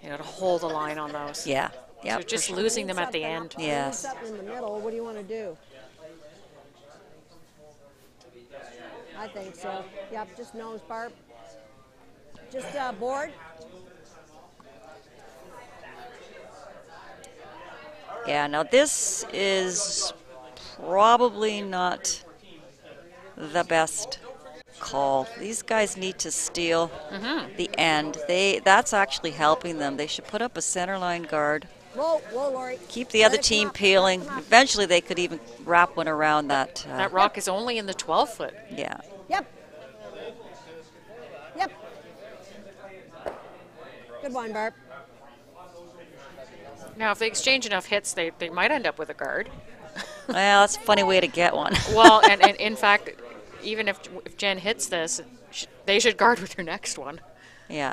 You know, to hold the line on those. Yeah, yeah. So just losing them at the end. Yes. Something in the middle. What do you want to do? I think so. Yep, just nose barb. Just board. Yeah, now this is probably not the best call. These guys need to steal the end. That's actually helping them. They should put up a center line guard, Whoa, Lori. keep the other Let it come team up, peeling. let it come up. Eventually they could even wrap one around that. That rock is only in the 12-foot. Yeah. Yep. Good one, Barb. Now, if they exchange enough hits, they might end up with a guard. Well, that's a funny way to get one. Well, and in fact, even if Jen hits this, they should guard with her next one. Yeah.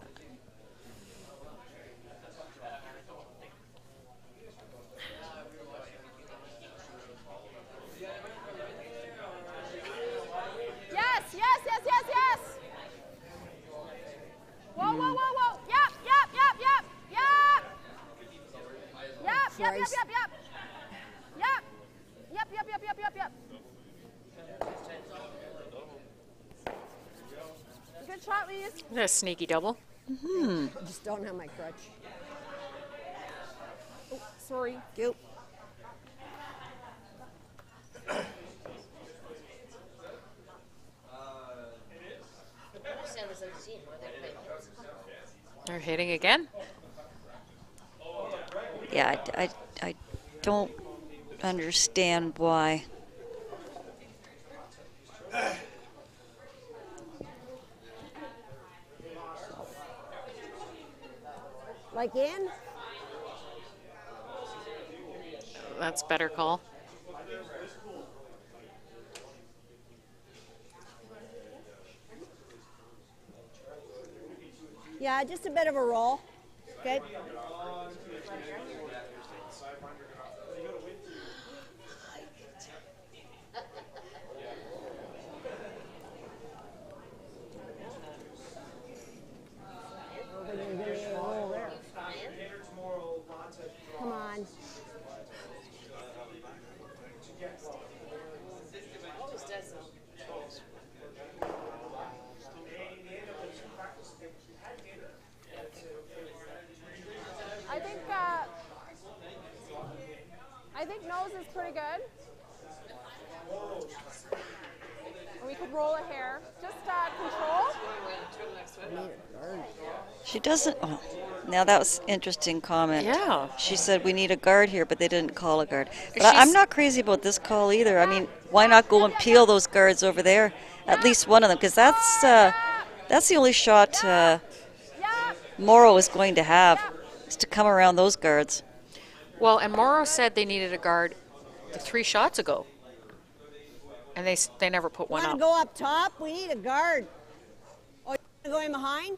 Yes. Whoa. Yep. Slice. Yep. Good shot, Lise. A sneaky double. I just don't have my crutch. Oh, sorry. Cute. They're hitting again. Yeah, I don't understand why. Like in? That's better call. Yeah, just a bit of a roll. Okay. Come on. I think nose is pretty good. We could roll a hair. Just control. She doesn't. Oh, now that was interesting comment. Yeah. She said we need a guard here, but they didn't call a guard. But She's- I'm not crazy about this call either. I mean, why not go and peel those guards over there? At least one of them, because that's the only shot Morrow is going to have, is to come around those guards. Well, and Morrow said they needed a guard 3 shots ago, and they never put one Want up. to go up top? We need a guard. Oh, you want to go in behind?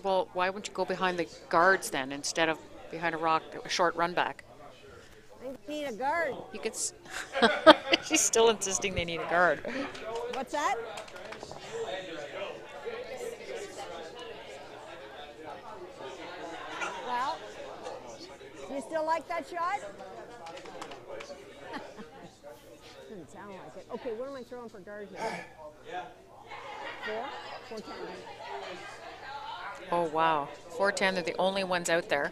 Well, why wouldn't you go behind the guards then instead of behind a short run back? I think we need a guard. You could. She's still insisting they need a guard. What's that? Well, you still like that shot? Doesn't sound like it. Okay, what am I throwing for guard here? 4? 4-10. Oh wow, 410. They're the only ones out there.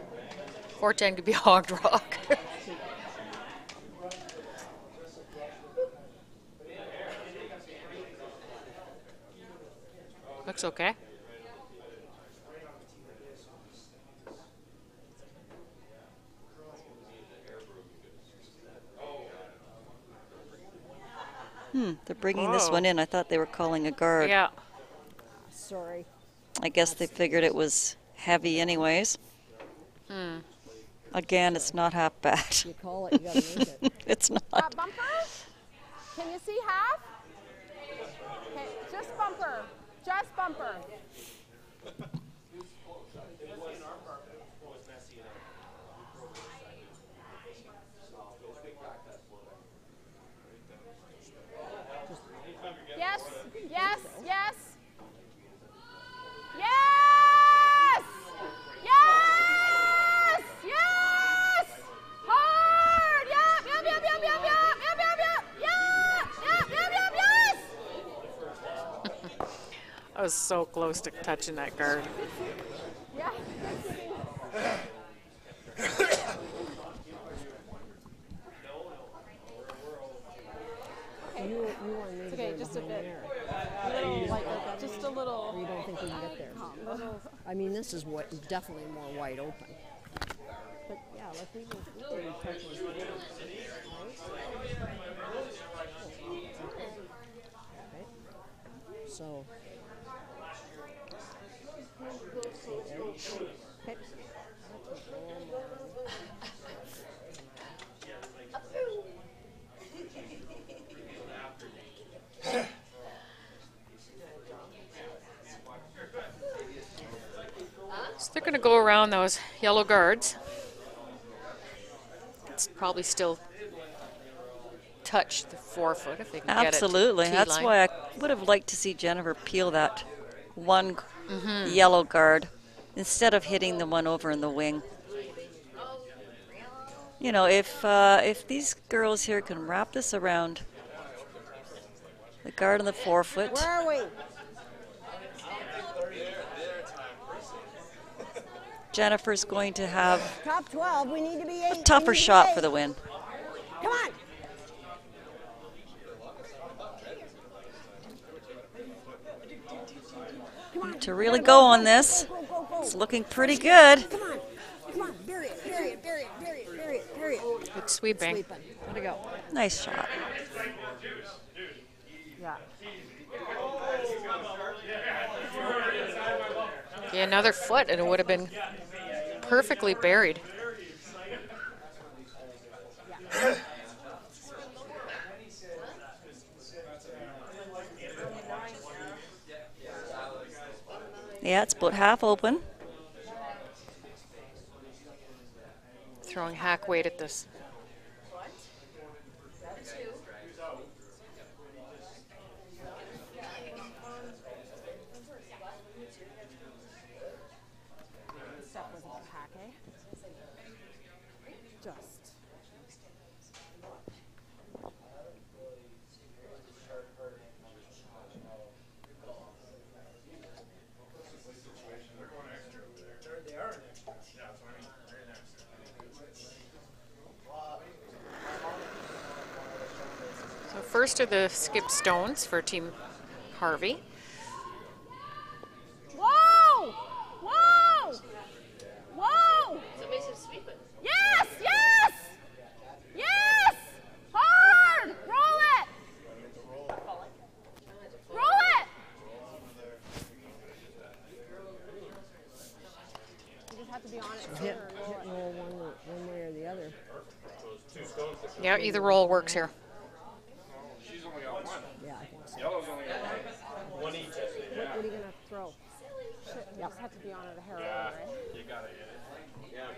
410 could be hogged rock. Looks okay. They're bringing this one in. I thought they were calling a guard. Yeah. Sorry. I guess they figured it was heavy anyways. Again, it's not half bad. You call it, you gotta make it. It's not. Bumper? Can you see half? Okay, just bumper. Just bumper. Yes, yes, yes. Yes! Yes! Yes! Hard! Yep, yep, yep, yep, yep, yep, yep, yep, yep, yep, yep, yes! I was so close to touching that guard. Yeah. It's okay, just a bit. Just a little. You don't think we can get there? I mean, this is what definitely more wide open. But yeah, like we can touch this. Right? So. Okay. So they're going to go around those yellow guards. It's probably still touch the forefoot if they can Absolutely. get it. That's why I would have liked to see Jennifer peel that one yellow guard instead of hitting the one over in the wing. You know, if these girls here can wrap this around the guard on the forefoot. Where are we? Jennifer's going to have Top 12. We need to be 8. a tougher shot for the win. Come on. Come on. To really go on this, Go. it's looking pretty good. Come on. Come on. Bury it. Bury it. Bury it. Bury it. Bury it. Bury it. Good sweeping. Sweeping. Let it go. Nice shot. Yeah. Yeah, another foot and it would have been perfectly buried. Yeah, it's about half open. Throwing hack weight at this. Stuff was about hack, eh? Just. So first are the skip stones for Team Harvey. Whoa! Whoa! Whoa! Somebody said sweep it. Yes! Yes! Yes! Hard! Roll it! Roll it! You just have to be on it sooner and roll it. Roll one way or the other. Yeah, either roll works here. She's only got one. Yeah, I think so. Yellow's only got one each. What are you going to throw? Shit, you just have to be on it a hair over, right? You gotta hit it. Yeah.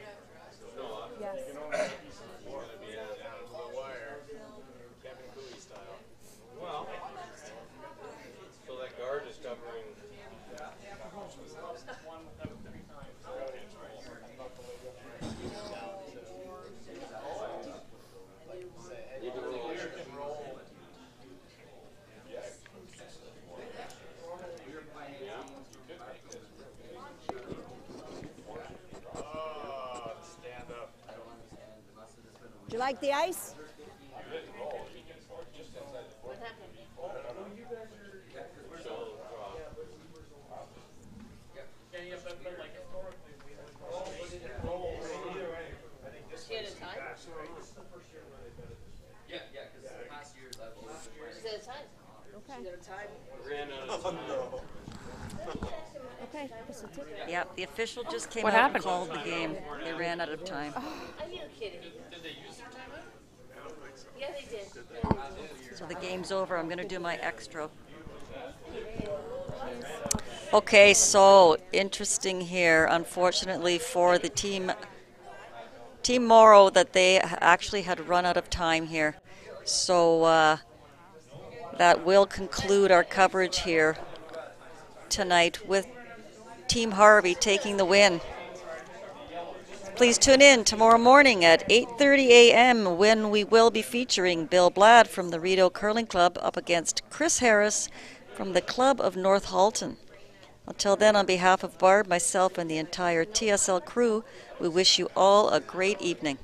Yes. You know, it's gonna be down to the wire. Kevin Cooley style. Well, so that guard is covering. Do you like the ice? She had a tie? Yeah, because the past years I've always She said a tie. Okay. She got a tie. Ran out of time. Okay. Just a tip. Yep, the official just came What out happened? and called the game. They ran out of time. Are you kidding? Did they use their timeout? Yeah, they did. So the game's over. I'm going to do my extra. Okay, so interesting here. Unfortunately for the Team Morrow, that they actually had run out of time here. So that will conclude our coverage here tonight with Team Harvey taking the win. Please tune in tomorrow morning at 8:30 a.m. when we will be featuring Bill Bladd from the Rideau Curling Club up against Chris Harris from the Club of North Halton. Until then, on behalf of Barb, myself, and the entire TSL crew, we wish you all a great evening.